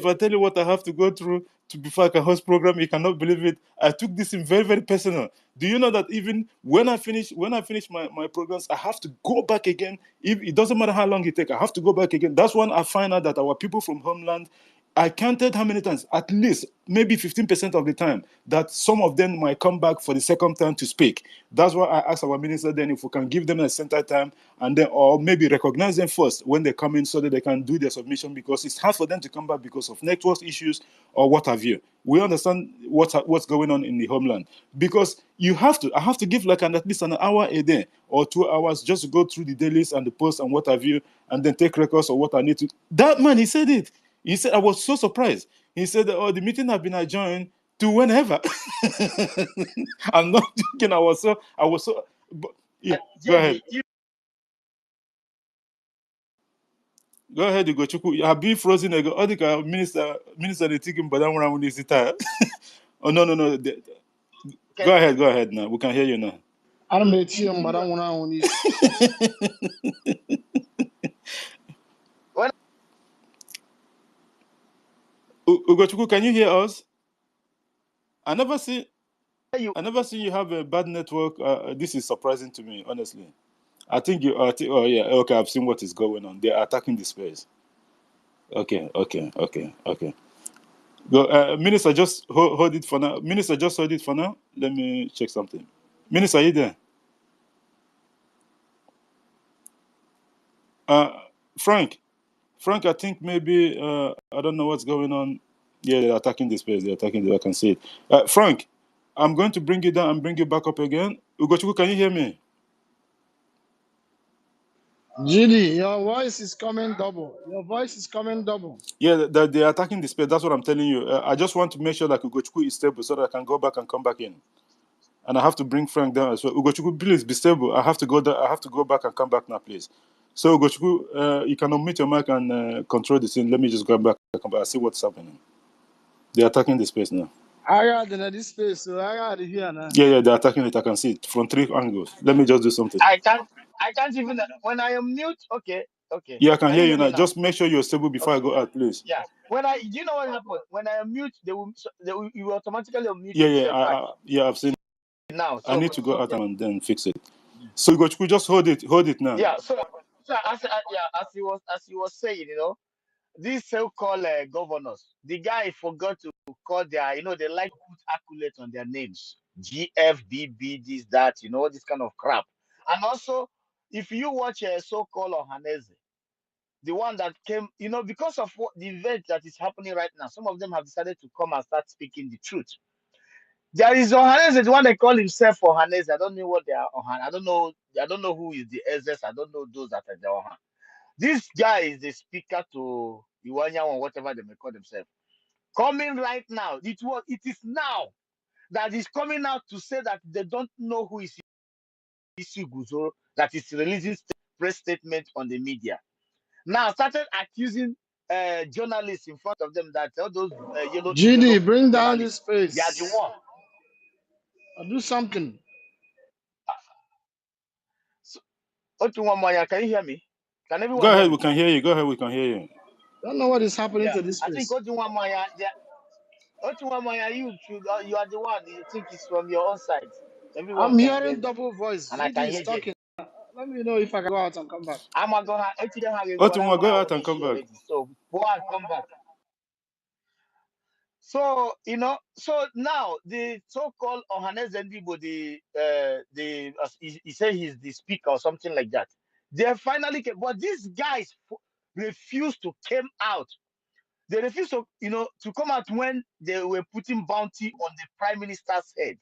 I tell you what I have to go through before I can host program, you cannot believe it. I took this in very, very personal. Do you know that even when I finish my programs, I have to go back again. If it doesn't matter how long it takes, I have to go back again. That's when I find out that our people from homeland, I counted how many times, at least maybe 15% of the time, that some of them might come back for the second time to speak. That's why I asked our minister then if we can give them a center time and then, or maybe recognize them first when they come in so that they can do their submission, because it's hard for them to come back because of network issues or what have you. We understand what's going on in the homeland, because I have to give like at least an hour a day or 2 hours just to go through the dailies and the posts and what have you, and then take records of what I need to. That man, he said it. He said, I was so surprised. He said, "Oh, the meeting have been adjourned to whenever." I'm not joking. I was so. But, yeah, go ahead. Go ahead, you go. Chuku. Have been frozen. I go. Oh, the minister, they taking but I'm around this time. Oh no. Go ahead now. We can hear you now. I'm a team, but I want to own this. Ugochukwu, can you hear us? I never see You you have a bad network. This is surprising to me, honestly. I think you are. Oh yeah, okay. I've seen what is going on. They're attacking the space. Okay. Go, Minister. Just hold it for now. Minister, just hold it for now. Let me check something. Minister, are you there? Frank. Frank, I think maybe I don't know what's going on. Yeah, they're attacking the space. They're attacking the. I can see it. Frank, I'm going to bring you down and bring you back up again. Ugochukwu, can you hear me? GD, your voice is coming double. Your voice is coming double. Yeah, they're attacking the space. That's what I'm telling you. I just want to make sure that Ugochukwu is stable so that I can go back and come back in. And I have to bring Frank down as well. Ugochukwu, please be stable. I have to go there. I have to go back and come back now, please. So Ugochukwu, you can unmute your mic and control the scene. Let me just go back and come back. I see what's happening. They're attacking the space now. I got this space, so I got it here now. Yeah, they're attacking it. I can see it from 3 angles. Let me just do something. I can't even when I am mute. Okay. Yeah, I can hear you you now. now? Just make sure you're stable before I go out, please. Yeah. You know what happened? When I am mute, they will you automatically unmute Yeah, I've seen it. now. I need to go out and then fix it. So Ugochukwu, just hold it now. Yeah. So as he was saying, these so-called governors, the guy forgot to call their, they like to put accolades on their names. GFBB, this, that, this kind of crap. And also, if you watch a so-called Ohaneze, the one that came, because of the event that is happening right now, some of them have decided to come and start speaking the truth. There is Ohaneze, the one they call himself Ohaneze. I don't know what they are Ohan. I don't know who is the Ezes. I don't know those that are the Ohan. This guy is the speaker to Iwanya or whatever they may call themselves. Coming right now, it is now that is coming out to say that they don't know who is Isi Guzoro, that is releasing press statement on the media. Now started accusing journalists in front of them that all those yellow GD, bring down this space. They are space. the one. I'll do something. So, can you hear me? Can everyone Go ahead, hear me? we can hear you. Go ahead, we can hear you. Don't know what is happening to this I think space. you are the one. You think it's from your own side. Everyone I'm can hear hearing me, double voice. and I GD can is hear talking. Let me know if I can go out and come back. I'm gonna go Go out and come back. already. So go and come back. So so now the so-called Ohanes Ndibo, he said he's the speaker or something like that. They finally came, but these guys refused to come out. They refused to come out when they were putting bounty on the prime minister's head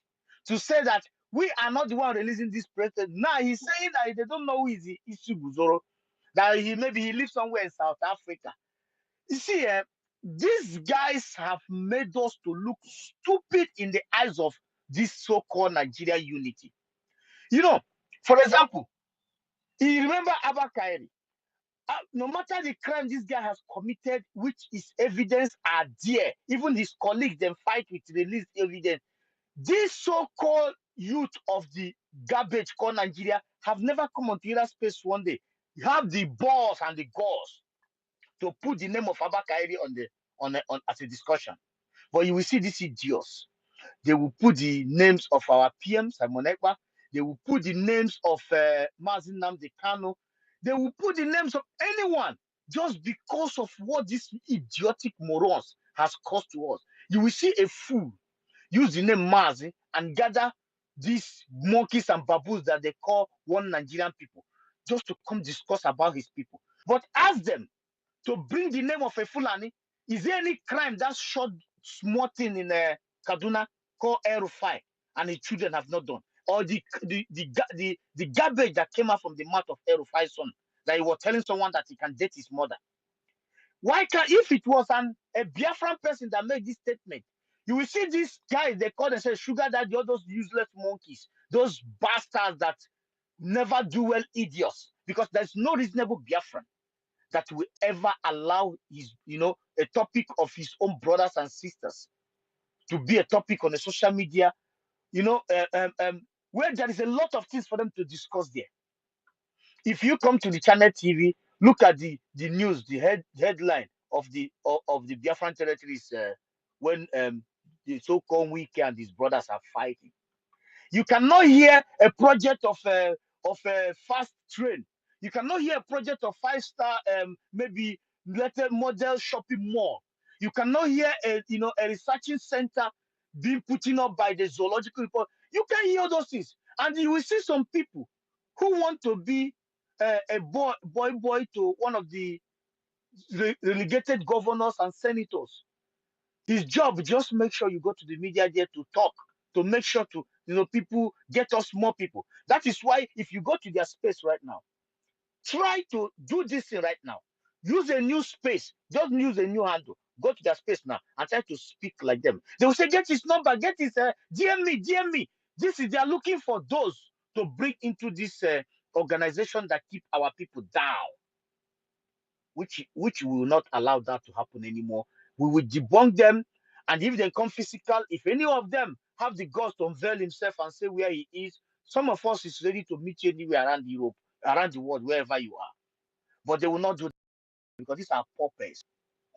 to say that we are not the one releasing this president. Now he's saying that they don't know who is Isu Guzoro, that maybe he lives somewhere in South Africa. You see, these guys have made us to look stupid in the eyes of this so-called Nigeria unity. For example, you remember Abba Kairi. No matter the crime this guy has committed, which is evidence are there, even his colleagues then fight with released evidence. These so-called youth of the garbage called Nigeria have never come on Twitter space one day. You have the balls and the gauze to put the name of Abba Kairi on as a discussion. But you will see these idiots. They will put the names of our PM, Simon Ekpa. They will put the names of Mazin Namde Kano. They will put the names of anyone just because of what these idiotic morons has caused to us. You will see a fool use the name Mazi and gather these monkeys and baboons that they call one Nigerian people just to come discuss about his people. But ask them to bring the name of a Fulani. Is there any crime that shot small thing in Kaduna called Erufai and his children have not done? Or the garbage that came out from the mouth of Erufai's son that he was telling someone that he can date his mother? Why can't, if it was a Biafran person that made this statement, you will see these guys, they call themselves sugar daddy, all those useless monkeys, those bastards that never do well, idiots, because there's no reasonable Biafran that will ever allow his, a topic of his own brothers and sisters to be a topic on the social media, which where there is a lot of things for them to discuss there. If you come to the channel TV, look at the news, the headline of the Biafran territories when the so-called Wike and his brothers are fighting. You cannot hear a project of a fast train. You cannot hear a project of 5-star maybe letter model shopping mall. You cannot hear a researching center being put up by the zoological report. You can hear those things, and you will see some people who want to be a boy to one of the relegated governors and senators. His job, just make sure you go to the media there to talk, to make sure to people get us more people. That is why if you go to their space right now, try to do this thing right now. Use a new space, just use a new handle. Go to their space now and try to speak like them. They will say, get his number, get his DM me, DM me. This is they are looking for those to bring into this organization that keep our people down. Which we will not allow that to happen anymore. We will debunk them, and if they come physical, if any of them have the guts to unveil himself and say where he is, some of us is ready to meet you anywhere around Europe, around the world, wherever you are. But they will not do that because these are paupers,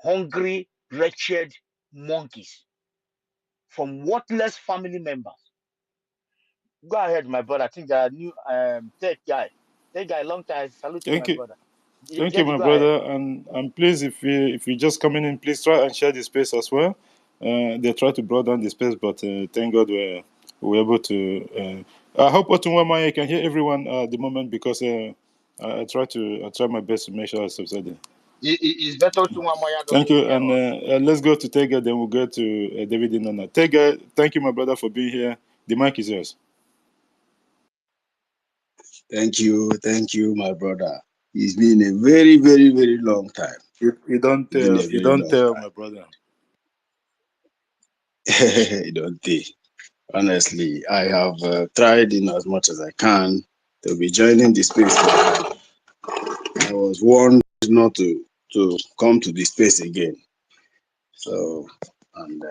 hungry, wretched monkeys from worthless family members. Go ahead, my brother. I think the new tech guy, long time. Salute you, my Thank you. brother. Thank you, Jedi, my go ahead. brother. And please, if you just coming in, please try and share the space as well. They try to broaden the space, but thank God we're able to. I hope Otunwamaya can hear everyone at the moment because I try my best to make sure I subside. It's better to Moya Thank doesn't you, hear and us. let's go to Tega. Then we'll go to David Inona. Tega, thank you, my brother, for being here. The mic is yours. Thank you, my brother. It's been a very, very, very long time. You don't It's been tell. a You very don't long tell, time. my brother. You don't think. Honestly, I have tried in as much as I can to be joining the space. I was warned not to come to the space again. So, and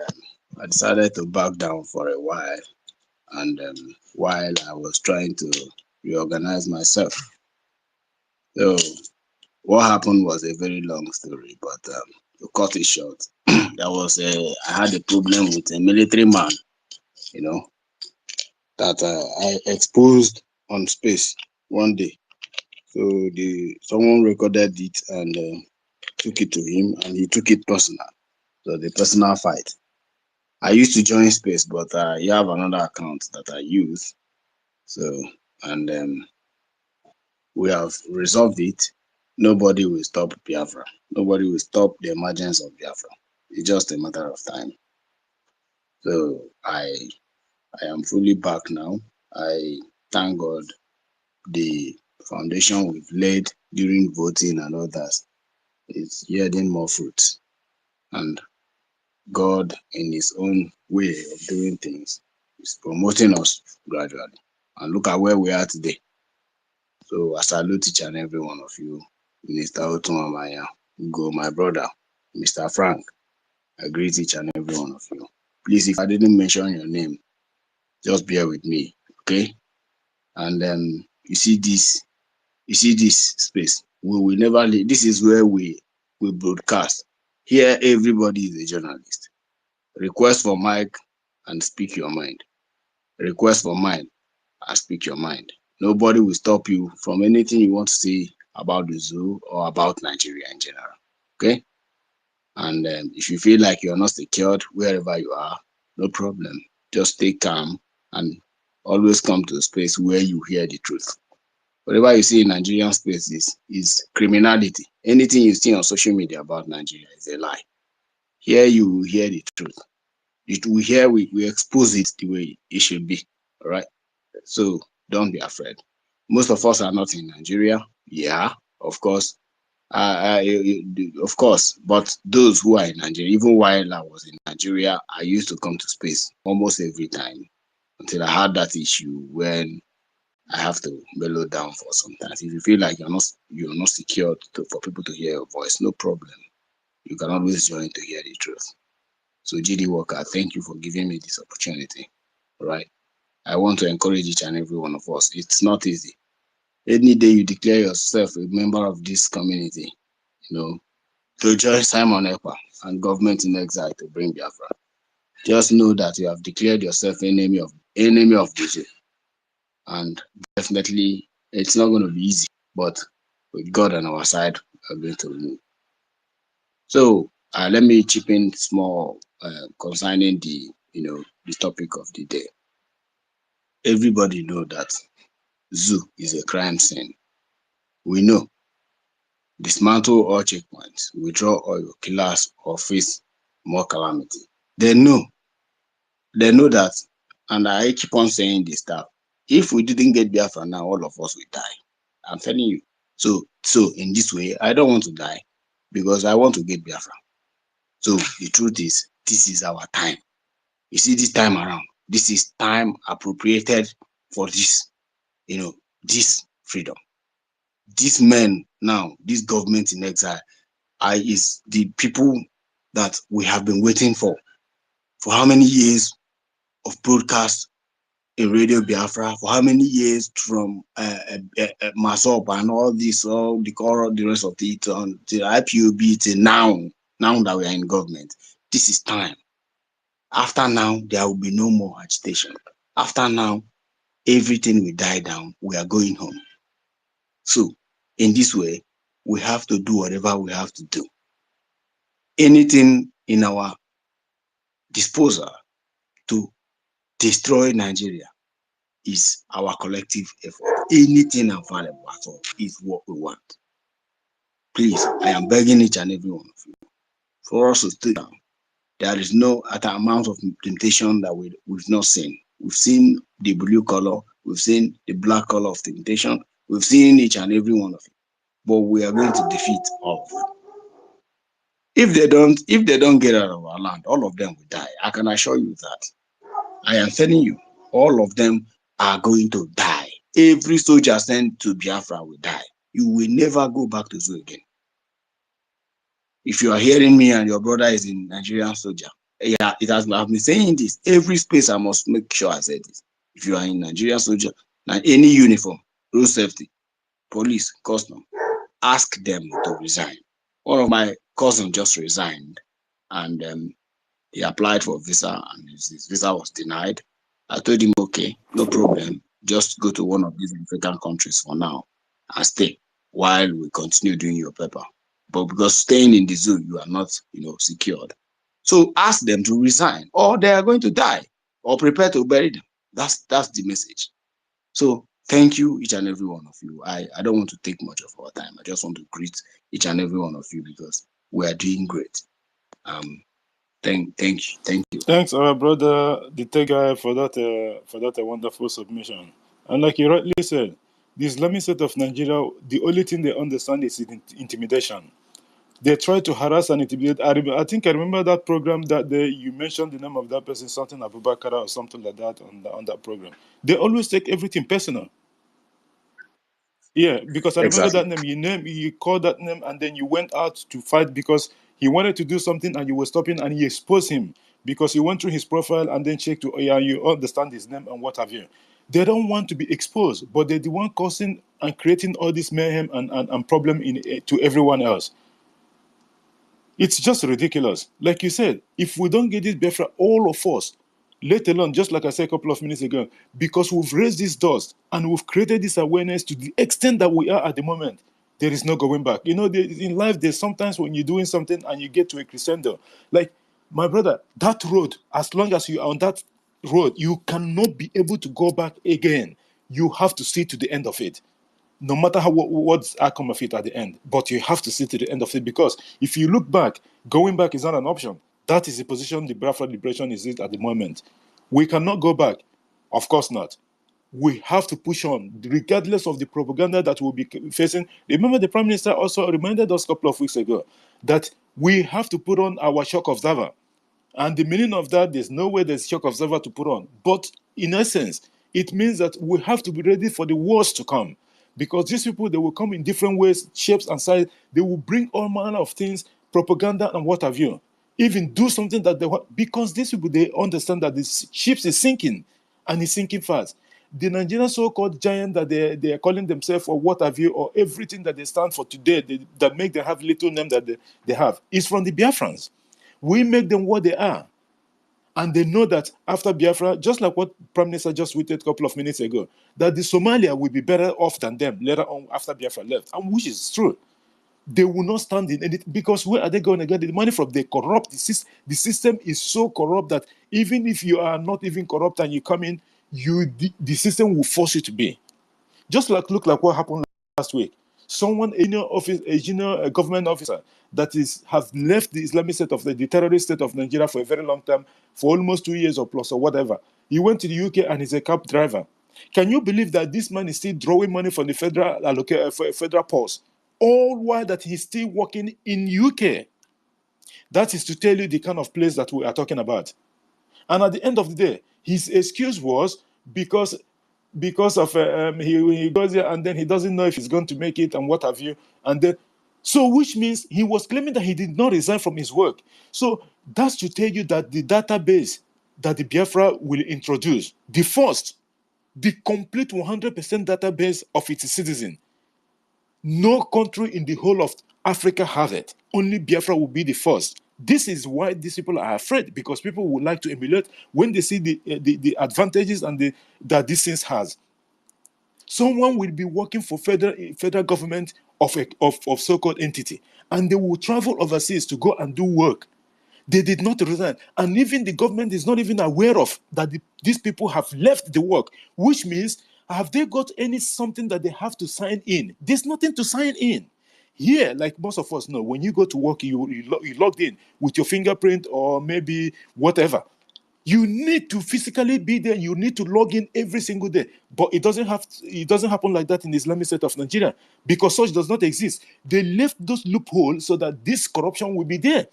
I decided to back down for a while. And while I was trying to reorganize myself. So, what happened was a very long story, but to cut it short, I had a problem with a military man, that I exposed on space one day. So someone recorded it and took it to him, and he took it personal. So the personal fight. I used to join space, but you have another account that I use. So and we have resolved it. Nobody will stop Biafra. Nobody will stop the emergence of Biafra. It's just a matter of time. So I am fully back now. I thank God the foundation we've laid during voting and others is yielding more fruits. And God, in His own way of doing things, is promoting us gradually. And look at where we are today. So I salute each and every one of you, Minister Otunwamaya, Ugo, my brother, Mr. Frank. I greet each and every one of you. Please, if I didn't mention your name, just bear with me, okay? And you see this space. We will never leave. This is where we broadcast. Here, everybody is a journalist. Request for mic and speak your mind. Request for mic and speak your mind. Nobody will stop you from anything you want to say about the zoo or about Nigeria in general. Okay? And if you feel like you're not secured wherever you are, no problem. Just stay calm and always come to a space where you hear the truth. Whatever you see in Nigerian space is criminality. Anything you see on social media about Nigeria is a lie. Here you will hear the truth. We expose it the way it should be. All right. So don't be afraid. Most of us are not in Nigeria. Yeah, of course. Of course, but those who are in Nigeria, even while I was in Nigeria, I used to come to space almost every time until I had that issue when I have to mellow down for some time. If you feel like you're not secured for people to hear your voice, no problem. You can always join to hear the truth. So GD Walker, thank you for giving me this opportunity. All right. I want to encourage each and every one of us. It's not easy. Any day you declare yourself a member of this community, to join Simon Ekpa and government in exile to bring Biafra, just know that you have declared yourself enemy of the Jew. And definitely, it's not going to be easy, but with God on our side, we're going to move. So let me chip in small concerning the topic of the day. Everybody know that zoo is a crime scene. We know. Dismantle all checkpoints, withdraw all your killers, or face more calamity. They know that, and I keep on saying this stuff. If we didn't get Biafra now, all of us will die. I'm telling you. So in this way, I don't want to die because I want to get Biafra. So the truth is, this is our time. You see, this time around, this is time appropriated for this, this freedom. These men now, this government in exile, is the people that we have been waiting for how many years of broadcast in Radio Biafra, for how many years from Masop and all the rest of it, on the IPOB till now that we are in government. This is time. After now, there will be no more agitation. After now, everything will die down. We are going home. So, in this way, we have to do whatever we have to do. Anything in our disposal to destroy Nigeria is our collective effort. Anything available at all is what we want. Please, I am begging each and every one of you for us to stay down. There is no other amount of temptation that we've not seen. We've seen the blue color, we've seen the black color of temptation, we've seen each and every one of it. But we are going to defeat all of them. If they don't get out of our land, all of them will die. I can assure you that. I am telling you, all of them are going to die. Every soldier sent to Biafra will die. You will never go back to zoo again. If you are hearing me and your brother is in Nigerian soldier, yeah, I've been saying this. Every space I must make sure I say this. If you are in Nigerian soldier, any uniform, road safety, police, custom, ask them to resign. One of my cousins just resigned, and he applied for a visa, and his visa was denied. I told him, okay, no problem. Just go to one of these African countries for now and stay while we continue doing your paper. But because staying in the zoo, you are not, secured. So ask them to resign, or they are going to die, or prepare to bury them. That's the message. So thank you, each and every one of you. I don't want to take much of our time. I just want to greet each and every one of you because we are doing great. Thank you. Thanks, our brother, the tech guy, for that wonderful submission. And like you rightly said, the Islamic State of Nigeria, the only thing they understand is intimidation. They try to harass and intimidate. I think I remember that program that you mentioned the name of that person, something Abubakar or something like that on that program. They always take everything personal. Yeah, because I remember Exactly. that name. You called that name, and then you went out to fight because he wanted to do something, and you were stopping, and you exposed him because you went through his profile and then checked to, yeah, you understand his name and what have you. They don't want to be exposed, but they're the one causing and creating all this mayhem and problem to everyone else. It's just ridiculous. Like you said, if we don't get this Biafra, all of us, let alone, just like I said a couple of minutes ago, because we've raised this dust and we've created this awareness to the extent that we are at the moment, there is no going back. In life, there's sometimes when you're doing something and you get to a crescendo. Like, my brother, that road, as long as you're on that road, you cannot be able to go back again. You have to see to the end of it, no matter what's the outcome of it at the end. But you have to see to the end of it, because if you look back, going back is not an option. That is the position the Biafra liberation is in at the moment. We cannot go back. Of course not. We have to push on, regardless of the propaganda that we'll be facing. Remember, the Prime Minister also reminded us a couple of weeks ago that we have to put on our shock observer. And the meaning of that, there's no way there's shock observer to put on. But in essence, it means that we have to be ready for the worst to come. Because these people, they will come in different ways, shapes, and sizes. They will bring all manner of things, propaganda and what have you. Even do something that they want. Because these people, they understand that the ship is sinking. and it's sinking fast. The Nigerian so-called giant that they are calling themselves or what have you, or everything that they stand for today, that make them have little name that they have, is from the Biafrans. We make them what they are. And they know that after Biafra, just like what Prime Minister just tweeted a couple of minutes ago, that the Somalia will be better off than them later on after Biafra left, and which is true. They will not stand in it because where are they going to get the money from? They corrupt. The system is so corrupt that even if you are not even corrupt and you come in, the system will force you to be. Just like look like what happened last week. Someone in your office, a junior government officer that has left the Islamic state of the terrorist state of Nigeria for a very long time, for almost 2 years or plus or whatever. He went to the UK and he's a cab driver. Can you believe that this man is still drawing money from the federal pulse, all while that he's still working in UK? That is to tell you the kind of place that we are talking about. And at the end of the day, his excuse was because of he goes there and then he doesn't know if he's going to make it and what have you. And then, so which means he was claiming that he did not resign from his work. So that's to tell you that the database that the Biafra will introduce, the complete 100% database of its citizen, no country in the whole of Africa have it. Only Biafra will be the first. This is why these people are afraid, because people would like to emulate when they see the advantages and that this thing has. Someone will be working for federal government of so-called entity, and they will travel overseas to go and do work. They did not resign, and even the government is not even aware of that these people have left the work, which means have they got something that they have to sign in? There's nothing to sign in. Here, like most of us know, when you go to work, you logged in with your fingerprint or maybe whatever. You need to physically be there. You need to log in every single day. But it doesn't happen like that in the Islamic State of Nigeria, because such does not exist. They left those loopholes so that this corruption will be there.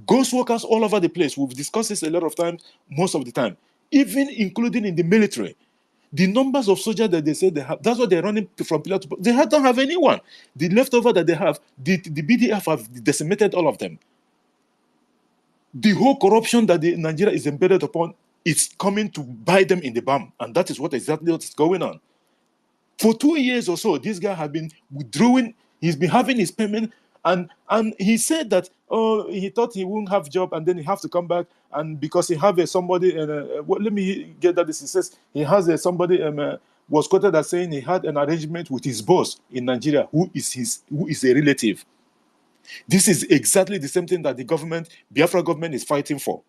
Ghost workers all over the place. We've discussed this a lot of times, most of the time, even including in the military. The numbers of soldiers that they say they have, that's what they're running from pillar to post. They don't have anyone. The leftover that they have, the BDF have decimated all of them. The whole corruption that Nigeria is embedded upon is coming to bite them in the bum, and that is exactly what is going on. For 2 years or so, this guy has been withdrawing. He's been having his payment, and he said that he thought he wouldn't have job, and then he have to come back, and because he have somebody. Let me get that. This he says he has somebody was quoted as saying he had an arrangement with his boss in Nigeria, who is a relative. This is exactly the same thing that the Biafra government is fighting for.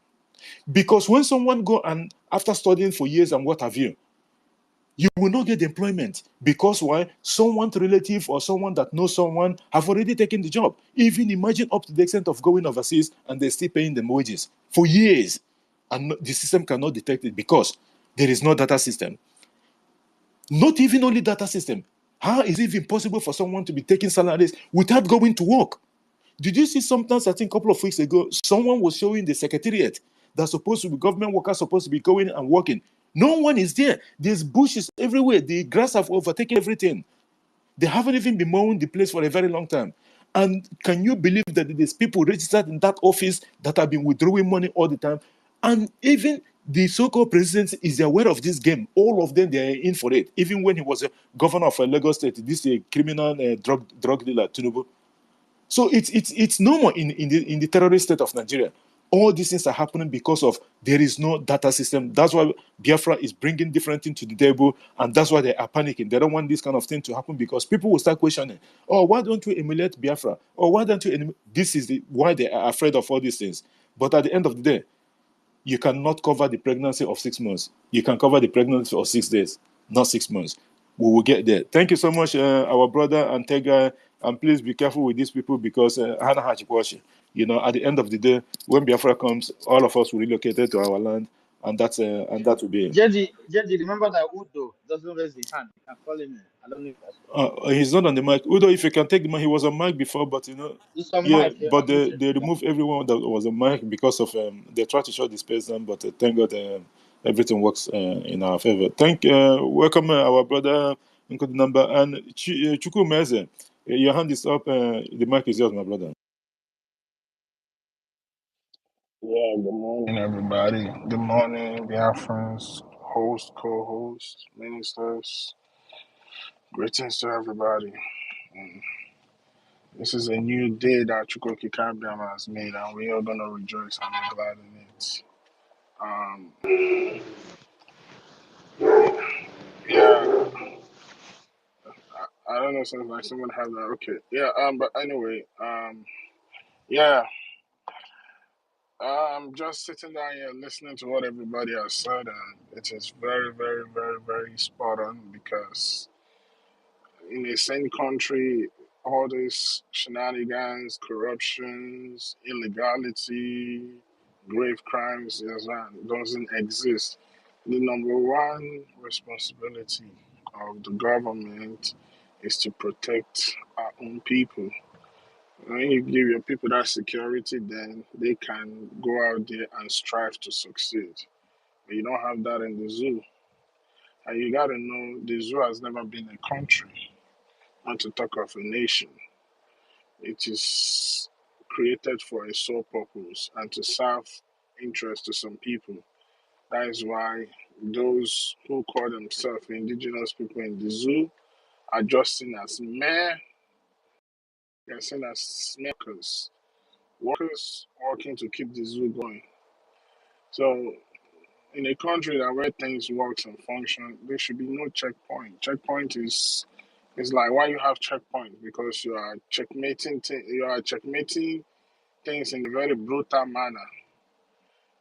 Because when someone go and after studying for years and what have you, you will not get employment. Because why? Someone's relative or someone that knows someone have already taken the job. Even imagine up to the extent of going overseas and they're still paying them wages for years. And the system cannot detect it because there is no data system. Not even only data system. How is it even possible for someone to be taking salaries without going to work? Did you see sometimes, I think a couple of weeks ago, someone was showing the secretariat that's supposed to be government workers supposed to be going and working. No one is there. There's bushes everywhere. The grass have overtaken everything. They haven't even been mowing the place for a very long time. And can you believe that there's people registered in that office that have been withdrawing money all the time? And even the so-called president is aware of this game. All of them, they are in for it. Even when he was a governor of a Lagos state, this is a criminal drug dealer, Tinubu. So it's normal in the terrorist state of Nigeria. All these things are happening because of there is no data system. That's why Biafra is bringing different things to the table, and that's why they are panicking. They don't want this kind of thing to happen because people will start questioning, oh, why don't we emulate Biafra? Or why don't you this is why they are afraid of all these things. But at the end of the day, you cannot cover the pregnancy of 6 months. You can cover the pregnancy of 6 days, not 6 months. We will get there. Thank you so much, our brother Antega. And please be careful with these people because you know, at the end of the day, when Biafra comes, all of us will relocate to our land, and that will be it. Jeji, remember that Udo doesn't raise his hand. You can call him. I don't know if that's He's not on the mic. Udo, if you can take the mic, he was on mic before, but you know, it's on yeah, mic. Yeah, but they unmuted. removed everyone that was on mic because of they tried to shut this place down, but thank God everything works in our favor. Welcome our brother Nkudu Number and Chuku Meze. Your hand is up. The mic is yours, my brother. Yeah, good morning, everybody. Good morning, Biafrans. host, co-host, ministers. Greetings to everybody. And this is a new day that Chukwuka Kabiyama has made, and we are gonna rejoice and be glad in it. Um, yeah, I don't know, sounds like someone have that. Okay, yeah. But anyway, yeah. I'm just sitting down here listening to what everybody has said, and it is very, very, very, very spot on because in a same country, all these shenanigans, corruptions, illegality, grave crimes doesn't exist. The number one responsibility of the government is to protect our own people. When you give your people that security, then they can go out there and strive to succeed. But you don't have that in the zoo. And you gotta know the zoo has never been a country, not to talk of a nation. It is created for a sole purpose and to serve interest to some people. That is why those who call themselves indigenous people in the zoo are just seen as they're seen as workers working to keep the zoo going. So in a country that where things works and function, there should be no checkpoint. Checkpoint is like why you have checkpoint because you are checkmating things in a very brutal manner.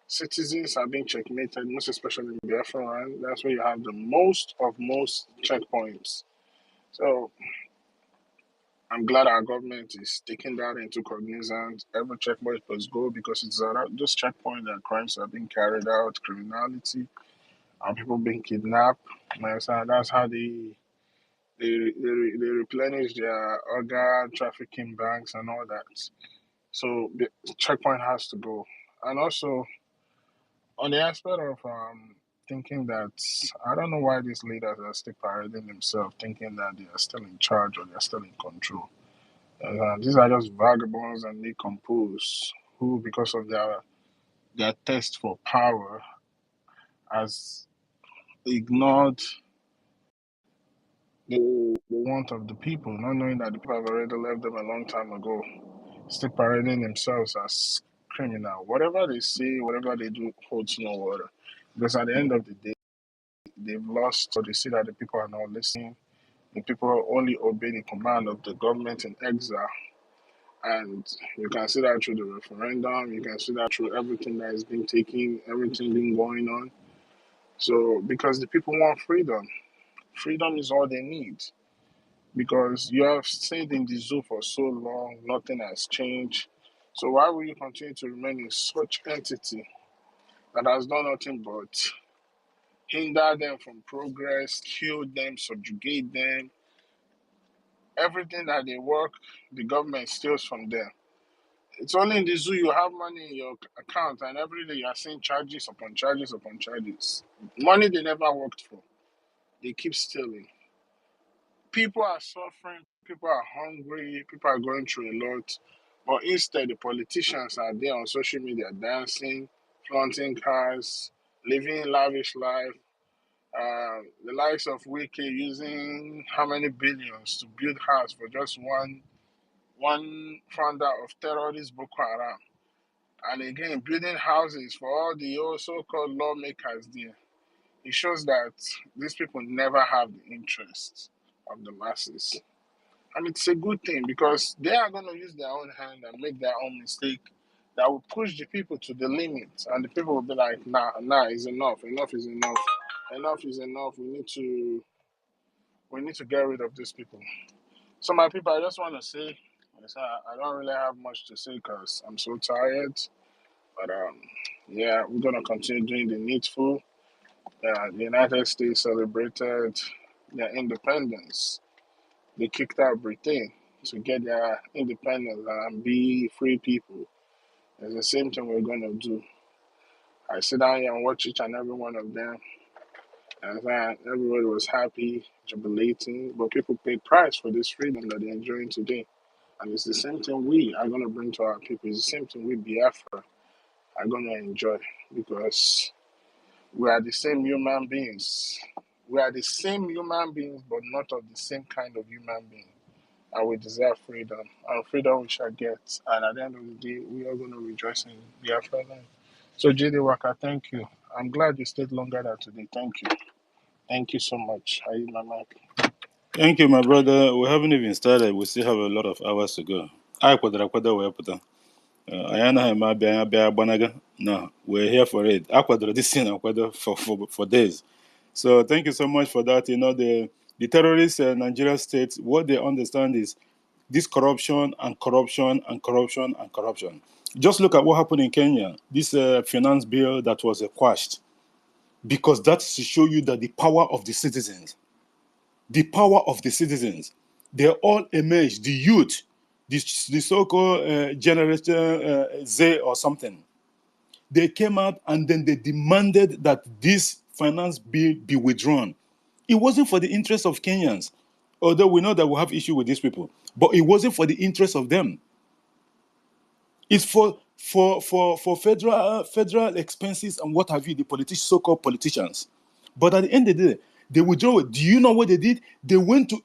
Citizens are being checkmated, most especially in Biafraland. That's where you have the most checkpoints. So I'm glad our government is taking that into cognizance. Every checkpoint must go because it's at those checkpoints that crimes are being carried out, criminality, and people being kidnapped. That's how they replenish their organ trafficking banks and all that. So the checkpoint has to go. And also on the aspect of thinking that I don't know why these leaders are still parading themselves, thinking that they are still in charge or they are still in control. These are just vagabonds and decomposed who, because of their thirst for power, has ignored the want of the people, not knowing that the people have already left them a long time ago, still parading themselves as criminal. Whatever they say, whatever they do holds no water. Because at the end of the day, they've lost, so they see that the people are not listening. The people only obey the command of the government in exile. And you can see that through the referendum, you can see that through everything that is being taken, everything being going on. So, because the people want freedom, freedom is all they need. Because you have stayed in the zoo for so long, nothing has changed. So, why will you continue to remain in such entity that has done nothing but hinder them from progress, kill them, subjugate them? Everything that they work, the government steals from them. It's only in the zoo you have money in your account, and every day you are seeing charges upon charges upon charges. Money they never worked for. They keep stealing. People are suffering, people are hungry, people are going through a lot. But instead, the politicians are there on social media dancing, flaunting cars, living lavish life. The likes of Wiki using how many billions to build house for just one founder of terrorist Boko Haram. And again, building houses for all the so-called lawmakers there. It shows that these people never have the interest of the masses. And it's a good thing because they are going to use their own hand and make their own mistake that will push the people to the limit. And the people will be like, nah, it's enough. Enough is enough. Enough is enough. We need to get rid of these people. So my people, I just want to say, I don't really have much to say because I'm so tired. But yeah, we're gonna continue doing the needful. The United States celebrated their independence. They kicked out Britain to get their independence and be free people. It's the same thing we're gonna do. I sit down here and watch each and every one of them, and then everybody was happy, jubilating, but people paid price for this freedom that they're enjoying today. And it's the same thing we are gonna bring to our people. It's the same thing we Biafra are gonna enjoy because We are the same human beings. We are the same human beings, but not of the same kind of human being. And we deserve freedom, and freedom we shall get. And at the end of the day, we are going to rejoice in Biafraland. So, JD Waka, thank you. I'm glad you stayed longer than today. Thank you. Thank you so much. I use my mic. Thank you, my brother. We haven't even started. We still have a lot of hours to go. I kwada we put. Ayana ma bia banaga. No, we're here for it. I kwada this thing for days. So thank you so much for that. You know, the terrorist Nigerian state, what they understand is this corruption and corruption and corruption and corruption. Just look at what happened in Kenya. This finance bill that was quashed, because that's to show you that the power of the citizens, they all emerged. The youth, the so-called Generation Z or something, they came out and then they demanded that this finance bill be withdrawn. It wasn't for the interest of Kenyans, although we know that we have issue with these people, but it wasn't for the interest of them. It's for federal expenses and what have you, the so-called politicians. But at the end of the day, they withdraw it. Do you know what they did? They went to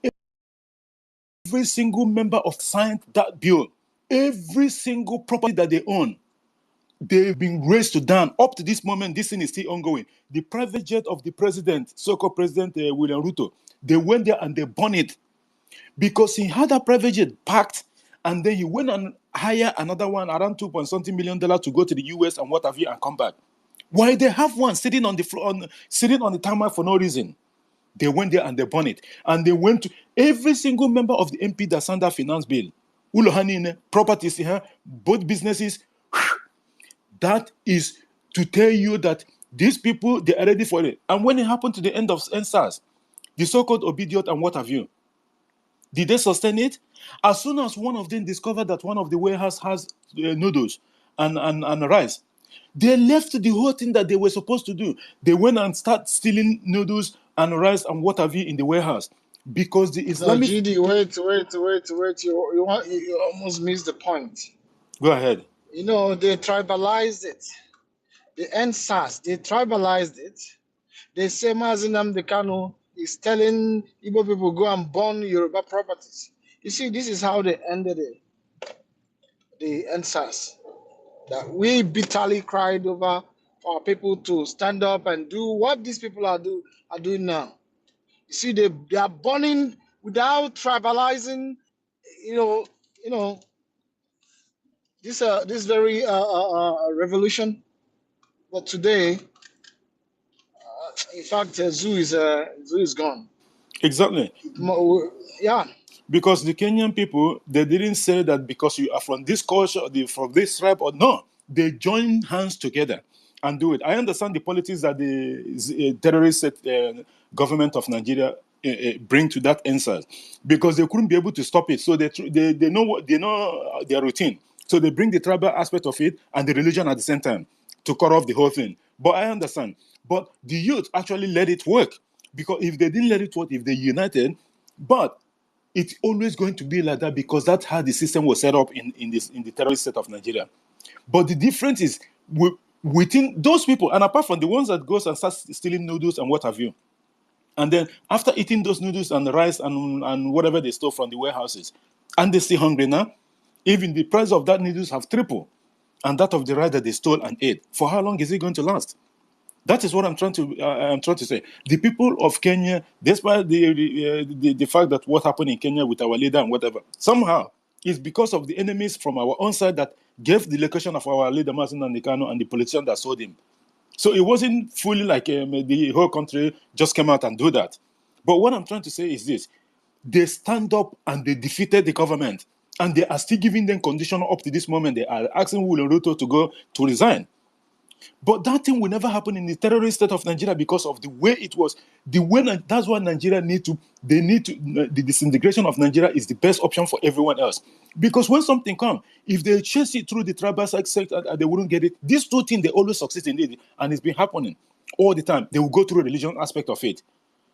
every single member of signed that bill, every single property that they own. They've been raised to down. Up to this moment, this thing is still ongoing. The private jet of the president, so-called President William Ruto, they went there and they burned it because he had a private jet packed, and then he went and hired another one around $2.something million to go to the US and what have you and come back. Why they have one sitting on the floor, sitting on the tarmac for no reason? They went there and they burned it, and they went to every single member of the MP that signed that finance bill. Ulohanine properties here, both businesses. That is to tell you that these people, they are ready for it. And when it happened to the end of NSAS, the so-called Obidiot and what have you, did they sustain it? As soon as one of them discovered that one of the warehouse has noodles and rice, they left the whole thing that they were supposed to do. They went and started stealing noodles and rice and what have you in the warehouse because the No, Islamic... GD, wait. You almost missed the point. Go ahead. You know, they tribalized it. The NSAS, they tribalized it. They say Mazinam Dekano is telling Igbo people go and burn Yoruba properties. You see, this is how they ended it. The NSAS. That we bitterly cried over for our people to stand up and do what these people are doing now. You see, they are burning without tribalizing. You know this very revolution. But today, in fact, zoo is gone. Exactly. Yeah. Because the Kenyan people, they didn't say that because you are from this culture, from this tribe, or no. They join hands together and do it. I understand the politics that the terrorist government of Nigeria bring to that answer, because they couldn't be able to stop it. So they know their routine. So they bring the tribal aspect of it and the religion at the same time to cut off the whole thing. But I understand. But the youth actually let it work, because if they didn't let it work, if they united, but it's always going to be like that because that's how the system was set up in the terrorist state of Nigeria. But the difference is within those people, and apart from the ones that goes and starts stealing noodles and what have you, and then after eating those noodles and the rice and whatever they stole from the warehouses, and they're still hungry now, even the price of that noodles have tripled, and that of the rice that they stole and ate. For how long is it going to last? That is what I'm trying to say. The people of Kenya, despite the fact that what happened in Kenya with our leader and whatever, somehow it's because of the enemies from our own side that gave the location of our leader Mazen Nandekano and the politician that sold him. So it wasn't fully like the whole country just came out and do that. But what I'm trying to say is this: they stand up and they defeated the government, and they are still giving them condition up to this moment. They are asking William Ruto to go to resign. But that thing will never happen in the terrorist state of Nigeria because of the way it was. That's why Nigeria the disintegration of Nigeria is the best option for everyone else. Because when something comes, if they chase it through the tribal sector and they wouldn't get it, these two things, they always succeed in it. And it's been happening all the time. They will go through the religion aspect of it.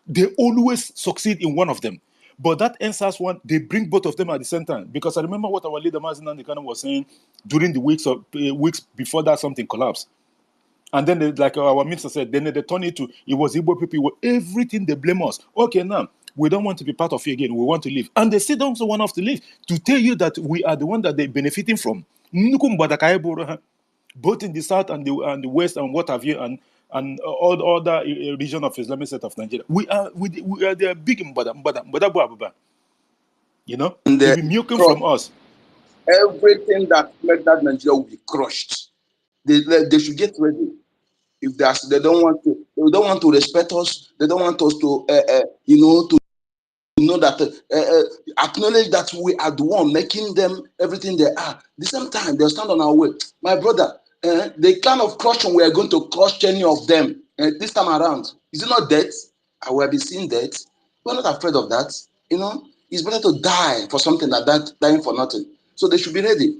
They always succeed in one of them. But that NSAS one, they bring both of them at the same time. Because I remember what our leader Mazen Nandekano was saying during the weeks before that something collapsed. And then, like our minister said, then they turn it to, it was Igbo people, everything they blame us. Okay, now, we don't want to be part of you again. We want to leave. And they still don't want us to leave, to tell you that we are the one that they're benefiting from. Both in the south and the west and what have you, and all the other region of Islamic State of Nigeria. We are the big mbada, you know? And They've been milking crush from us. everything that made that Nigeria will be crushed. They should get ready. If they don't want to respect us, they don't want us to to know that acknowledge that we are the one making them everything they are. The same time they'll stand on our way. My brother, the kind of crushing we are going to crush any of them this time around, is it not death? I will be seeing death. We're not afraid of that. It's better to die for something than that dying for nothing. So they should be ready.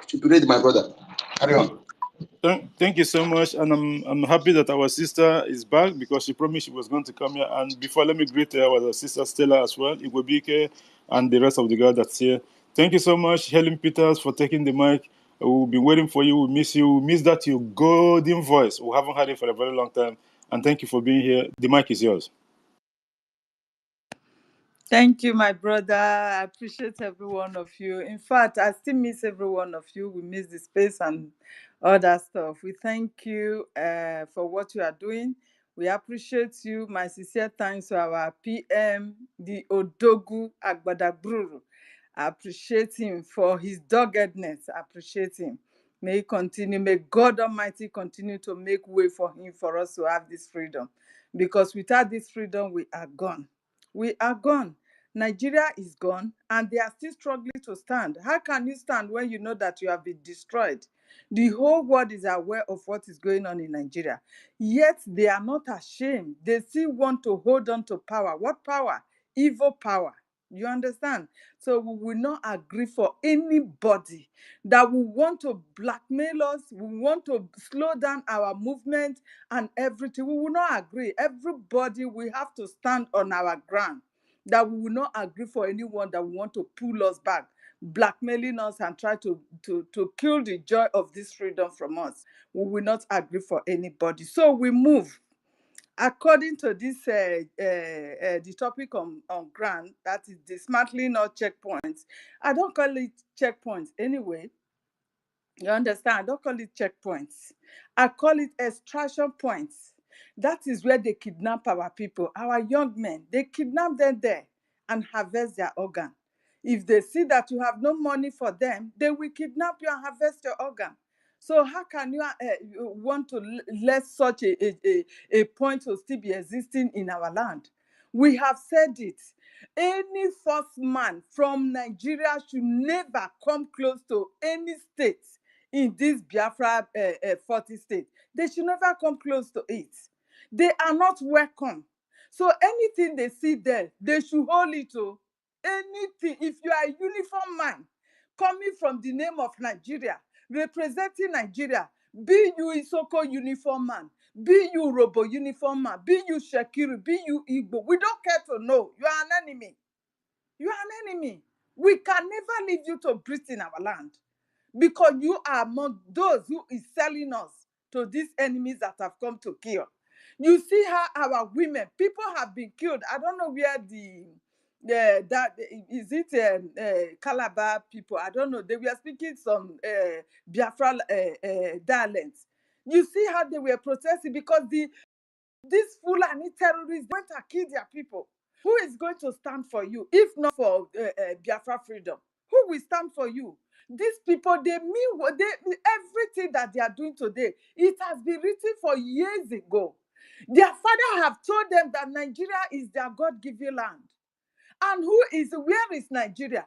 Should be ready, my brother. Carry on. Thank you so much, and I'm happy that our sister is back, because she promised she was going to come here. And before, let me greet our sister Stella as well, Igwebike, and the rest of the girls that's here. Thank you so much, Helen Peters, for taking the mic. We'll be waiting for you. We miss you. We miss that your golden voice. We haven't had it for a very long time. And thank you for being here. The mic is yours. Thank you, my brother. I appreciate every one of you. In fact, I still miss every one of you. We miss the space and all that stuff. We thank you for what you are doing. We appreciate you. My sincere thanks to our PM, the Odogu Agbadabruru. I appreciate him for his doggedness. I appreciate him. May he continue. May God Almighty continue to make way for him, for us to have this freedom. Because without this freedom, we are gone. We are gone. Nigeria is gone, and they are still struggling to stand. How can you stand when you know that you have been destroyed? The whole world is aware of what is going on in Nigeria. Yet they are not ashamed. They still want to hold on to power. What power? Evil power. You understand? So we will not agree for anybody that will want to blackmail us, we want to slow down our movement and everything. We will not agree. Everybody, we have to stand on our ground, that we will not agree for anyone that will want to pull us back, blackmailing us and try to kill the joy of this freedom from us. We will not agree for anybody. So we move. According to this, the topic on ground, that is dismantling all checkpoints. I don't call it checkpoints anyway. You understand? I don't call it checkpoints. I call it extraction points. That is where they kidnap our people, our young men. They kidnap them there and harvest their organ. If they see that you have no money for them, they will kidnap you and harvest your organ. So how can you want to let such a point to still be existing in our land? We have said it. Any first man from Nigeria should never come close to any state in this Biafra 40 states. They should never come close to it. They are not welcome. So anything they see there, they should hold it to. Anything. If you are a uniform man coming from the name of Nigeria, representing Nigeria, be you Isoko uniform man, be you Robo uniform man, be you Shakiri, be you Igbo, we don't care to know. You are an enemy. You are an enemy. We can never leave you to breathe in our land, because you are among those who is selling us to these enemies that have come to kill. You see how our women, people have been killed. I don't know where that is it Calabar people. I don't know. They were speaking some Biafra dialects. You see how they were protesting because these Fulani terrorists went to kill their people. Who is going to stand for you if not for Biafra freedom? Who will stand for you? These people, they mean what everything that they are doing today. It has been written for years ago. Their father have told them that Nigeria is their God-given land. And where is Nigeria?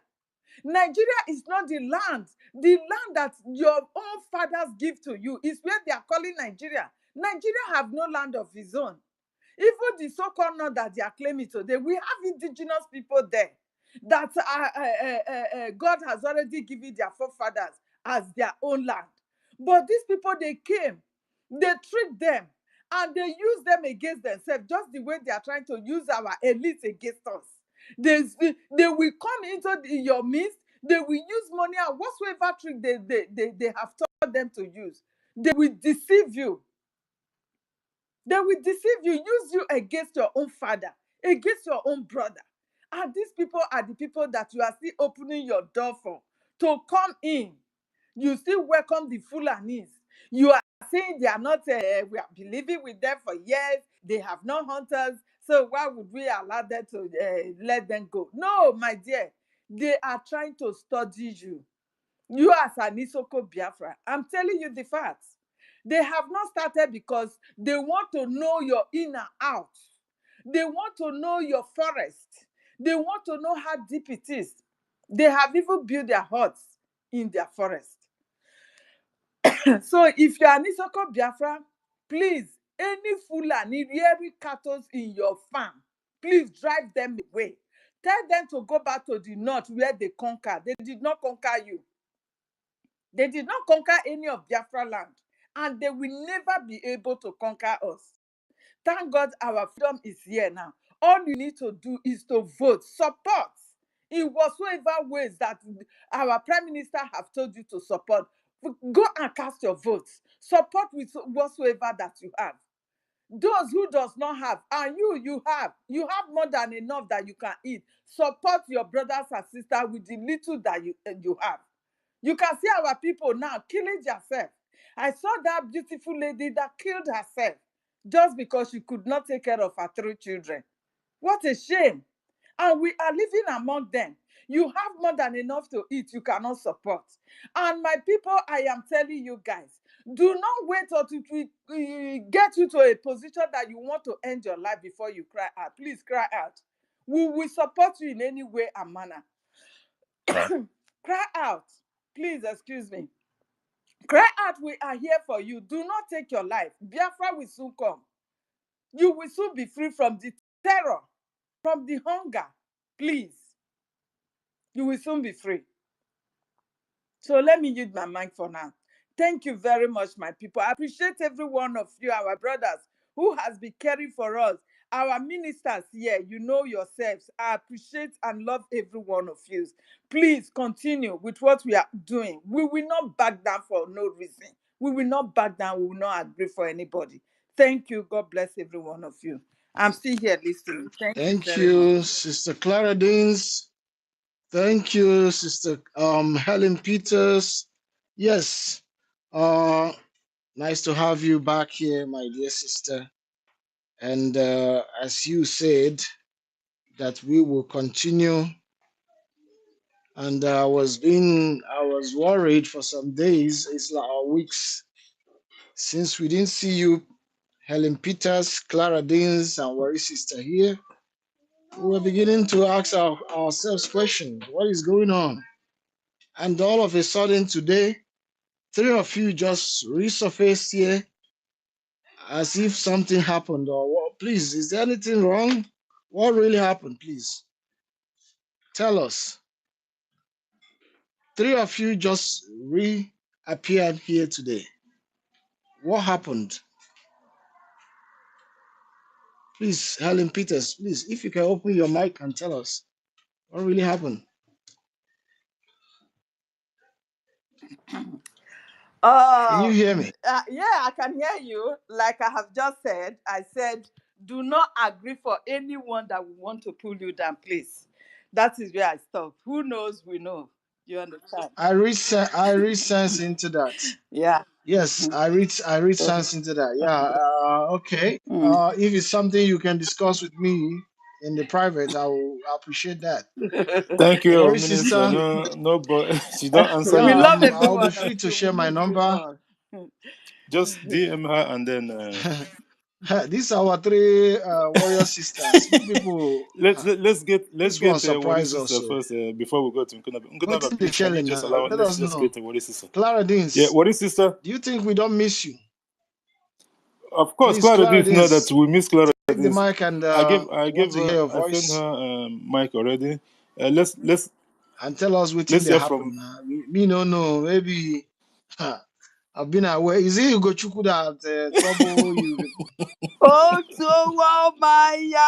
Nigeria is not the land. The land that your own fathers give to you is where they are calling Nigeria. Nigeria have no land of its own. Even the so-called north that they are claiming today, we have indigenous people there that God has already given their forefathers as their own land. But these people, they came, they tricked them, and they use them against themselves, just the way they are trying to use our elites against us. They will come into your midst, they will use money and whatsoever trick they have taught them to use. They will deceive you. They will deceive you, use you against your own father, against your own brother. And these people are the people that you are still opening your door for to come in. You still welcome the Fulanis. You are saying they are not, we are believing with them for years. They have no hunters. So why would we allow them to let them go? No, my dear. They are trying to study you. You as an Isoko Biafra, I'm telling you the facts. They have not started because they want to know your in and out. They want to know your forest. They want to know how deep it is. They have even built their huts in their forest. So if you are an Isoko Biafra, please, any Fulani rearing cattle in your farm, please drive them away. Tell them to go back to the north where they conquered. They did not conquer you. They did not conquer any of Biafraland, and they will never be able to conquer us. Thank God our freedom is here now. All you need to do is to vote, support in whatsoever ways that our Prime Minister have told you to support. Go and cast your votes. Support with whatsoever that you have. Those who does not have, and you have more than enough that you can eat. Support your brothers and sisters with the little that you have. You can see our people now killing themselves. I saw that beautiful lady that killed herself just because she could not take care of her 3 children. What a shame. And we are living among them. You have more than enough to eat, you cannot support. And my people, I am telling you guys, do not wait until we get you to a position that you want to end your life before you cry out. Please cry out. We will support you in any way and manner. Cry out. Please, excuse me. Cry out, we are here for you. Do not take your life. Biafra will soon come. You will soon be free from the terror, from the hunger. Please. You will soon be free. So let me use my mic for now. Thank you very much, my people. I appreciate every one of you, our brothers, who has been caring for us. Our ministers here, you know yourselves. I appreciate and love every one of you. Please continue with what we are doing. We will not back down for no reason. We will not back down. We will not agree for anybody. Thank you. God bless every one of you. I'm still here listening. Thank you Thank very much. you, Sister Clara Deans. Thank you, Sister Helen Peters. Yes, nice to have you back here, my dear sister. And as you said, that we will continue. And I was worried for some days, it's like weeks, since we didn't see you, Helen Peters, Clara Deans, and Worry Sister here. We were beginning to ask ourselves questions. What is going on? And all of a sudden today, 3 of you just resurfaced here as if something happened or what? Please, is there anything wrong? What really happened? Please tell us. 3 of you just reappeared here today. What happened? Please, Helen Peters, please, if you can open your mic and tell us what really happened. Can you hear me? Yeah, I can hear you. Like I have just said, I said, do not agree for anyone that will want to pull you down, please. That is where I stop. Who knows, we know. You understand? I read sense into that. Yeah. Yes, I read sense into that. Yeah. Okay. Mm. If it's something you can discuss with me in the private, I will appreciate that. Thank you, Worry Minister. sister. No, but she don't answer We Yeah, you. love every I'll be one of free to you. We share my need you number. all. Just DM her and then These are our 3 warrior sisters. You people, let's this get one Worry surprise Sister also. first before we go to Nkunaba. What's Nkunaba, the please, can you challenge just now? allow? Let us Let's know. get Worry Sister. Clara Yeah, Deans, Worry Sister. do you think we don't miss you? Of course, Please, Clara Clara Deans know that Deans, we miss Clara take the Deans. mic and I want gave to hear her, your I sent voice her mic already. Let's and tell us what they hear happen. from. Me no know. Maybe I've been aware. Is it Ugochukwu that trouble you people? Oh, so Maya.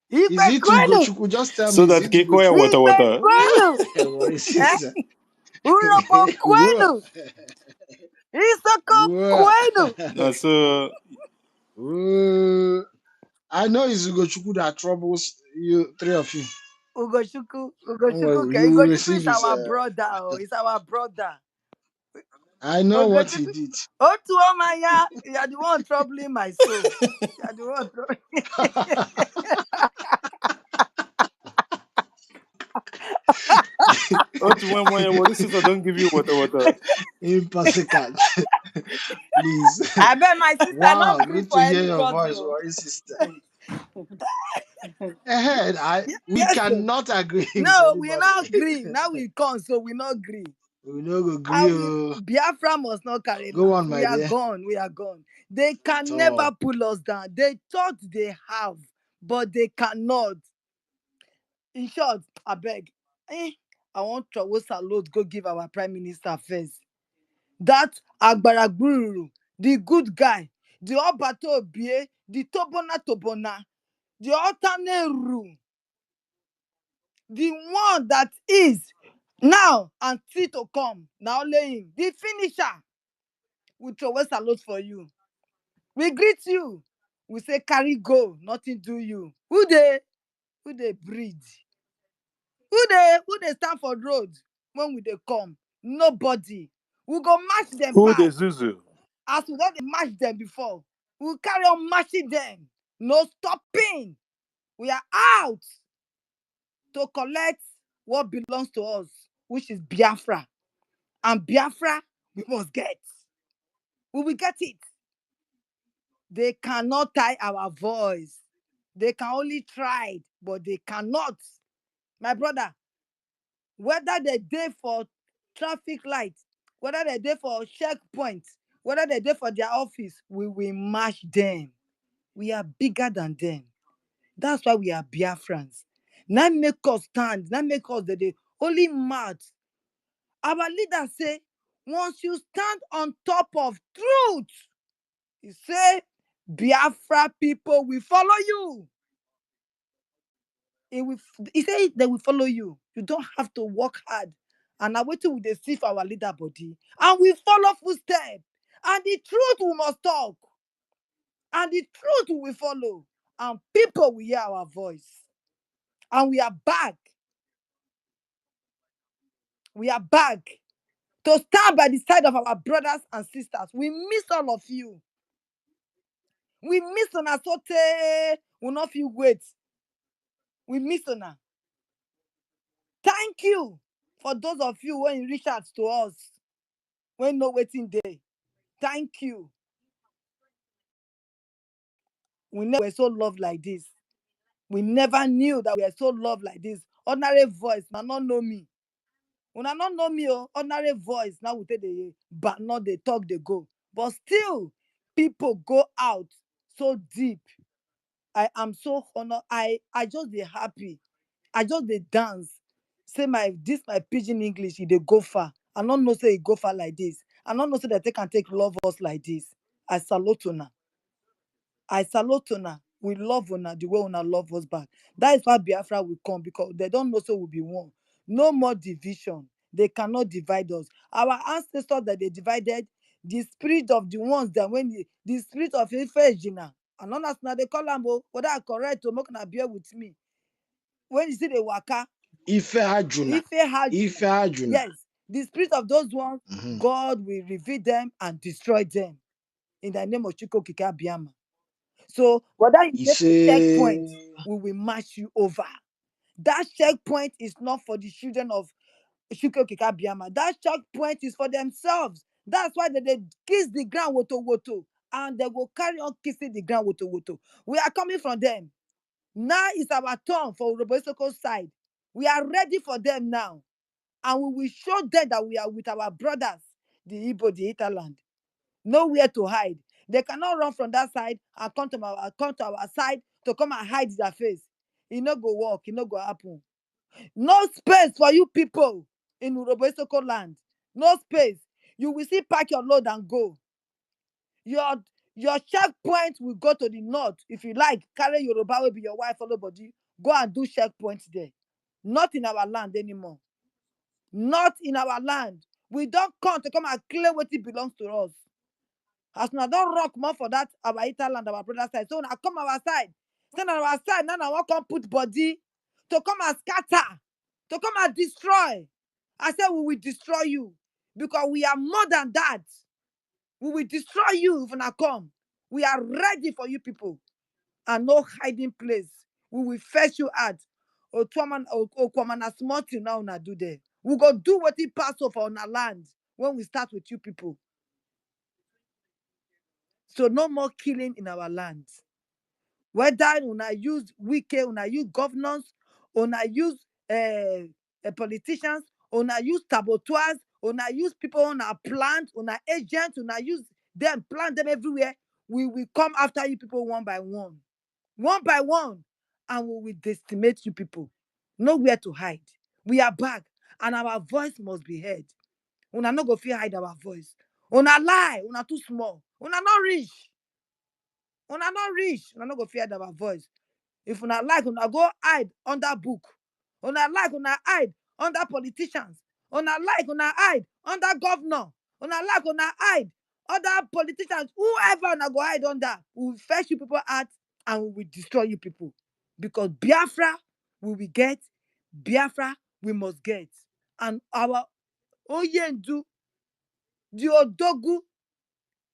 Is it Ibekwenu. Ugochukwu? Just tell me, So is that it Kekoya Ugochukwu? Wata. Ibekwenu. Worry Eh? sister. Ulokokwenu. Isoko Well, Kwenu. So I know it's Ugochukwu that troubles you, three of you. Ugochukwu. Don't worry, Okay. you will Ugochukwu receive is his. our brother. Oh. He's our brother. I know what he Ugochukwu. did. Otuomaya, you are the one troubling my soul. You are the one troubling. this sister don't give you water. Impossible. Please. I bet my sister Wow, not agree good for to hear your anybody. voice, Oh. worry sister. Ahead, we Yes, sir. cannot agree with No, we anybody. not agree. Now we come, so we not agree. We no go agree. And we Biafra must not carry Go last. on, my We are dear. gone. We are gone. They can So, never pull us down. They thought they have, but they cannot. In short, I beg. I want to salute go give our prime minister first. That Agbaragburu, the good guy, the Obato Obie, the Tobona, the Otaneru, the one that is now and still to come. Now laying the finisher. We throw a salute for you. We greet you. We say carry go, nothing do you. Who they breed? Who they stand for road when we they come? Nobody. We go match them Who the pass. Zuzu? As we don't match them before. We carry on matching them. No stopping. We are out to collect what belongs to us, which is Biafra. And Biafra, we must get. We will get it. They cannot tie our voice. They can only try, but they cannot. My brother, whether they dey for traffic light, whether they dey for checkpoint, whether they dey for their office, we will match them. We are bigger than them. That's why we are Biafrans. Now make us stand. Now make us the only mad. Our leader say, once you stand on top of truth, he say, Biafra people will follow you. He say they will follow you. You don't have to work hard. And now wait till we see for our leader body. And we follow footsteps. And the truth we must talk. And the truth we will follow. And people will hear our voice. And we are back. We are back to stand by the side of our brothers and sisters. We miss all of you. We miss Una Sote. We not feel wait. We miss Una. Thank you for those of you when you reach out to us. When no waiting day. Thank you. We never were so loved like this. We never knew that we were so loved like this. Ordinary voice, now not know me. When I not know me, oh, ordinary voice, now we take the but not they talk, they go. But still, people go out so deep. I am so honored. I just be happy. I just they dance. Say my pidgin English, they go far. I don't know say it go far like this. I don't know say that they can take love us like this. I salute Una. I salute Una. We love Una the way Una love us back. That is why Biafra will come, because they don't know so we'll be one. No more division. They cannot divide us. Our ancestors that they divided, the spirit of the ones that when the spirit of Ifejina, and not as now they call them, whether I correct to make na bear with me. When you see the waka, Ife Hajuna. Ife Hajuna. yes, the spirit of those ones, Mhm. God will reveal them and destroy them in the name of Chiko Kika Biama. So whether you He get a checkpoint, say, we will march you over. That checkpoint is not for the children of Chiko Kika Biama. That checkpoint is for themselves. That's why they kiss the ground woto woto, and they will carry on kissing the ground woto woto. We are coming from them. Now is our turn for Urobosoko side. We are ready for them now. And we will show them that we are with our brothers, the Igbo, the Italand. Nowhere to hide. They cannot run from that side and come to our side to come and hide their face. It no go work, it no go happen. No space for you people in Urobosoko land. No space. You will see pack your load and go. Your checkpoint will go to the north. If you like, carry Yoruba will be your wife, follow body. Go and do checkpoints there. Not in our land anymore. Not in our land. We don't come to come and claim what it belongs to us. As we don't rock more for that our Italand, our brother side. So now come our side. Stand on our side. Now I want come put body to come and scatter, to come and destroy. I said we will destroy you because we are more than that. We will destroy you if not come. We are ready for you people and no hiding place. We will fetch you out. Okwamana small thing now una do there. We go do what it pass over on our land when we start with you people. So no more killing in our land. Whether una use wicked, una use governors, una use politicians, una use saboteurs, una use people on our plant, una agents, una use them, plant them everywhere. We will come after you people one by one, and we will decimate you people. Nowhere to hide. We are back, and our voice must be heard. Una no go fit hide our voice. Una lie, una too small, una not rich. Una not rich, una no go fit hide our voice. If una like, una go hide under book. Una like, una hide under politicians. Una like, una hide under governor. Una like, una hide other politicians. Whoever una go hide under, we will fetch you people out and we will destroy you people. Because Biafra we will get, Biafra we must get. And our Oyendu, the Odogu,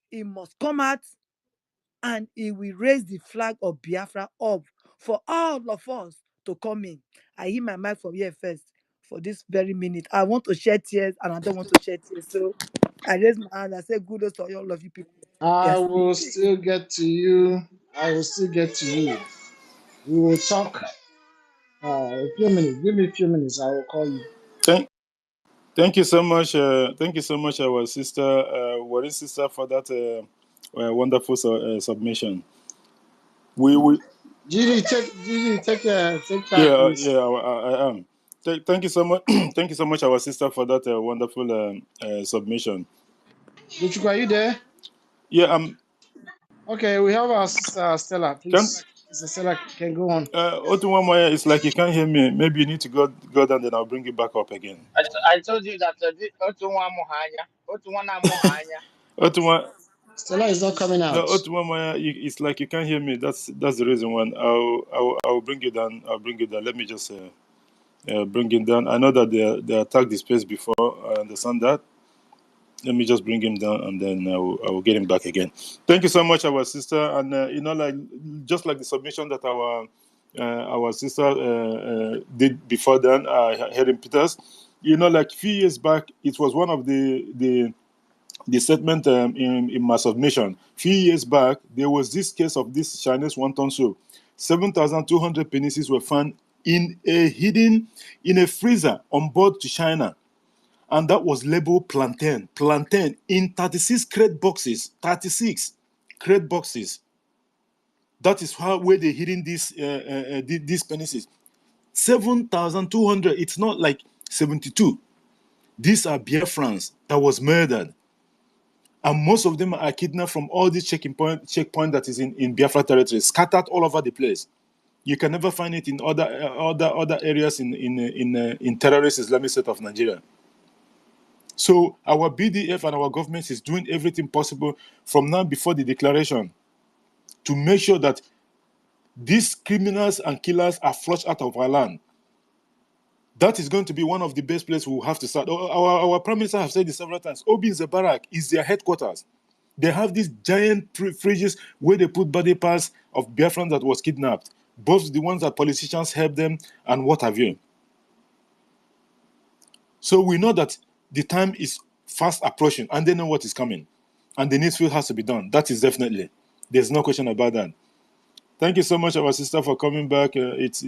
he must come out and he will raise the flag of Biafra up for all of us to come in. I hear my mic from here first for this very minute. I want to shed tears and I don't want to shed tears. So I raise my hand. I say kudos to all of you people. I Yes. will still get to you. I will still get to you. We will talk. A few minutes. Give me a few minutes. I will call you. Thank you so much. Thank you so much, our sister, Warren sister, for that wonderful submission. We will. Gigi, take Yeah, time, please. I am. Thank you so much. Thank you so much, our sister, for that wonderful submission. Gichuku, are you there? Yeah, Okay, we have our sister Stella. can Please, Sister Stella can go on. Otunwamaya, it's like you can't hear me. Maybe you need to go down, then I'll bring you back up again. I told you that Otunwana Muhanya. Otunwa, Stella is not coming no, out. Otunwamaya, it's like you can't hear me. That's the reason why. I'll bring you down. I'll bring you down. Let me just bring him down. I know that they attacked the space before. I understand that. Let me just bring him down, and then I will get him back again. Thank you so much, our sister. And like just like the submission that our sister did before then, Helen Peters. Like a few years back, it was one of the statement in my submission. A few years back, there was this case of this Chinese wonton soup. 7,200 penises were found in a freezer on board to China, and that was labeled plantain in 36 crate boxes. 36 crate boxes. That is where they're hiding these penises. 7,200. It's not like 72. These are Biafrans that was murdered, and most of them are kidnapped from all these checkpoint that is in Biafra territory, scattered all over the place. You can never find it in other areas in terrorist Islamic State of Nigeria. So our BDF and our government is doing everything possible from now before the declaration to make sure that these criminals and killers are flushed out of our land. That is going to be one of the best places we will have to start. Our Prime Minister has said this several times. Obi Zebarak is their headquarters. They have these giant fridges where they put body parts of Biafrans that was kidnapped, both the ones that politicians help them and what have you. So we know that the time is fast approaching, and they know what is coming, and the needful has to be done. That is definitely. There's no question about that. Thank you so much, our sister, for coming back. It's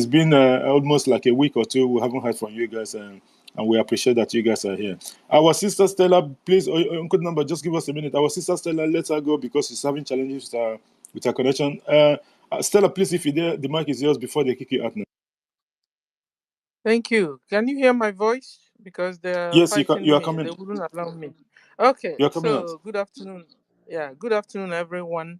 been almost like a week or two. We haven't heard from you guys, and we appreciate that you guys are here. Our sister Stella, please, good number, just give us a minute. Our sister Stella, let her go because she's having challenges with her connection. Stella, please, if you're there, the mic is yours before they kick you out now. Thank you. Can you hear my voice? Because they're Yes, you fighting are me. They coming. wouldn't allow me. Okay, You are coming out. so good afternoon. Yeah, good afternoon, everyone.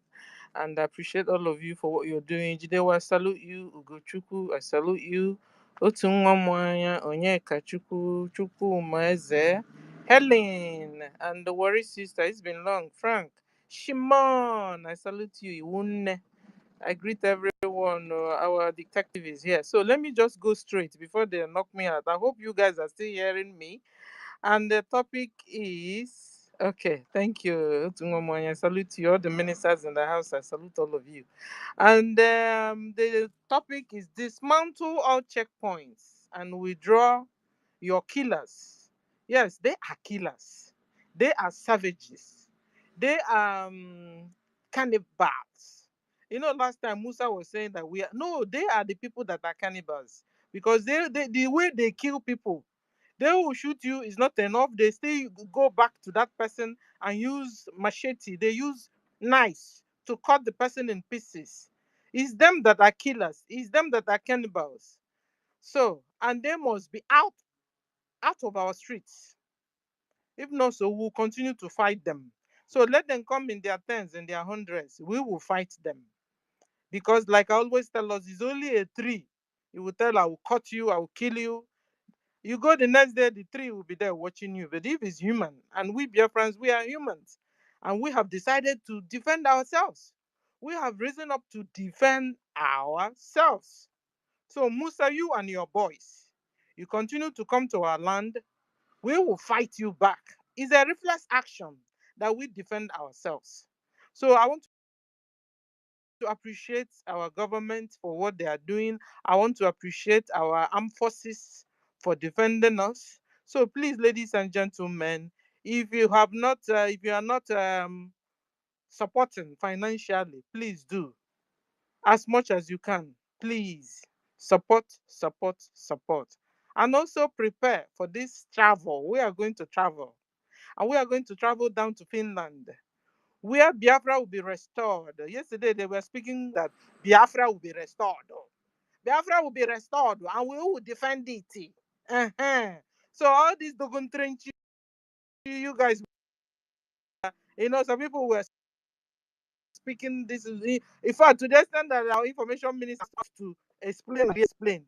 And I appreciate all of you for what you're doing. Jidewa, I salute you. Ugochukwu, I salute you. Otu nwa m anya Onyeka Chukwuma Eze, Helen, and the worry sister. It's been long. Frank, Shimon, I salute you. Iwunne. I greet everyone. Our detective is here. So let me just go straight before they knock me out. I hope you guys are still hearing me. And the topic is okay. Thank you, Otungomoy. I salute you, all the ministers in the house. I salute all of you. And the topic is dismantle all checkpoints and withdraw your killers. Yes, they are killers. They are savages. They are cannibals. You know, last time Musa was saying that they are the people that are cannibals because the way they kill people, they will shoot you is not enough. They still go back to that person and use machete. They use knives to cut the person in pieces. It's them that are killers. It's them that are cannibals. So, and they must be out of our streets. If not, so we'll continue to fight them. So let them come in their tens and their hundreds. We will fight them. Because like I always tell us, it's only a tree. It will tell, I will cut you, I will kill you. You go the next day, the tree will be there watching you. But if it's human, and we Biafrans, we are humans, and we have decided to defend ourselves. We have risen up to defend ourselves. So Musa, you and your boys, you continue to come to our land, we will fight you back. It's a reflex action that we defend ourselves. So I want to appreciate our government for what they are doing. I want to appreciate our armed forces for defending us. So please, ladies and gentlemen, if you are not supporting financially, please do as much as you can. Please support, support, support, and also prepare for this travel. We are going to travel, and we are going to travel down to Finland, where Biafra will be restored. Yesterday they were speaking that Biafra will be restored. Biafra will be restored and we will defend it. Uh-huh. So all these Dogon Trench, you guys, some people were speaking this. In fact, to the extent that our information minister has to explain and explain.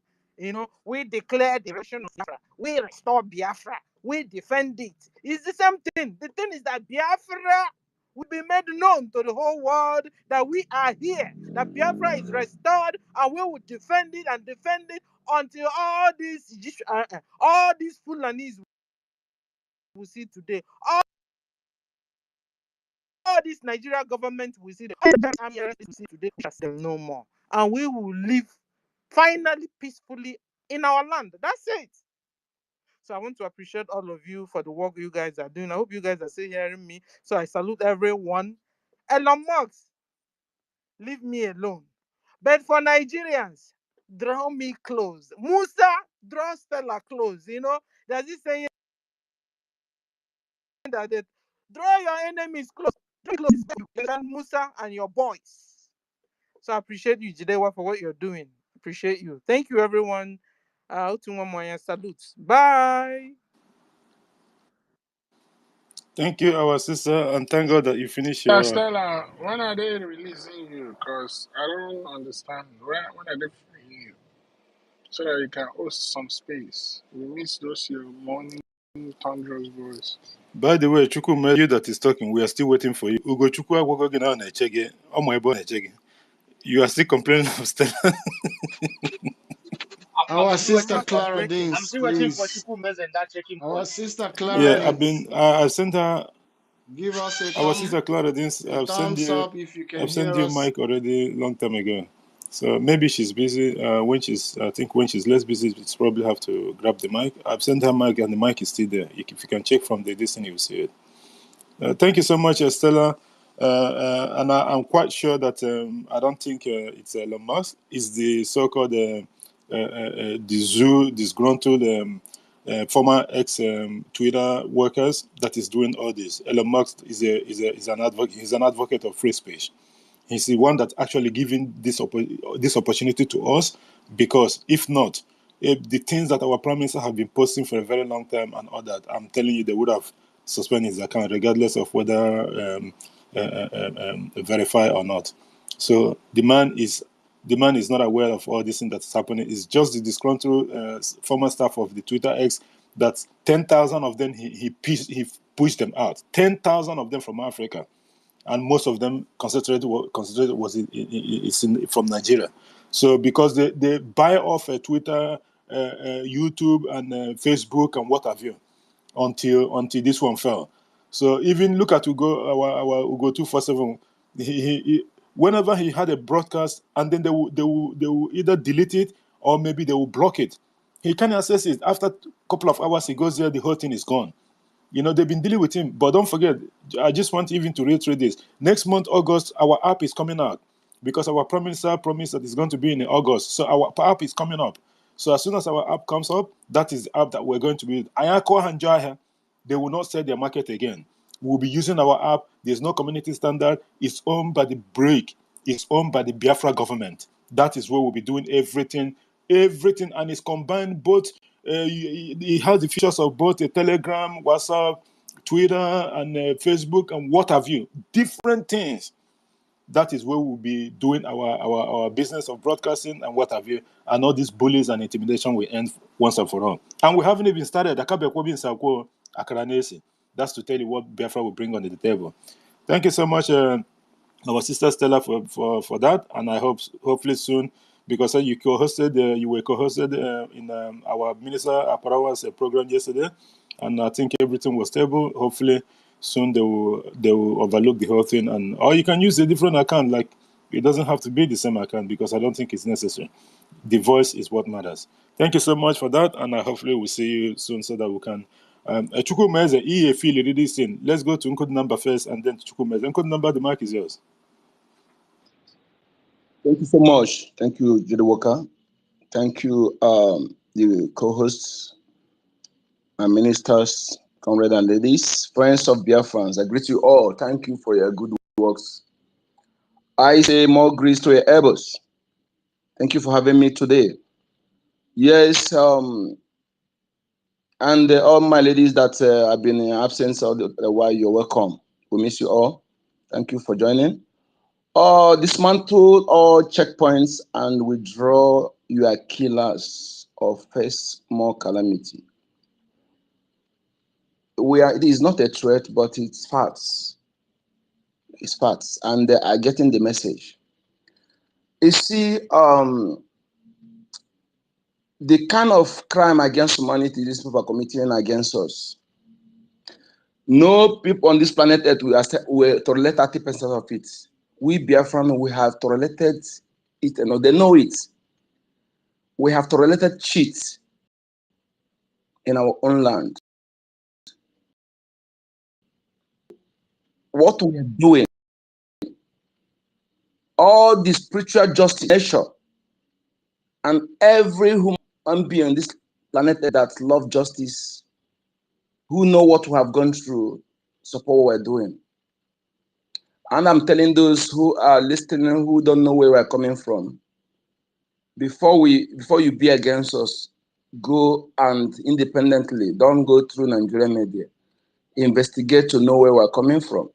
We declare the restoration of Biafra. We restore Biafra. We defend it. It's the same thing. The thing is that Biafra will be made known to the whole world that we are here, that Biafra is restored, and we will defend it and defend it until all these Fulanis we see today, all this Nigeria government we see, we see today, them no more, and we will live finally peacefully in our land. That's it. So I want to appreciate all of you for the work you guys are doing. I hope you guys are still hearing me. So I salute everyone. Elon Musk, leave me alone. But for Nigerians, draw me close. Musa, draw Stella close. There's this saying that draw your enemies close. Draw close. And Musa and your boys. So I appreciate you, Jidewa, for what you're doing. Appreciate you. Thank you, everyone. Salute. Bye. Thank you, our sister, and thank God that you finished Yeah, your. Stella, when are they releasing you? Because I don't understand. When are they freeing you? So that you can host some space. We miss those your morning thunderous voice. By the way, Chukwu, you that is talking, we are still waiting for you. Ugo Chukwu agwagwa gị na ọ na-eche gị. Ọ ma ebe ọ na-eche gị. You are still complaining of Stella. Our sister I'm Clara waiting. I'm Dings, still waiting for please. Chukwuma and that checking Our point. sister Clara Yeah, Dings, I sent her. give us Our sister Clara Dins, thumbs up if you can I've sent hear you us. mic already long time ago. So maybe she's busy. I think when she's less busy, it's probably have to grab the mic. I've sent her mic and the mic is still there. If you can check from the distance, you'll see it. Thank you so much, Estella. And I'm quite sure that I don't think it's Elon Musk. It's the so-called disgruntled former ex-Twitter workers that is doing all this. Elon Musk is an advocate. He's an advocate of free speech. He's the one that actually giving this opportunity to us, because if not, if the things that our prime minister have been posting for a very long time and all that, I'm telling you, they would have suspended his account regardless of whether verify or not. So the man is The man is not aware of all this thing that's happening. It's just the disgruntled former staff of the Twitter X that 10,000 of them he pushed them out. 10,000 of them from Africa, and most of them concentrated was from Nigeria. So because they buy off Twitter, YouTube, and Facebook and what have you, until this one fell. So even look at our Ugo 247. Whenever he had a broadcast, and then they will either delete it or maybe they will block it. He can access it after a couple of hours. He goes there, the whole thing is gone. They've been dealing with him. But don't forget, I just want even to reiterate this. Next month, August, our app is coming out because our Prime Minister promised that it's going to be in August. So our app is coming up. So as soon as our app comes up, that is the app that we're going to be. They will not sell their market again. We'll be using our app. There's no community standard. It's owned by the break. It's owned by the Biafra government. That is where we'll be doing everything, and it's combined both. It has the features of both a Telegram, WhatsApp, Twitter, and Facebook, and what have you. Different things. That is where we'll be doing our business of broadcasting and what have you, and all these bullies and intimidation will end once and for all. And we haven't even started. That's to tell you what Biafra will bring on the table. Thank you so much, our sister Stella, for that, and I hopefully soon, because you were co-hosted in our Minister Aparawa's program yesterday, and I think everything was stable. Hopefully soon they will overlook the whole thing, or you can use a different account. Like, it doesn't have to be the same account, because I don't think it's necessary. The voice is what matters. Thank you so much for that, and I hopefully we'll see you soon so that we can. Chukwumeze, feel this thing. Let's go to Nkud number first, and then Chukwumeze. Nkud number, the mic is yours. Thank you so much. Thank you, Judy Walker. Thank you, the co-hosts and ministers, comrades and ladies, friends of Biafrans. I greet you all. Thank you for your good works. I say more grace to your elbows. Thank you for having me today. Yes, and all my ladies that have been in absence all the while, you're welcome. We miss you all. Thank you for joining. Dismantle all checkpoints and withdraw your killers or face more calamity. It is not a threat, but it's facts. It's facts, and they are getting the message. You see, the kind of crime against humanity these people are committing against us. No people on this planet Earth will tolerate 30% of it. We Biafran, we have tolerated it, and they know it. We have tolerated cheat in our own land. What we are doing, all the spiritual justice nature, and every human being on this planet that love justice, who know what we have gone through, support what we're doing. And I'm telling those who are listening, who don't know where we're coming from, before you be against us, go and independently, don't go through Nigerian media, investigate to know where we're coming from.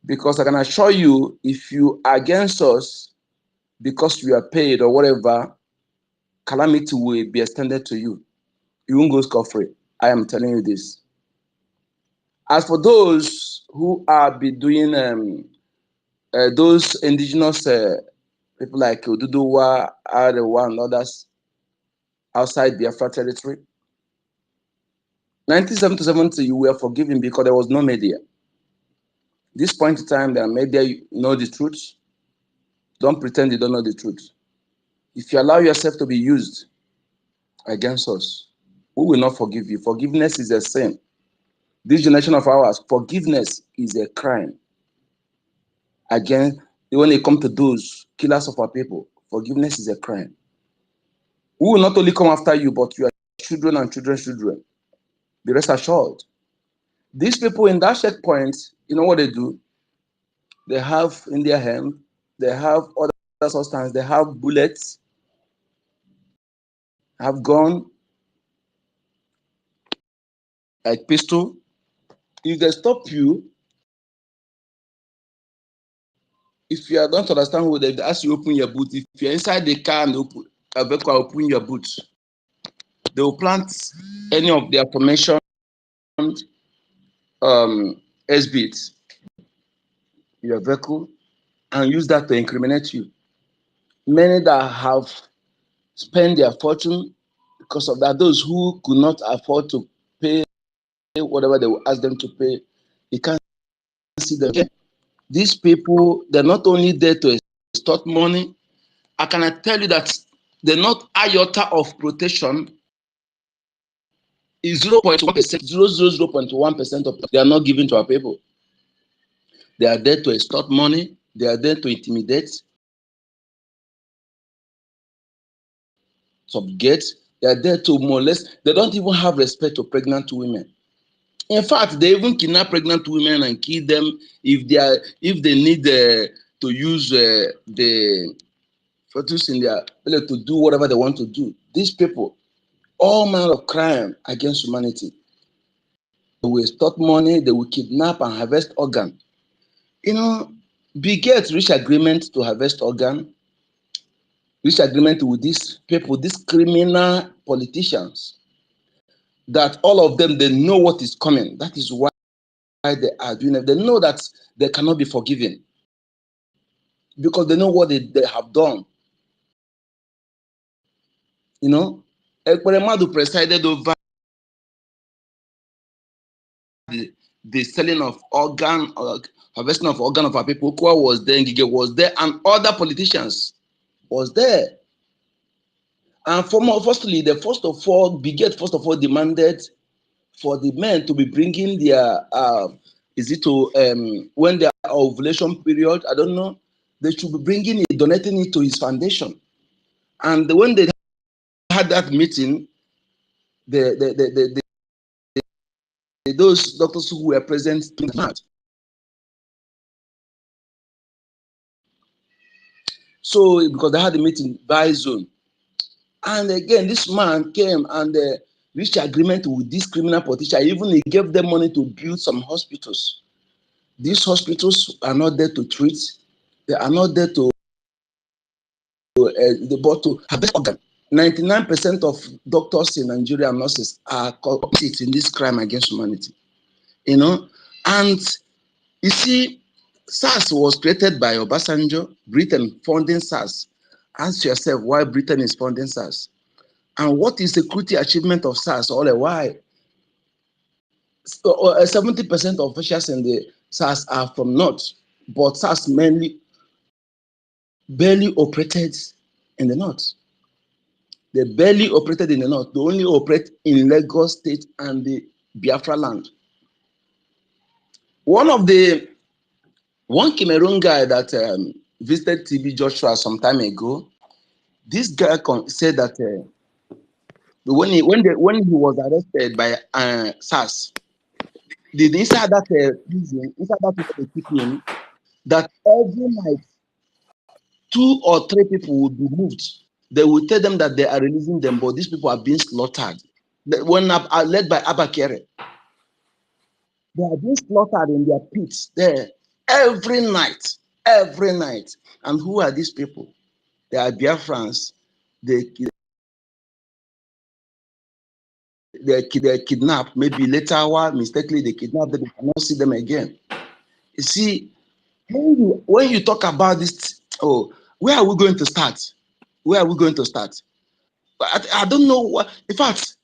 Because I can assure you, if you are against us because you are paid or whatever, calamity will be extended to you. You won't go scot-free. I am telling you this. As for those who are be doing those indigenous people like Oduduwa, Arewa, and others outside Biafra territory, 1970 you were forgiven because there was no media. This point in time, the media know the truth. Don't pretend you don't know the truth. If you allow yourself to be used against us, we will not forgive you. Forgiveness is a sin. This generation of ours, forgiveness is a crime. Again, when it comes to those killers of our people, forgiveness is a crime. We will not only come after you, but your children and children's children. Be rest assured. These people in that checkpoint, you know what they do? They have in their hand, they have other substances, they have bullets, have gun, like pistol. If they stop you, If you don't understand who they ask you open your boot, if you're inside the car and open your boot, they will plant any of their formation S-bits in your vehicle and use that to incriminate you. Many that have spent their fortune because of that, those who could not afford to pay whatever they will ask them to pay, you can't see them. These people, they're not only there to extort money, I can tell you that they're not iota of protection is 0.1%, 0.1% of they are not given to our people. They are there to extort money, they are there to intimidate, subjugate, they are there to molest. They don't even have respect to pregnant women. In fact, they even kidnap pregnant women and kill them if they need to use the fetus in their belly to do whatever they want to do. These people, all manner of crime against humanity. They will extort money, they will kidnap and harvest organ. You know, Bill Gates reach agreement to harvest organ, reach agreement with these people, these criminal politicians, that all of them, they know what is coming. That is why they are doing it. They know that they cannot be forgiven because they know what they have done. You know, Ekperemadu presided over the selling of organ, harvesting of organ of our people. Kua was there, Ngige was there, and other politicians was there. And firstly, first of all demanded for the men to be bringing their, when their ovulation period, I don't know, they should be bringing it, donating it to his foundation. And when they had that meeting, those doctors who were present, so because they had a meeting by Zoom. And again, this man came and reached agreement with this criminal politician. Even he gave them money to build some hospitals. These hospitals are not there to treat. They are not there to but to harvest organ. 99% of doctors in Nigeria and nurses are complicit in this crime against humanity. You know, and you see, SARS was created by Obasanjo, Britain funding SARS. Ask yourself why Britain is funding SARS. And what is the security achievement of SARS all the while? 70% of officials in the SARS are from North, but SARS barely operated in the North. They barely operated in the North. They only operate in Lagos State and the Biafraland. One Cameroon guy that visited TB Joshua some time ago, this guy said that when he was arrested by SARS, inside that prison, inside that place they keep him, that every night 2 or 3 people would be moved. They will tell them that they are releasing them, but these people are being slaughtered. When led by Abakere, they are being slaughtered in their pits there every night, every night. And who are these people? They are Biafrans. They kidnap. Maybe later mistakenly they kidnap them. You cannot see them again. You see, when you talk about this, where are we going to start? Where are we going to start? I don't know what. In fact,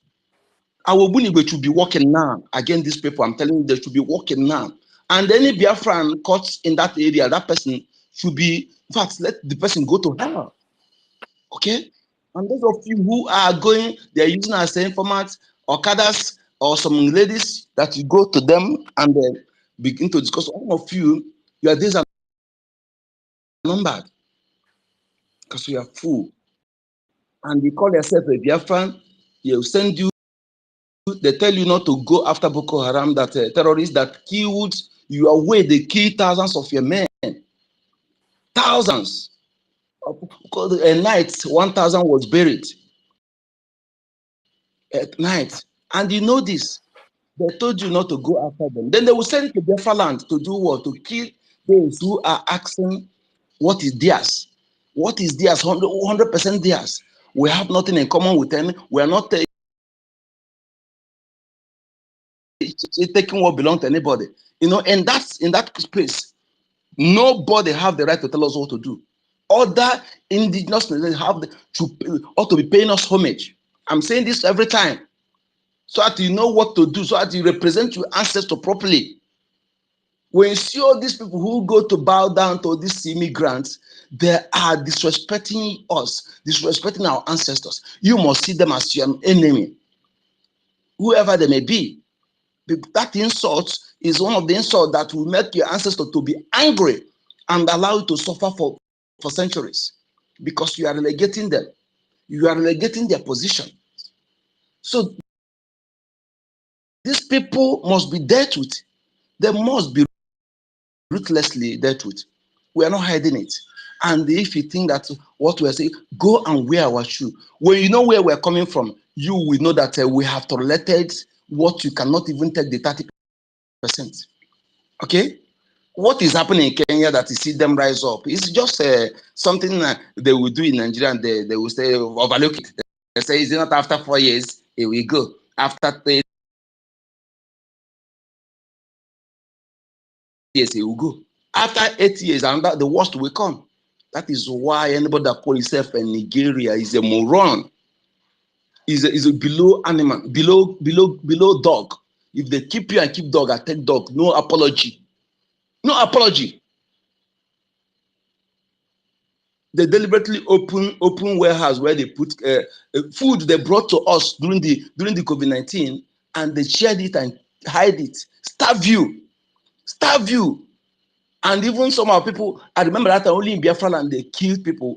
our Bunigwe should be working now against these people. I'm telling you, they should be working now. And any Biafran caught in that area, that person should be, in fact, let the person go to hell. Okay? And those of you who are going, they're using our same format, Okadas, or some ladies that you go to them and then begin to discuss. All of you, your days are numbered because you are full. And you call yourself a Biafran, they'll send you, they tell you not to go after Boko Haram, that terrorists that killed your way, they killed thousands of your men. Thousands. A night, 1,000 was buried at night. And you know this. They told you not to go after them. Then they will send you to Biafraland to do what? To kill those who are asking What is theirs? What is theirs? 100% theirs. We have nothing in common with any. We are not taking what belongs to anybody. You know, and that's in that space. Nobody have the right to tell us what to do. Other indigenous nations have ought to be paying us homage. I'm saying this every time, so that you know what to do, so that you represent your ancestors properly. When you see all these people who go to bow down to these immigrants, they are disrespecting us, disrespecting our ancestors. You must see them as your enemy, whoever they may be. That insult is one of the insults that will make your ancestors to be angry and allow you to suffer for centuries, because you are relegating them. You are relegating their position. So these people must be dealt with. They must be ruthlessly dealt with. We are not hiding it. And if you think that what we are saying, go and wear our shoe. When you know where we're coming from, you will know that we have tolerated what you cannot even take the 30%. Okay? What is happening in Kenya that you see them rise up? It's just something they will do in Nigeria, and they will say, overlook it. They say, it's not after 4 years, it will go. After 3 years, it will go. After 8 years, and the worst will come. That is why anybody that calls himself in Nigeria is a moron. Is a below animal, below dog. If they keep you and keep dog, I take dog. No apology. No apology. They deliberately open warehouse where they put food they brought to us during the COVID-19, and they shared it and hide it. Starve you. And even some of our people, I remember that only in Biafraland they killed people